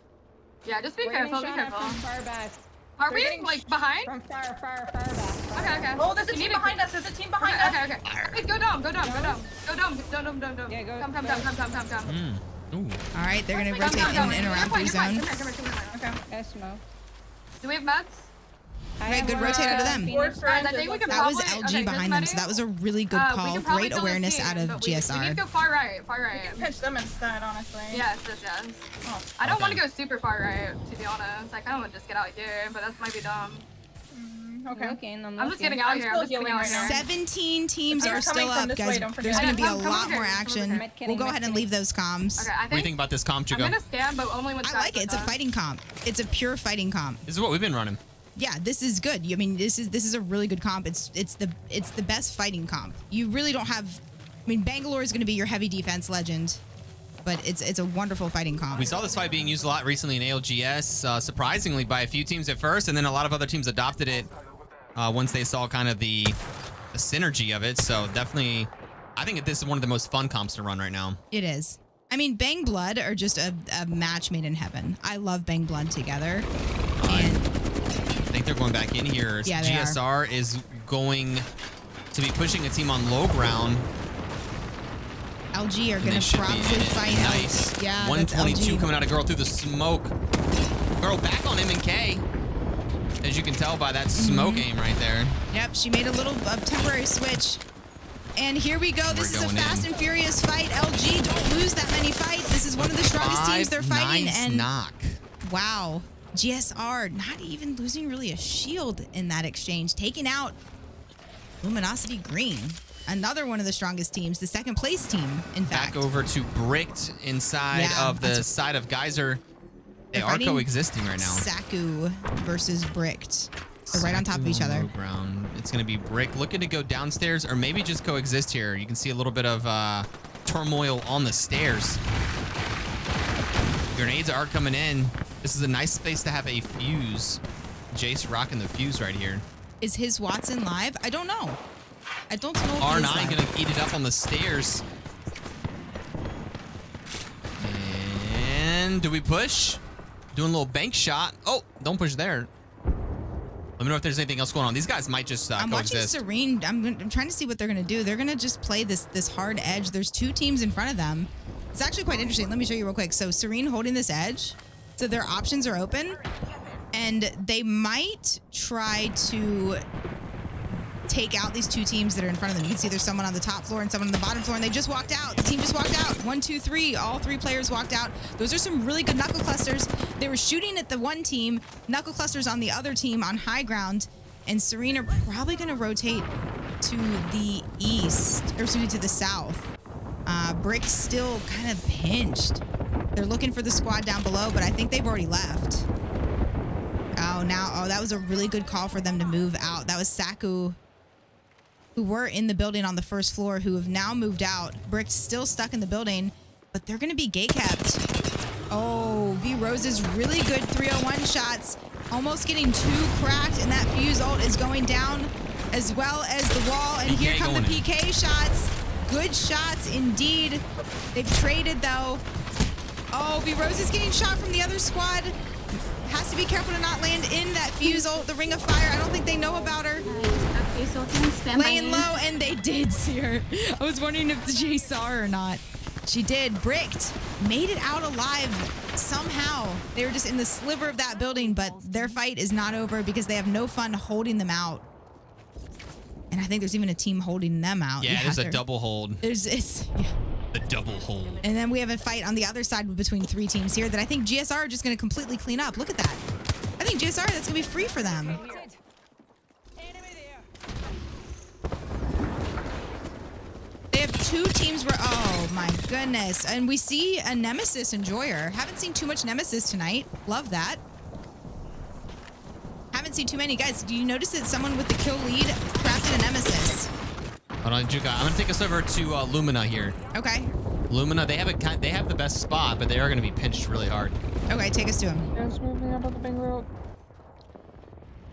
Yeah, just be careful. Be careful. Far back. Are we like behind? From far back. Okay. Oh, there's a team behind us. There's a team behind us. Okay. Wait, go dome. Yeah, go. Come. All right, they're going to rotate in and around 3 zone. Okay. Nice smoke. Do we have meds? Okay, good rotate out of them. That was LG behind them, so that was a really good call. Great awareness out of GSR. We need to go far right. We can pinch them instead, honestly. Yes. Oh, I don't want to go super far right, to be honest. I kind of want to just get out here, but that might be dumb. Okay. I'm just getting out here. 17 teams are still up, guys. There's going to be a lot more action. We'll go ahead and leave those comms. Okay, What do you think about this comp, Chico? I'm going to stand, but only when I like it. It's a fighting comp. It's a pure fighting comp. This is what we've been running. Yeah, this is good. I mean, this is a really good comp. It's the best fighting comp. You really don't have. I mean, Bangalore is going to be your heavy defense legend, but it's a wonderful fighting comp. We saw this fight being used a lot recently in ALGS, surprisingly by a few teams at first, and then a lot of other teams adopted it once they saw kind of the synergy of it. So definitely, I think this is one of the most fun comps to run right now. It is. I mean, Bang Blood are just a match made in heaven. I love Bang Blood together. I think they're going back in here. Yeah, GSR is going to be pushing a team on low ground. LG are going to probably fight. Nice. Yeah, 122 coming out of Girl through the smoke. Girl back on M&K. As you can tell by that smoke aim right there. Yep, she made a little temporary switch. And here we go. This is a fast and furious fight. LG, don't lose that many fights. This is one of the strongest teams they're fighting. Nice and knock. Wow. GSR not even losing really a shield in that exchange. Taking out Luminosity Green. Another one of the strongest teams. The second place team, in fact. Back over to Bricked inside of the side of Geyser. They are coexisting right now. Saku versus Bricked. They're right on top of each other. Ground. It's going to be Brick looking to go downstairs or maybe just coexist here. You can see a little bit of turmoil on the stairs. Grenades are coming in. This is a nice space to have a fuse. Jace rocking the fuse right here. Is his Watson live? I don't know. I don't know if R9 going to eat it up on the stairs. And do we push? Doing a little bank shot. Oh, don't push there. Let me know if there's anything else going on. These guys might just I'm coexist. watching Serene. I'm trying to see what they're going to do. They're going to just play this hard edge. There's 2 teams in front of them. It's actually quite interesting. Let me show you real quick. So Serene holding this edge. So their options are open. And they might try to take out these 2 teams that are in front of them. You can see there's someone on the top floor and someone on the bottom floor, and they just walked out. The team just walked out. 1, 2, 3. All 3 players walked out. Those are some really good knuckle clusters. They were shooting at the one team, knuckle clusters on the other team on high ground, and Serene are probably going to rotate to the east, or excuse me, to the south. Brick's still kind of pinched. They're looking for the squad down below, but I think they've already left. Oh, that was a really good call for them to move out. That was Saku, who were in the building on the first floor, who have now moved out. Brick's still stuck in the building, but they're going to be gate kept. Oh, V-Rose's really good 301 shots. Almost getting 2 cracked, and that fuse ult is going down, as well as the wall. And here come the PK shots. Good shots indeed. They've traded, though. Oh, V-Rose is getting shot from the other squad. Has to be careful to not land in that fuse. Oh, the ring of fire. I don't think they know about her. Laying low, and they did see her. I was wondering if the Jay saw her or not. She did. Bricked. Made it out alive somehow. They were just in the sliver of that building, but their fight is not over because they have no fun holding them out. And I think there's even a team holding them out. Yeah, there's a double hold. Yeah. The double hold. And then we have a fight on the other side between 3 teams here that I think GSR are just going to completely clean up. Look at that. I think GSR, that's going to be free for them. They have 2 teams where, oh my goodness. And we see a Nemesis enjoyer. Haven't seen too much Nemesis tonight. Love that. Haven't seen too many. Guys, do you notice that someone with the kill lead crafted a Nemesis? Hold on, Juka. I'm gonna take us over to Lumina here. Okay. Lumina, they have the best spot, but they are gonna be pinched really hard. Okay, take us to him. There's moving out of the big road.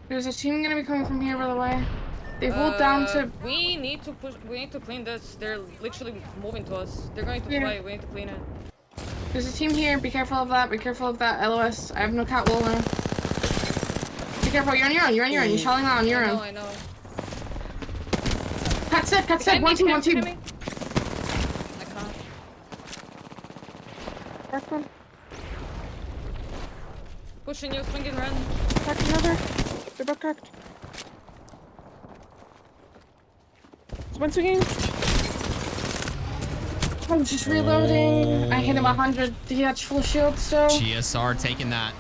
There's a team gonna be coming from here, by the way. They've hold down to. We need to push. We need to clean this. They're literally moving to us. They're going to fight. We need to clean it. There's a team here. Be careful of that. Be careful of that. LOS. I have no cat wall now. Be careful. You're on your own. You're on your own. You're shelling out on your own. I know. Cat set. Cat set. One team. One team. I can't. First one. Pushing you. Swing and run. Cracked another. They're both cracked. One swinging. I'm just reloading. I hit him 100. He had full shield, so. GSR taking that.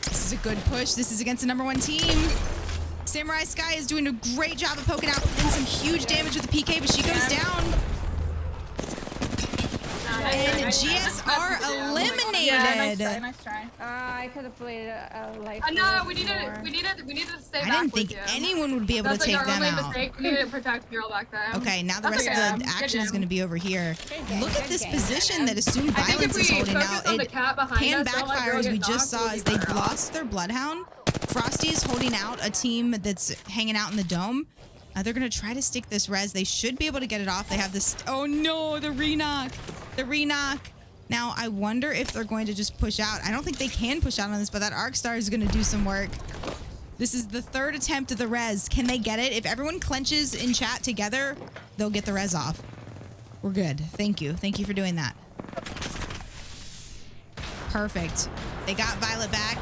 This is a good push. This is against the #1 team. Samurai Sky is doing a great job of poking out and some huge damage with the PK, but she goes down. And GSR eliminated. Yeah, nice try. I could have played a life. No, we needed to stay back. I didn't think anyone would be able to take them out. Mistake. We needed to protect Girl back then. Okay, now the rest of the action is going to be over here. Look at this position that Assumed Violence is holding out. It can backfire, as we just saw, as they lost their Bloodhound. Frosty's holding out a team that's hanging out in the dome. They're going to try to stick this res. They should be able to get it off. They have this. Oh no, the re-knock. The re-knock. Now, I wonder if they're going to just push out. I don't think they can push out on this, but that Arc Star is going to do some work. This is the 3rd attempt at the res. Can they get it? If everyone clenches in chat together, they'll get the res off. We're good. Thank you. Thank you for doing that. Perfect. They got Violet back.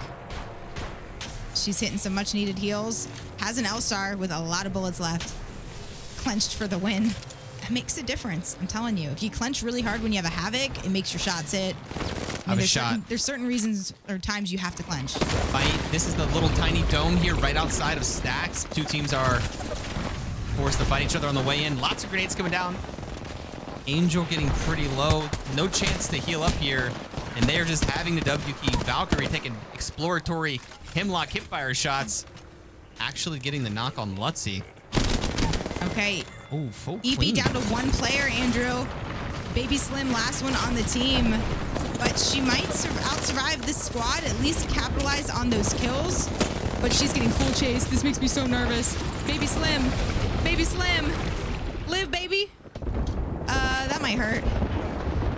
She's hitting some much needed heals. Has an L-Star with a lot of bullets left. Clenched for the win. That makes a difference. I'm telling you. If you clench really hard when you have a Havoc, it makes your shots hit. There's certain reasons or times you have to clench. This is the little tiny dome here right outside of Stacks. 2 teams are forced to fight each other on the way in. Lots of grenades coming down. Angel getting pretty low. No chance to heal up here. And they're just having the W key. Valkyrie taking exploratory Hemlock hipfire shots. Actually getting the knock on Lutzy. Okay. Oh, full EP clean. down to 1 player, Andrew. Baby Slim, last one on the team. But she might out-survive this squad, at least capitalize on those kills. But she's getting full chase. This makes me so nervous. Baby Slim. Baby Slim. Live, baby. That might hurt.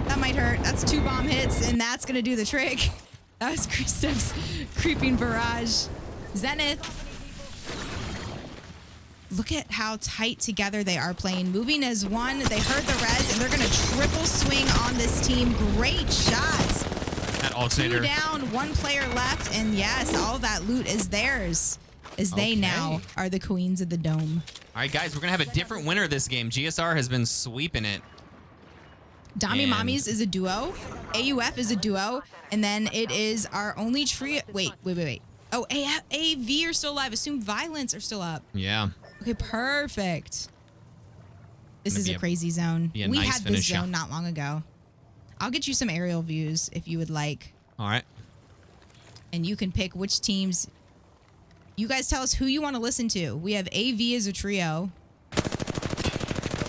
That might hurt. That's 2 bomb hits, and that's going to do the trick. That was Kristev's creeping barrage. Zenith. Look at how tight together they are playing. Moving as one. They heard the res, and they're going to triple swing on this team. Great shots. That alternator. 2 down, 1 player left, and yes, all that loot is theirs, as they now are the queens of the dome. All right, guys, we're going to have a different winner this game. GSR has been sweeping it. Dami Mommies is a duo. AUF is a duo. And then it is our only trio. Wait. Oh, AV are still alive. Assumed Violence are still up. Yeah. Okay, perfect. This is a crazy zone. We nice had this zone not long ago. I'll get you some aerial views if you would like. All right. And you can pick which teams. You guys tell us who you want to listen to. We have AV as a trio.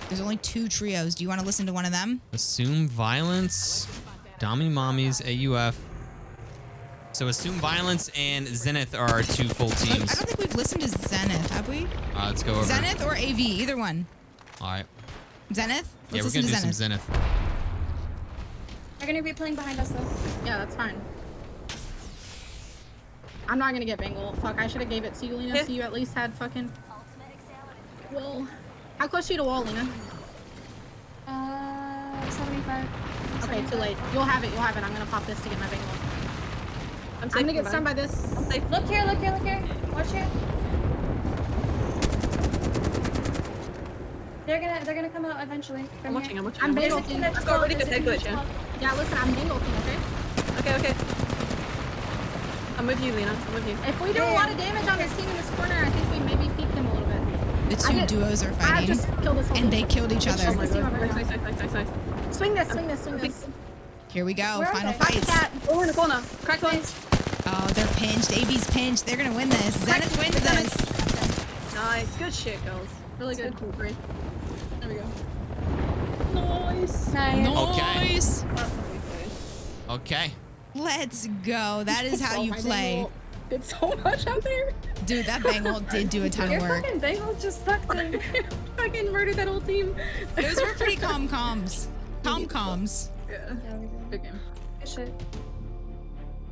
There's only 2 trios. Do you want to listen to one of them? Assume Violence, Dami Mommies, AUF. So Assume Violence and Zenith are our 2 full teams. I don't think we've listened to Zenith, have we? Let's go over. Zenith or AV, either one. All right. Zenith? Yeah, we're going to do some Zenith. They're gonna be playing behind us though. Yeah, that's fine. I'm not gonna get Bengal. Fuck, I should have gave it to you, Lena, so you at least had fucking... Wall. How close are you to wall, Lena? 75. Okay, too late. You'll have it, you'll have it. I'm gonna pop this to get my Bengal. I'm gonna get stunned by this. Look here, look here, look here. Watch here. They're gonna come out eventually. I'm watching. I'm There's a Bengal team team. that's I've got a really called- good head there's a glitch, team yeah. called- Yeah, listen, I'm Bengal team, okay? Okay. I'm with you, Lena. I'm with you. If we do a lot of damage on this team in this corner, I think we maybe peek them a little bit. The two duos are I fighting, just killed this whole and team. they killed each other. Oh my god. Nice. Swing this. Here we go. Where are Final they? fights. Oh, we're in the corner. Crack one. Oh, they're pinched. AB's pinched. They're gonna win this. Zenith wins this. Nice. Good shit, girls. Really good. Cool, great. There we go. Nice. Nice. Okay. Okay. Let's go. That is how you play. Did so much out there. Dude, that Bengal did do a ton Your of work. fucking Bengal just fucking murdered that whole team. Those were pretty calm comms. Calms. Yeah. Good game. Good shit.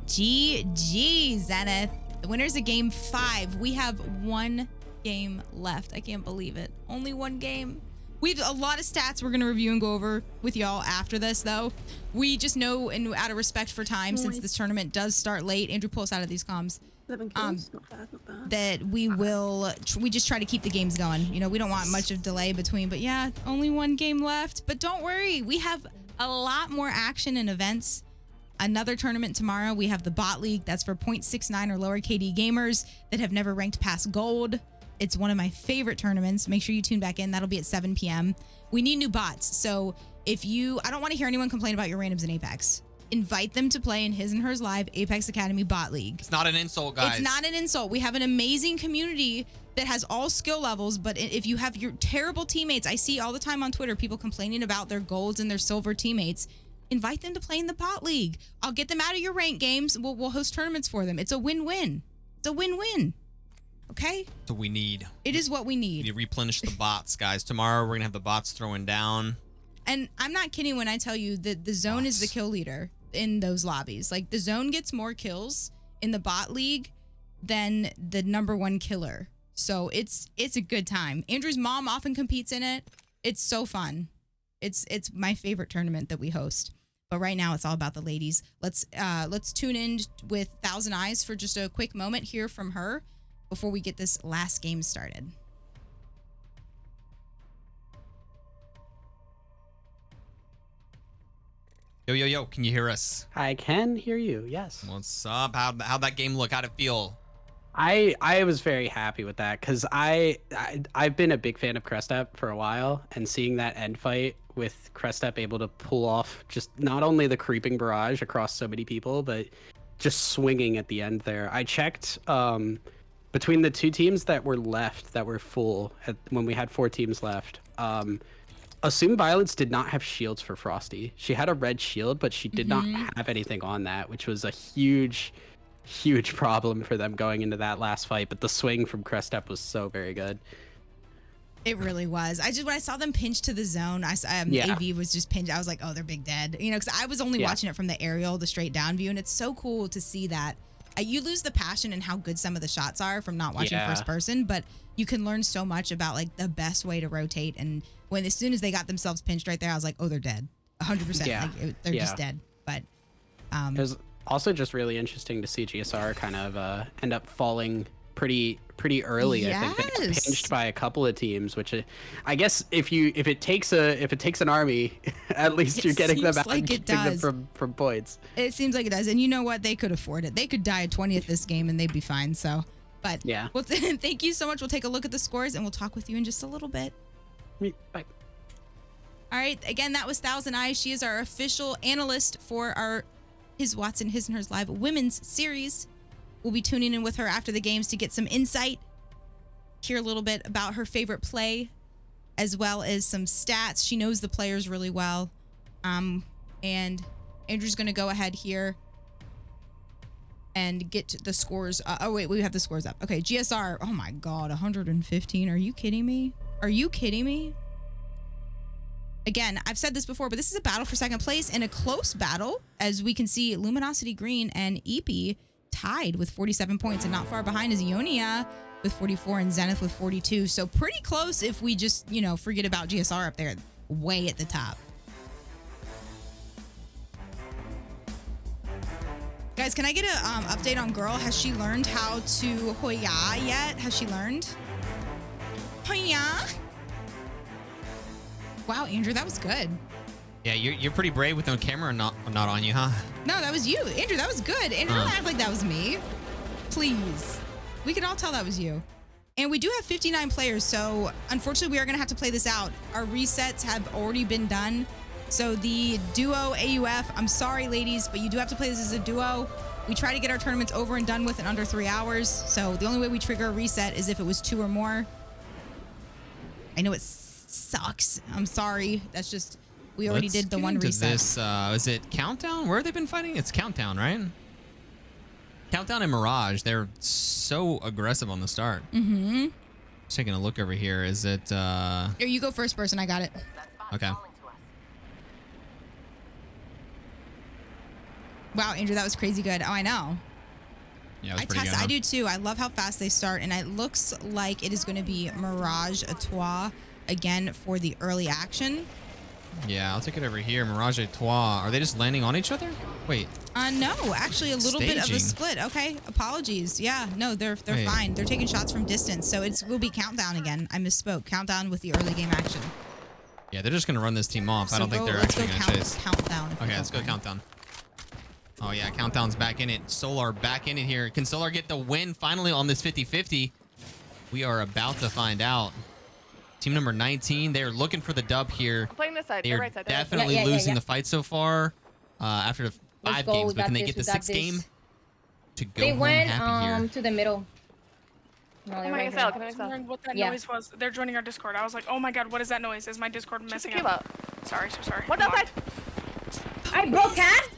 GG, Zenith. The winners of game 5. We have one game left. I can't believe it. Only one game. We have a lot of stats we're going to review and go over with y'all after this, though. We just know, and out of respect for time, since this tournament does start late, Andrew, pull us out of these comms. 11 kills. Not bad. That we will, we just try to keep the games going. You know, we don't want much of delay between, but yeah, only one game left. But don't worry, we have a lot more action and events. Another tournament tomorrow. We have the Bot League. That's for 0.69 or lower KD gamers that have never ranked past gold. It's one of my favorite tournaments. Make sure you tune back in. That'll be at 7 p.m. We need new bots. So if you, I don't want to hear anyone complain about your randoms in Apex. Invite them to play in HisandHersLive Apex Academy Bot League. It's not an insult, guys. It's not an insult. We have an amazing community that has all skill levels, but if you have your terrible teammates, I see all the time on Twitter, people complaining about their golds and their silver teammates. Invite them to play in the Bot League. I'll get them out of your ranked games. We'll host tournaments for them. It's a win-win. It's a win-win. Okay? So we need. It is what we need. We need to replenish the bots, guys. Tomorrow we're going to have the bots throwing down. And I'm not kidding when I tell you that the zone is the kill leader in those lobbies. Like, the zone gets more kills in the Bot League than the #1 killer. So it's a good time. Andrew's mom often competes in it. It's so fun. It's my favorite tournament that we host. But right now it's all about the ladies. Let's tune in with Thousand Eyes for just a quick moment, hear from her before we get this last game started. Yo, can you hear us? I can hear you, yes. What's up? How'd that game look? How'd it feel? I was very happy with that because I've been a big fan of Crestep for a while, and seeing that end fight with Crestep able to pull off just not only the creeping barrage across so many people, but just swinging at the end there. I checked between the two teams that were left that were full when we had 4 teams left. Assume Violence did not have shields for Frosty. She had a red shield, but she did not have anything on that, which was a huge problem for them going into that last fight. But the swing from Crestep was so very good. It really was. When I saw them pinch to the zone, AV was just pinched. I was like, oh, they're big dead. You know, because I was only watching it from the aerial, the straight down view, and it's so cool to see that. You lose the passion and how good some of the shots are from not watching first person, but you can learn so much about like the best way to rotate. And as soon as they got themselves pinched right there, I was like, oh, they're dead. 100%. Yeah. Like, they're just dead. But it was also just really interesting to see GSR kind of end up falling pretty early. I think they got pinched by a couple of teams, which I guess if it takes an army, at least you're getting them out and getting them from points. It seems like it does. And you know what? They could afford it. They could die at 20th this game and they'd be fine. So, but yeah. Well, thank you so much. We'll take a look at the scores and we'll talk with you in just a little bit. Bye. All right. Again, that was Thousand Eyes. She is our official analyst for our HisandHersLive Women's Series. We'll be tuning in with her after the games to get some insight, hear a little bit about her favorite play, as well as some stats. She knows the players really well. And Andrew's going to go ahead here and get the scores. Oh, wait, we have the scores up. Okay, GSR. Oh, my God, 115. Are you kidding me? Are you kidding me? Again, I've said this before, but this is a battle for second place in a close battle. As we can see, Luminosity Green and EP tied with 47 points, and not far behind is Ionia with 44 and Zenith with 42. So pretty close if we just, you know, forget about GSR up there way at the top. Guys, can I get an update on Girl? Has she learned how to Hoya yet? Has she learned? Hoya? Wow, Andrew, that was good. Yeah, you're pretty brave with no camera not on you, huh? No, that was you. Andrew, that was good. Andrew, don't act like that was me. Please. We could all tell that was you. And we do have 59 players, so unfortunately we are going to have to play this out. Our resets have already been done. So the duo AUF, I'm sorry, ladies, but you do have to play this as a duo. We try to get our tournaments over and done with in under 3 hours. So the only way we trigger a reset is if it was 2 or more. I know it sucks. I'm sorry. That's just, we already did the one reset. This, is it Countdown? Where have they been fighting? It's Countdown, right? Countdown and Mirage. They're so aggressive on the start. Mm-hmm. Just taking a look over here. Is it... Here, you go first person. I got it. Okay. Wow, Andrew, that was crazy good. Oh, I know. Yeah, it was pretty good. I do too. I love how fast they start, and it looks like it is going to be Mirage Etoile again for the early action. Yeah, I'll take it over here. Mirage Etoile. Are they just landing on each other? Wait. No, actually a little bit of a split. Okay, apologies. Yeah, no, they're fine. They're taking shots from distance, so it will be Countdown again. I misspoke. Countdown with the early game action. Yeah, they're just going to run this team off. So I don't think they're actually going to chase. Countdown. Okay, let's go Countdown. Oh, yeah, Countdown's back in it. Solar back in it here. Can Solar get the win finally on this 50-50? We are about to find out. Team number 19, they're looking for the dub here. I'm playing this side. They're right side. definitely losing the fight so far after the 5 games, but can they get the 6th game to go home happy here? To the middle. No, Can I Wondering what that noise was. They're joining our Discord. I was like, oh my god, what is that noise? Is my Discord messing up? Sorry, so sorry. What's outside? I broke cat.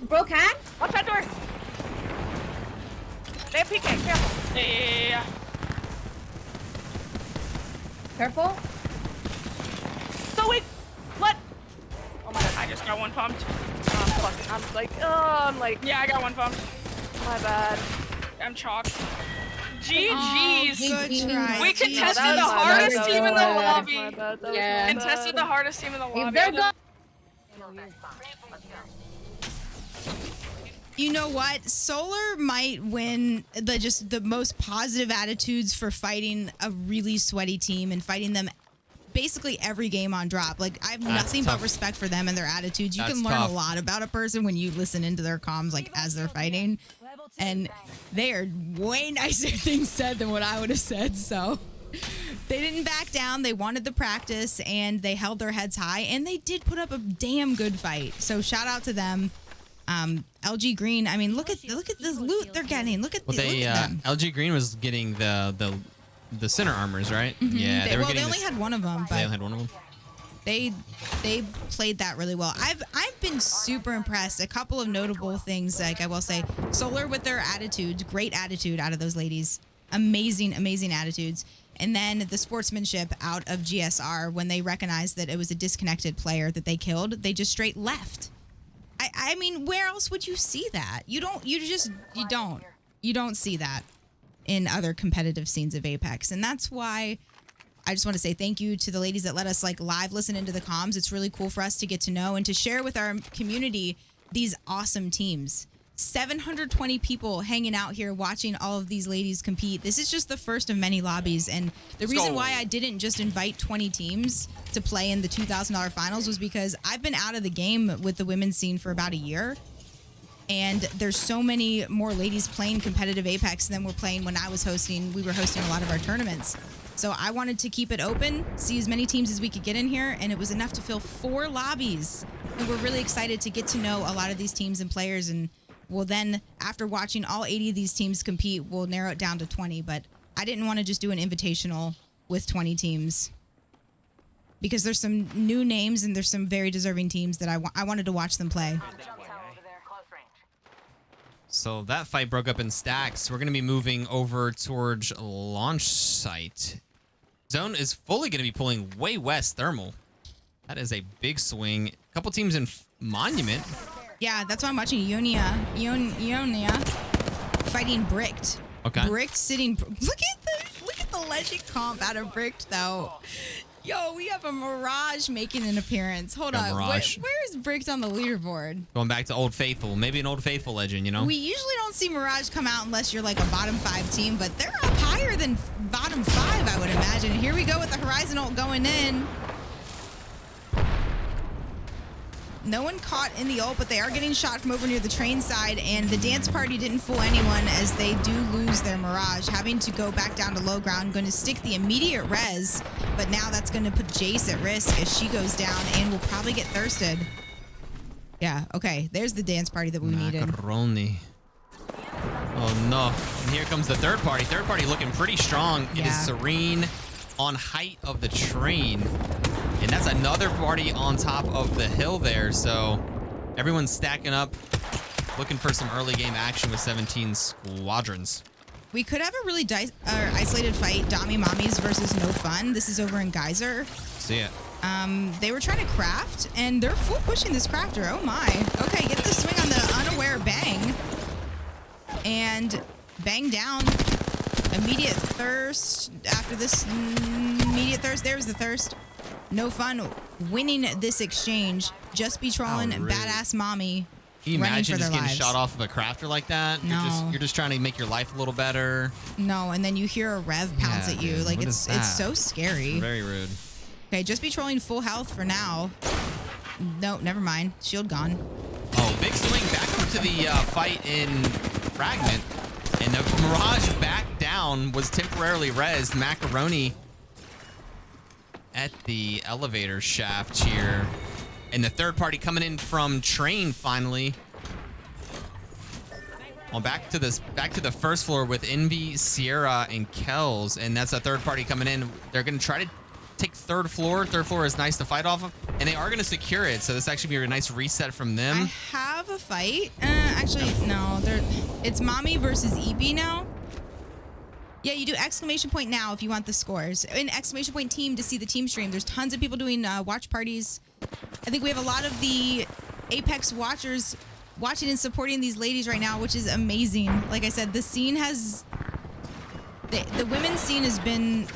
Watch that door. They have PK. Careful. Yeah. Careful. So weak. What? Oh my god. I just got one pumped. Fuck. I'm like. Yeah, I got one pumped. My bad. I'm chalked. GG's. Good try. We contested the hardest team in the lobby. Yeah. Contested the hardest team in the lobby. If they're gone. You know what? Solar might win the most positive attitudes for fighting a really sweaty team and fighting them basically every game on drop. Like, I have nothing but respect for them and their attitudes. You can learn a lot about a person when you listen into their comms, like, as they're fighting. And they are way nicer things said than what I would have said. So they didn't back down. They wanted the practice and they held their heads high, and they did put up a damn good fight. So shout out to them. LG Green, I mean, look at this loot they're getting. Look at them. LG Green was getting the center armors, right? Mm-hmm. Yeah, they only had one of them, but they only had one of them. They played that really well. I've been super impressed. A couple of notable things, like I will say, Solar with their attitudes, great attitude out of those ladies, amazing attitudes. And then the sportsmanship out of GSR when they recognized that it was a disconnected player that they killed, they just straight left. I mean, where else would you see that? You don't see that in other competitive scenes of Apex. And that's why I just want to say thank you to the ladies that let us live listen into the comms. It's really cool for us to get to know and to share with our community these awesome teams. 720 people hanging out here watching all of these ladies compete. This is just the first of many lobbies, and the reason why I didn't just invite 20 teams to play in the $2,000 finals was because I've been out of the game with the women's scene for about a year, and there's so many more ladies playing competitive Apex than we're playing when I was hosting. We were hosting a lot of our tournaments. So I wanted to keep it open, see as many teams as we could get in here, and it was enough to fill 4 lobbies. And we're really excited to get to know a lot of these teams and players, and we'll then, after watching all 80 of these teams compete, we'll narrow it down to 20. But I didn't want to just do an invitational with 20 teams because there's some new names and there's some very deserving teams that I wanted to watch them play. So that fight broke up in stacks. We're going to be moving over towards launch site. Zone is fully going to be pulling way west thermal. That is a big swing. A couple teams in Monument. Yeah, that's why I'm watching Ionia fighting Bricked. Okay. Bricked sitting. Look at the legend comp out of Bricked though. Yo, we have a Mirage making an appearance. Hold on. Mirage. Where is Bricked on the leaderboard? Going back to Old Faithful. Maybe an Old Faithful legend, you know? We usually don't see Mirage come out unless you're like a bottom 5 team, but they're up higher than bottom 5, I would imagine. Here we go with the Horizon ult going in. No one caught in the ult, but they are getting shot from over near the train side, and the dance party didn't fool anyone as they do lose their Mirage, having to go back down to low ground, going to stick the immediate res, but now that's going to put Jace at risk as she goes down and will probably get thirsted. Yeah, okay, there's the dance party that we needed. Macaroni. Oh no, and here comes the third party. Third party looking pretty strong. It is Serene on height of the train. And that's another party on top of the hill there. So everyone's stacking up, looking for some early game action with 17 squadrons. We could have a really isolated fight. Dami Mommies versus No Fun. This is over in Geyser. See it. They were trying to craft, and they're full pushing this crafter. Oh my. Okay, get the swing on the unaware Bang. And Bang down. Immediate thirst. After this immediate thirst, there's the thirst. No Fun winning this exchange. Just be trolling badass mommy. Can you imagine just getting shot off of a crafter like that? No. You're just trying to make your life a little better. No, and then you hear a rev pounce at you. Dude, Like what it's is so scary. Very rude. Okay, just be trolling full health for now. No, never mind. Shield gone. Oh, big swing back up to the fight in Fragment. And the Mirage back down was temporarily rezzed. Macaroni at the elevator shaft here. And the third party coming in from train finally. Well, back to the first floor with Envy, Sierra, and Kells. And that's a third party coming in. They're going to try to take third floor. Third floor is nice to fight off of. And they are going to secure it. So this actually be a nice reset from them. I have a fight. Actually, no. It's Mommy versus EP now. Yeah, you do exclamation point now if you want the scores. And exclamation point team to see the team stream. There's tons of people doing watch parties. I think we have a lot of the Apex watchers watching and supporting these ladies right now, which is amazing. Like I said, the scene has... The women's scene has been...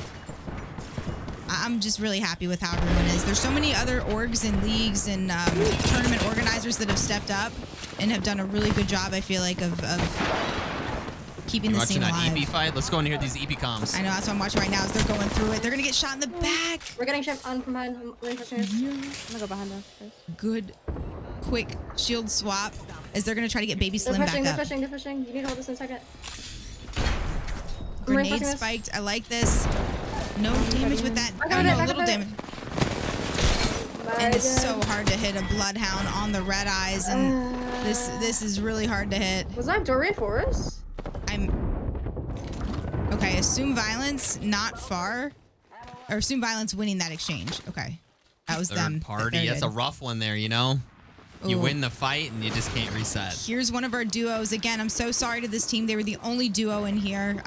I'm just really happy with how everyone is. There's so many other orgs and leagues and tournament organizers that have stepped up and have done a really good job, I feel like, of keeping the scene alive. Watching that EP fight? Let's go and hear these EP comms. I know, that's what I'm watching right now as they're going through it. They're going to get shot in the back. We're getting shot on from behind. I'm going to go behind them first. Good, quick shield swap as they're going to try to get Baby Slim back up. They're pushing. You need to hold this in a second. Grenade spiked. I like this. No damage with that. Oh, no, little damage. And it's so hard to hit a Bloodhound on the red eyes, and this is really hard to hit. Was that Dorian Forest? Okay, assume violence not far. Or assume violence winning that exchange. Okay. That was them. Third party. That's a rough one there, you know? You win the fight and you just can't reset. Here's one of our duos. Again, I'm so sorry to this team. They were the only duo in here.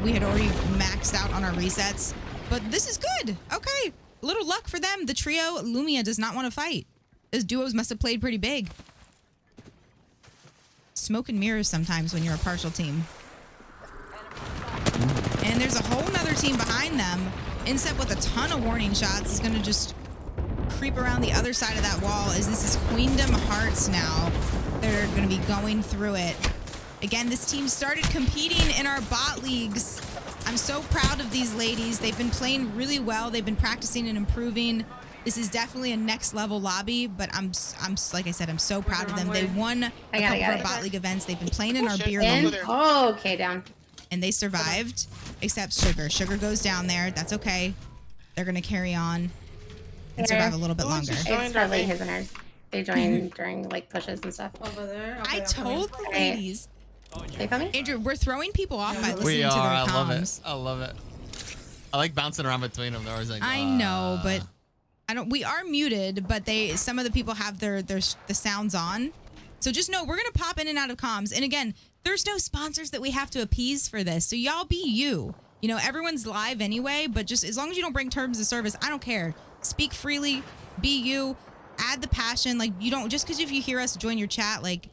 We had already maxed out on our resets. But this is good. Okay. A little luck for them. The trio, Lumia, does not want to fight. Those duos must have played pretty big. Smoke and mirrors sometimes when you're a partial team. And there's a whole nother team behind them. Inset with a ton of warning shots is going to just creep around the other side of that wall as this is Queendom Hearts now. They're going to be going through it. Again, this team started competing in our bot leagues. I'm so proud of these ladies. They've been playing really well. They've been practicing and improving. This is definitely a next level lobby, but I'm like I said, I'm so proud of them. They won a couple of our bot league events. They've been playing in our beer league. Oh, okay, down. And they survived, except Sugar. Sugar goes down there. That's okay. They're going to carry on and survive a little bit longer. It's probably his and hers. They joined during like pushes and stuff. Over there. I told the ladies. They coming? Andrew, we're throwing people off by listening We are. to their comms. I love it. I love it. I like bouncing around between them. They're always like, I know, but I don't. We are muted, but some of the people have the sounds on. So just know we're gonna pop in and out of comms. And again, there's no sponsors that we have to appease for this. So y'all be you. You know, everyone's live anyway, but just as long as you don't bring terms of service, I don't care. speak freely, be you, add the passion. Like, you don't, just because if you hear us join your chat, like,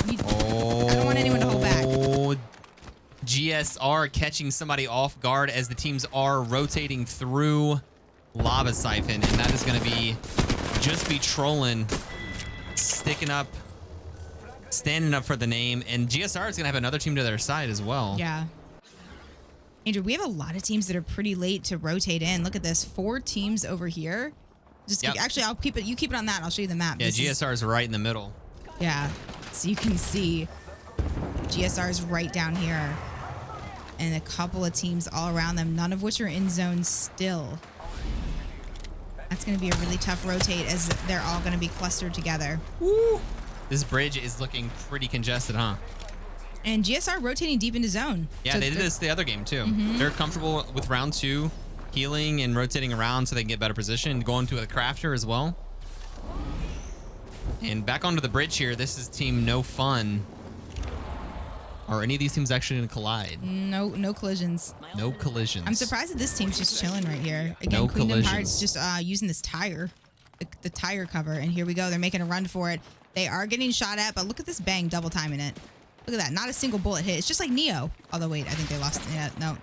I don't want anyone to hold back. GSR catching somebody off guard as the teams are rotating through Lava Siphon, and that is going to be just be trolling, sticking up, standing up for the name, and GSR is going to have another team to their side as well. Yeah. Andrew, we have a lot of teams that are pretty late to rotate in. Look at this, 4 teams over here. Just actually, I'll keep it. You keep it on that. I'll show you the map. Yeah, GSR is right in the middle. Yeah, so you can see GSR is right down here, and a couple of teams all around them, none of which are in zone still. That's going to be a really tough rotate as they're all going to be clustered together. Woo. This bridge is looking pretty congested, huh? And GSR rotating deep into zone. Yeah, So they did this the other game too. They're comfortable with round 2, healing and rotating around so they can get better position, going to a crafter as well. And back onto the bridge here, this is team No Fun. Are any of these teams actually going to collide? No collisions. No collisions. I'm surprised that this team's just chilling right here. Again, No Queendom collisions. Hearts just using this tire, the tire cover, and here we go. They're making a run for it. They are getting shot at, but look at this bang, double timing it. Look at that, not a single bullet hit. It's just like Neo. Although wait, I think they lost. Yeah, no.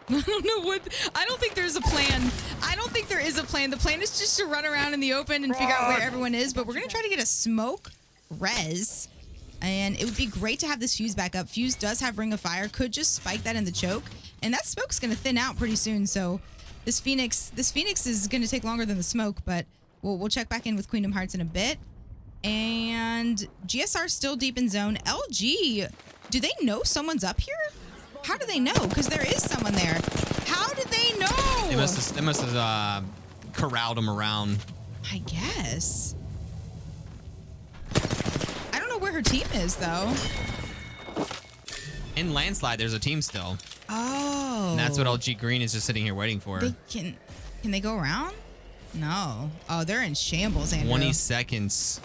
I don't know what. I don't think there's a plan. I don't think there is a plan. The plan is just to run around in the open and figure out where everyone is. But we're gonna try to get a smoke res. And it would be great to have this fuse back up. Fuse does have Ring of Fire. Could just spike that in the choke. And that smoke's going to thin out pretty soon. So this Phoenix is going to take longer than the smoke. But we'll check back in with Queendom Hearts in a bit. And GSR still deep in zone. LG, do they know someone's up here? How do they know? Because there is someone there. How did they know? They must have corralled them around. I guess. I don't know where her team is, though. In Landslide, there's a team still. Oh. And that's what LG Green is just sitting here waiting for. They can they go around? No. Oh, they're in shambles, Andrew. 20 seconds.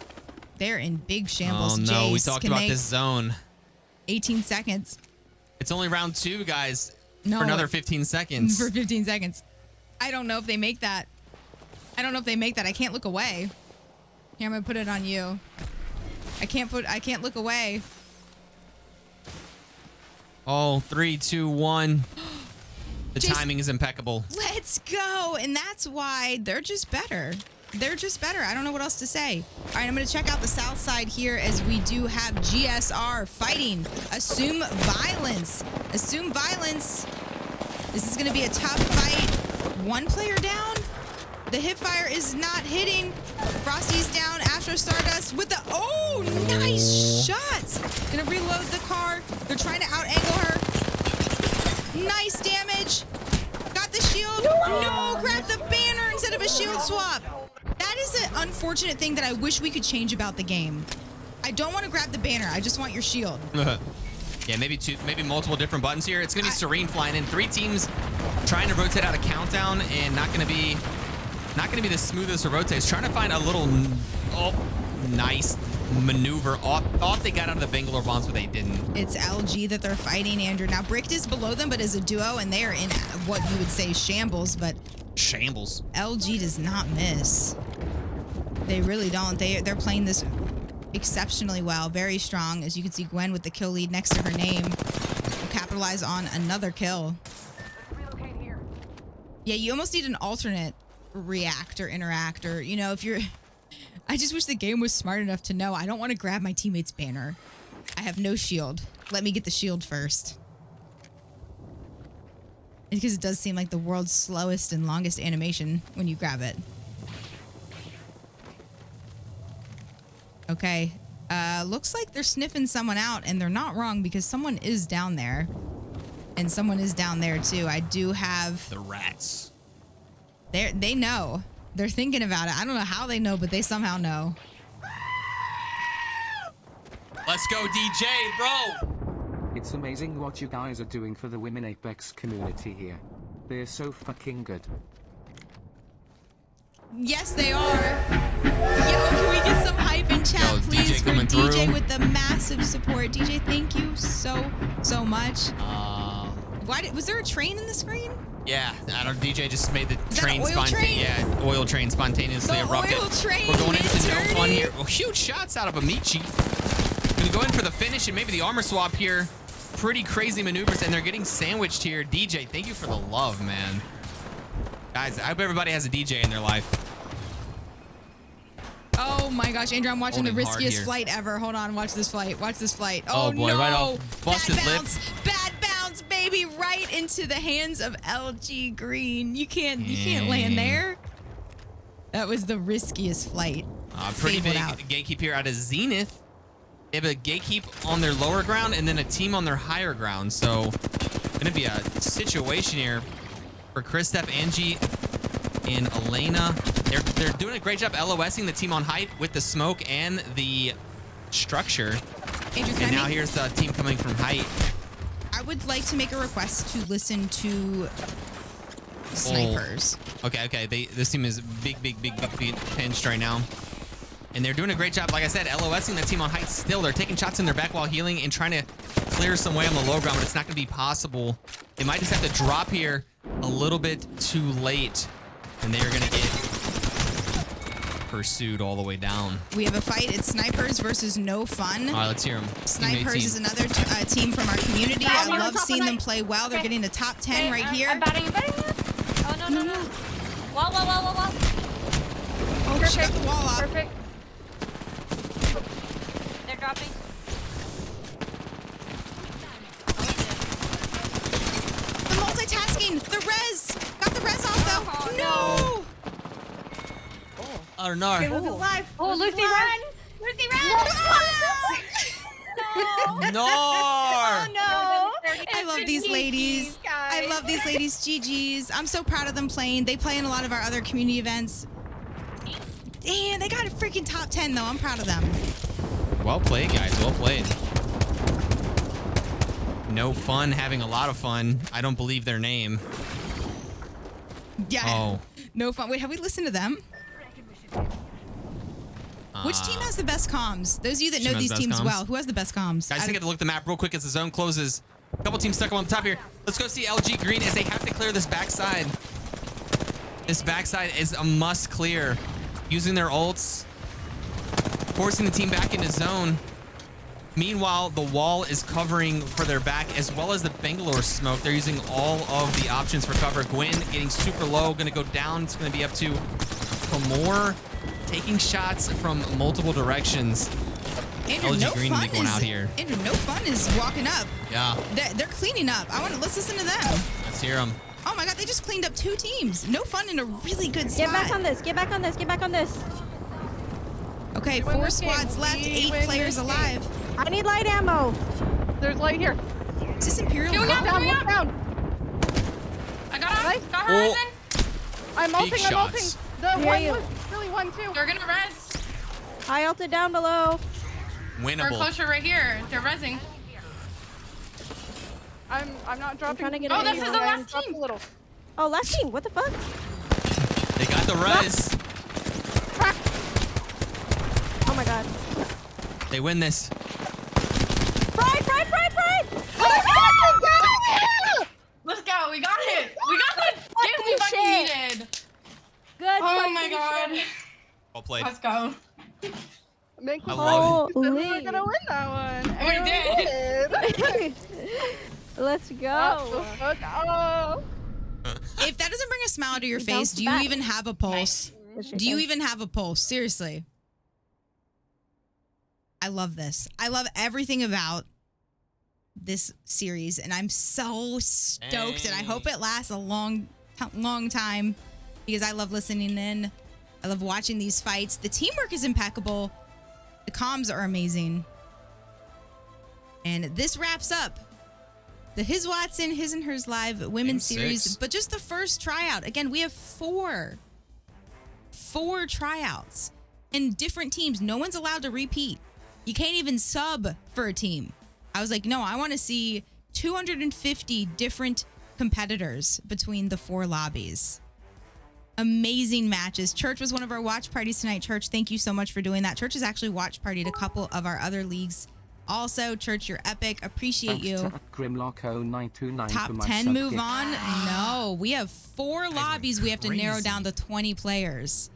They're in big shambles. Oh, no. Jace, We talked about this zone. 18 seconds. It's only round 2, guys. No. For another 15 seconds. For 15 seconds. I don't know if they make that. I don't know if they make that. I can't look away. Here, I'm going to put it on you. I can't look away. Oh, 3, 2, 1. The timing is impeccable. Let's go. And that's why they're just better. They're just better. I don't know what else to say. All right, I'm going to check out the south side here as we do have GSR fighting. Assume Violence. Assume Violence. This is going to be a tough fight. 1 player down. The hip fire is not hitting. Frosty's down. Astro Stardust with the... Oh, nice shots. Gonna reload the car. They're trying to out-angle her. Nice damage. Got the shield. No, grab the banner instead of a shield swap. That is an unfortunate thing that I wish we could change about the game. I don't want to grab the banner. I just want your shield. Yeah, maybe multiple different buttons here. It's gonna be Serene flying in. 3 teams trying to rotate out a countdown, and not gonna be the smoothest of rotates. Trying to find a little nice maneuver. Thought they got out of the Bangalore bombs, but they didn't. It's LG that they're fighting, Andrew. Now Bricked is below them, but as a duo, and they are in what you would say shambles, but shambles. LG does not miss. They really don't. They're playing this exceptionally well, very strong. As you can see, Gwen with the kill lead next to her name will capitalize on another kill. Yeah, you almost need an alternate react or interact, or you know, if you're I just wish the game was smart enough to know I don't want to grab my teammate's banner. I have no shield. Let me get the shield first. Because it does seem like the world's slowest and longest animation when you grab it. Okay. Looks like they're sniffing someone out, and they're not wrong because someone is down there. And someone is down there too. I do have... The rats. They know. They're thinking about it. I don't know how they know, but they somehow know. Let's go, DJ, bro. It's amazing what you guys are doing for the Women Apex community here. They're so fucking good. Yes, they are. Yo, can we get some hype in chat, Yo, please, DJ for coming DJ through. with the massive support. DJ, thank you so much. Was there a train in the screen? Yeah, I don't. DJ just made the Is that train an oil train? Yeah, oil train spontaneously The erupted. oil train We're going is into no fun turning. here. Oh, huge shots out of Amici. Gonna go in for the finish and maybe the armor swap here. Pretty crazy maneuvers, and they're getting sandwiched here. DJ, thank you for the love, man. Guys, I hope everybody has a DJ in their life. Oh my gosh, Andrew, I'm watching Holding the hard riskiest here. flight ever. Hold on, watch this flight. Watch this flight. Oh, boy, no. right off busted Bad lip. bounce. Bad bounce, baby, right into the hands of LG Green. You can't land there. That was the riskiest flight. Pretty Fabled big out. gatekeep here out of Zenith. They have a gatekeep on their lower ground and then a team on their higher ground. So gonna be a situation here for Christoph, Angie, and Elena. They're doing a great job LOSing the team on height with the smoke and the structure. Andrew, And now here's the team coming from height. I would like to make a request to listen to snipers. Oh. Okay. This team is big pinched right now. And they're doing a great job, like I said, LOSing that team on height still. They're taking shots in their back while healing and trying to clear some way on the low ground, but it's not going to be possible. They might just have to drop here a little bit too late, and they are going to get pursued all the way down. We have a fight. It's snipers versus no fun. All right, let's hear them. Snipers is another team from our community. I love seeing them play well. They're getting the top 10 right here. I'm batting. Oh, no. Wall. Oh, she got the wall off. Perfect. They're dropping. The multitasking. The res. Got the res off, though. No. I don't know. Lucy, run! Lucy, run! No. Oh, no. I love these ladies. I love these ladies. GG's. I'm so proud of them playing. They play in a lot of our other community events. Damn, they got a freaking top 10, though. I'm proud of them. Well played, guys. Well played. No fun, having a lot of fun. I don't believe their name. Yeah. Oh. No fun. Wait, have we listened to them? Which team has the best comms? Those of you that know these teams well, who has the best comms? Guys, take a look at the map real quick as the zone closes. A couple teams stuck up on the top here. Let's go see LG Green as they have to clear this backside. This backside is a must clear. Using their ults, forcing the team back into zone. Meanwhile, the wall is covering for their back as well as the Bangalore smoke. They're using all of the options for cover. Gwyn getting super low, gonna go down. It's gonna be up to Kamor, taking shots from multiple directions. Andrew, LG no Green fun going out here. Andrew, no fun is walking up. Yeah. They're cleaning up. Let's listen to them. Let's hear them. Oh my God, they just cleaned up 2 teams. No fun in a really good spot. Get back on this. Get back on this. Get back on this. Okay, 4 squads left, 8 players alive. I need light ammo. There's light here. Is this Imperial? Look down. I got her. Got her, Oh. Ryzen. I'm ulting. shots. The one was really 1-2. They're gonna res. I ulted down below. They're Winnable. closer right here. They're resing. I'm not dropping. trying to get Oh, this is the last Drop team. a little. Oh, last team. What the fuck? They got the res. Oh my God. They win this. Fried. Let's go. We got it. We got the game we fucking needed. Good. Oh my God. Well played. Let's go. Make I love we were gonna win that one. We And did. Let's go. If that doesn't bring a smile to your We face, bounced do you back. even have a pulse? Do you even have a pulse? Seriously. I love this. I love everything about this series, and I'm so stoked, and I hope it lasts a long time because I love listening in. I love watching these fights. The teamwork is impeccable. The comms are amazing. And this wraps up the His Watson, His and Hers Live Women's Game Series, 6. but just the first tryout. Again, we have four tryouts in different teams. No one's allowed to repeat. You can't even sub for a team. I was like, no, I want to see 250 different competitors between the 4 lobbies. Amazing matches. Church was one of our watch parties tonight. Church, thank you so much for doing that. Church has actually watch partied a couple of our other leagues Also, Church, you're epic. Appreciate Thanks you. to Grimlock0929 Top for my 10 sub move gift. on? No, we have 4 lobbies. We have to narrow down to 20 players.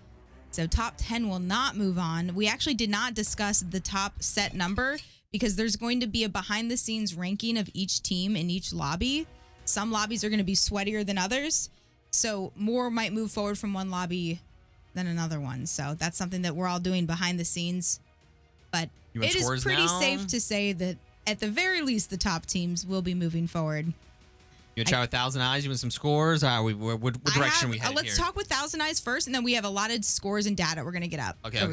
So top 10 will not move on. We actually did not discuss the top set number because there's going to be a behind the scenes ranking of each team in each lobby. Some lobbies are going to be sweatier than others. So more might move forward from one lobby than another one. So that's something that we're all doing behind the scenes. But it is pretty safe to say that at the very least, the top teams will be moving forward. You want to try with Thousand Eyes? You want some scores? What direction we headed Let's here? talk with Thousand Eyes first, and then we have a lot of scores and data we're going to get up. Okay.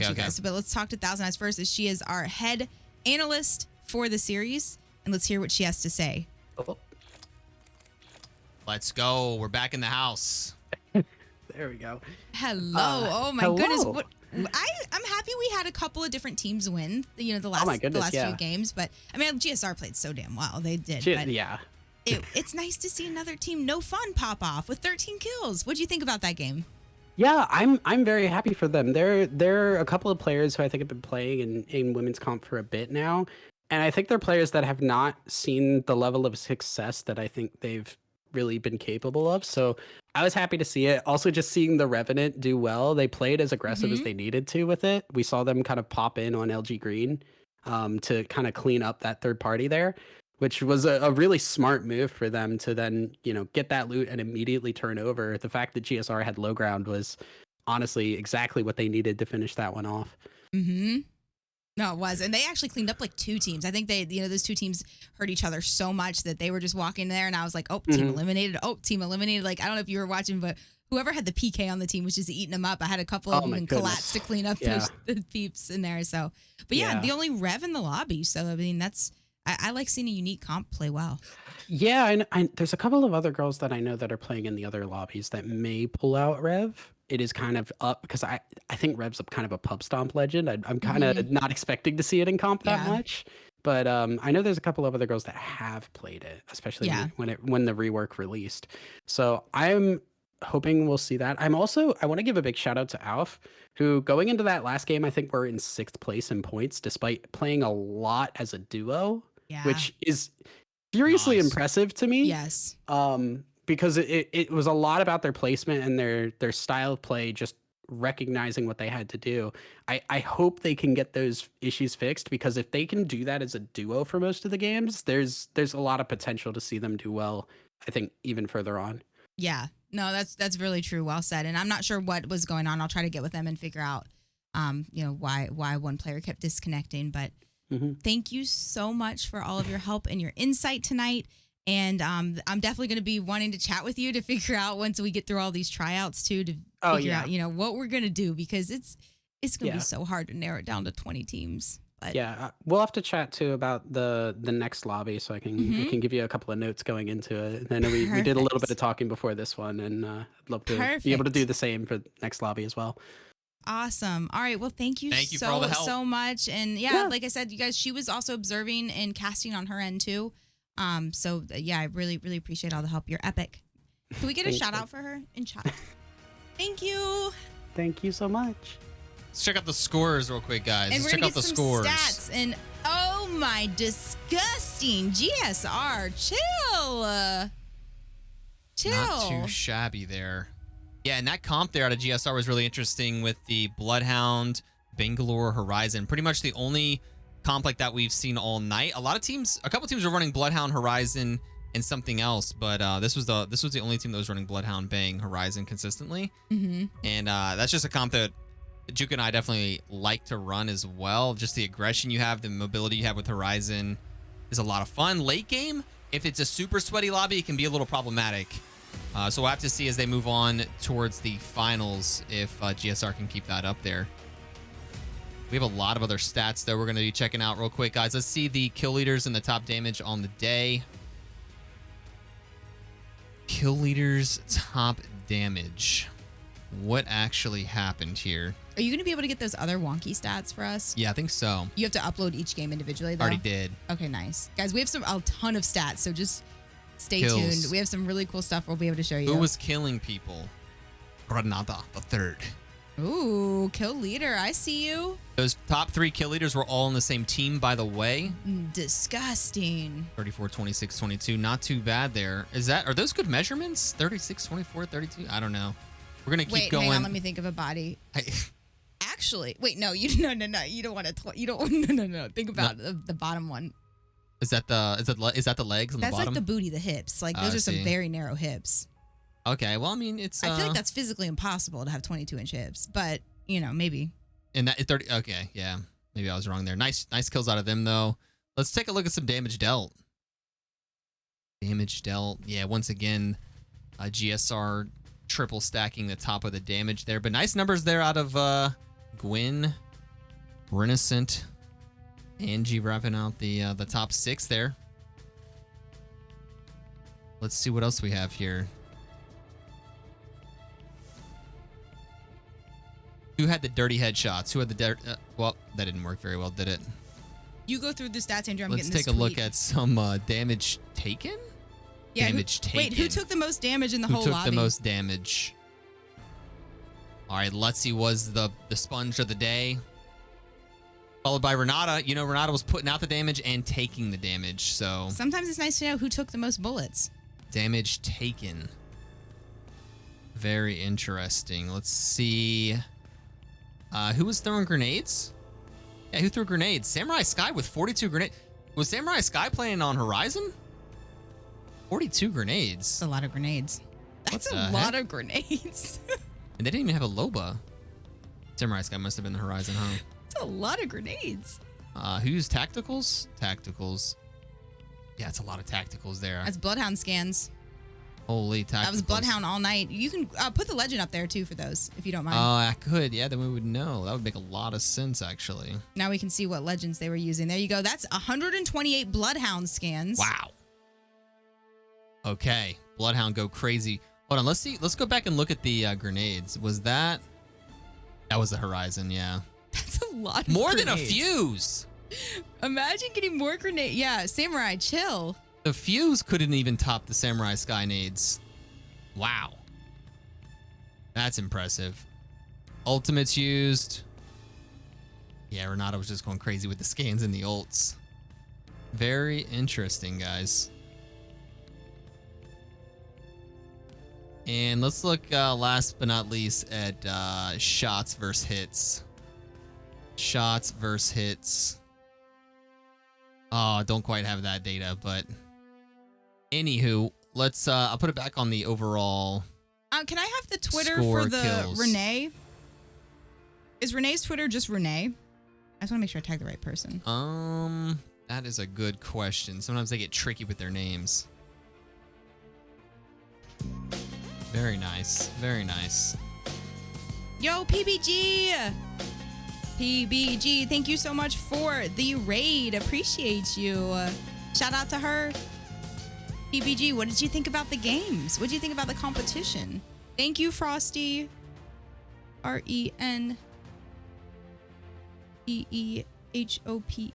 But let's talk to Thousand Eyes first, as she is our head analyst for the series, and let's hear what she has to say. Let's go. We're back in the house. There we go. Hello. Oh my goodness. I'm happy we had a couple of different teams win. The last few games, but I mean, GSR played so damn well. They did. Yeah. It's nice to see another team, no fun, pop off with 13 kills. What do you think about that game? Yeah, I'm very happy for them. There are a couple of players who I think have been playing in women's comp for a bit now, and I think they're players that have not seen the level of success that I think they've really been capable of. So I was happy to see it. Also, just seeing the Revenant do well. They played as aggressive as they needed to with it. We saw them kind of pop in on LG Green to kind of clean up that third party there, which was a really smart move for them to then, get that loot and immediately turn over. The fact that GSR had low ground was honestly exactly what they needed to finish that one off. No, it was. And they actually cleaned up like 2 teams. I think those 2 teams hurt each other so much that they were just walking there and I was like, oh, team eliminated. Oh, team eliminated. Like, I don't know if you were watching, but whoever had the PK on the team was just eating them up. I had a couple of them collapse to clean up the peeps in there. So, but yeah, the only Rev in the lobby. So, I mean, I like seeing a unique comp play well. Yeah, and there's a couple of other girls that I know that are playing in the other lobbies that may pull out Rev. It is kind of up because I think Rev's up kind of a pub stomp legend. I'm kind of not expecting to see it in comp that much. But I know there's a couple of other girls that have played it, especially when the rework released. So I'm hoping we'll see that. I want to give a big shout out to Alf, who going into that last game, I think we're in 6th place in points despite playing a lot as a duo, which is seriously impressive to me. Yes. Because it was a lot about their placement and their style of play, just recognizing what they had to do. I hope they can get those issues fixed, because if they can do that as a duo for most of the games, there's a lot of potential to see them do well, I think, even further on. Yeah, no, that's really true. Well said. And I'm not sure what was going on. I'll try to get with them and figure out, why one player kept disconnecting. But thank you so much for all of your help and your insight tonight. And I'm definitely going to be wanting to chat with you to figure out, once we get through all these tryouts too, to figure out, what we're going to do, because it's going to be so hard to narrow it down to 20 teams. But we'll have to chat too about the next lobby, so I can give you a couple of notes going into it. I know we did a little bit of talking before this one, and I'd love to be able to do the same for the next lobby as well. Awesome. All right. Well, thank you for all the help. So much. And like I said, you guys, she was also observing and casting on her end too. I really, really appreciate all the help. You're epic. Can we get a shout out for her in chat? Thank you. Thank you so much. Let's check out the scores real quick, guys. And Let's we're check out the some scores. Stats. And oh my, disgusting GSR. Chill. Not too shabby there. Yeah, and that comp there out of GSR was really interesting with the Bloodhound, Bangalore, Horizon. Pretty much the only comp like that we've seen all night. A couple teams were running Bloodhound, Horizon, and something else, but this was the only team that was running Bloodhound, Bang, Horizon consistently. And that's just a comp that Juke and I definitely like to run as well. Just the aggression you have, the mobility you have with Horizon is a lot of fun. Late game, if it's a super sweaty lobby, it can be a little problematic. So we'll have to see as they move on towards the finals if GSR can keep that up there. We have a lot of other stats that we're going to be checking out real quick, guys. Let's see the kill leaders and the top damage on the day. Kill leaders, top damage. What actually happened here? Are you going to be able to get those other wonky stats for us? Yeah, I think so. You have to upload each game individually, though? Already did. Okay, nice. Guys, we have a ton of stats, so just stay tuned. We have some really cool stuff we'll be able to show you. Who was killing people? Granada the Third. Ooh, kill leader. I see you. Those top 3 kill leaders were all on the same team, by the way. Disgusting. 34, 26, 22. Not too bad there. Are those good measurements? 36, 24, 32? I don't know. We're going to keep going. Hang on, let me think of a body. Actually, wait, no, you no. You don't want to. You don't. No. Think about the bottom one. Is that the legs on the bottom? That's like the booty, the hips. Like those are some very narrow hips. Okay, well, I mean, it's. I feel like that's physically impossible to have 22-inch hips, but maybe. And that 30. Okay, yeah, maybe I was wrong there. Nice kills out of them though. Let's take a look at some damage dealt. Damage dealt. Yeah, once again, GSR triple stacking the top of the damage there, but nice numbers there out of Gwyn, Renaissant, Angie wrapping out the top 6 there. Let's see what else we have here. Who had the dirty headshots? Who had the well, that didn't work very well, did it? You go through the stats, Andrew. Let's take a look at some damage taken. Yeah, damage taken. Wait, who took the most damage in the whole lobby? Who took the most damage? All right, Lutzy was the sponge of the day, followed by Renata. You know, Renata was putting out the damage and taking the damage. So sometimes it's nice to know who took the most bullets. Damage taken. Very interesting. Let's see. Who was throwing grenades? Yeah, who threw grenades? Samurai Sky with 42 grenades. Was Samurai Sky playing on Horizon? 42 grenades. That's a lot of grenades. That's a lot of grenades. And they didn't even have a Loba. Samurai Sky must have been the Horizon, huh? That's a lot of grenades. Who used tacticals? Tacticals. Yeah, it's a lot of tacticals there. That's Bloodhound scans. Holy tacticals. That was Bloodhound all night. You can put the legend up there too for those, if you don't mind. Oh, I could. Yeah, then we would know. That would make a lot of sense, actually. Now we can see what legends they were using. There you go. That's 128 Bloodhound scans. Wow. Okay. Bloodhound go crazy. Hold on. Let's see. Let's go back and look at the grenades. Was that? That was the Horizon. Yeah. That's a lot. More grenades. than a fuse. Imagine getting more grenades. Yeah, Samurai, chill. The fuse couldn't even top the Samurai Sky nades. Wow. That's impressive. Ultimates used. Yeah, Renata was just going crazy with the scans and the ults. Very interesting, guys. And let's look last but not least at shots versus hits. Shots versus hits. Oh, don't quite have that data, but anywho, let's I'll put it back on the overall. Can I have the Twitter for the kills. Renee? Is Renee's Twitter just Renee? I just want to make sure I tag the right person. That is a good question. Sometimes they get tricky with their names. Very nice. Very nice. Yo, PBG! PBG, thank you so much for the raid. Appreciate you. Shout out to her. PBG, what did you think about the games? What did you think about the competition? Thank you, Frosty. RENEEEHOPE.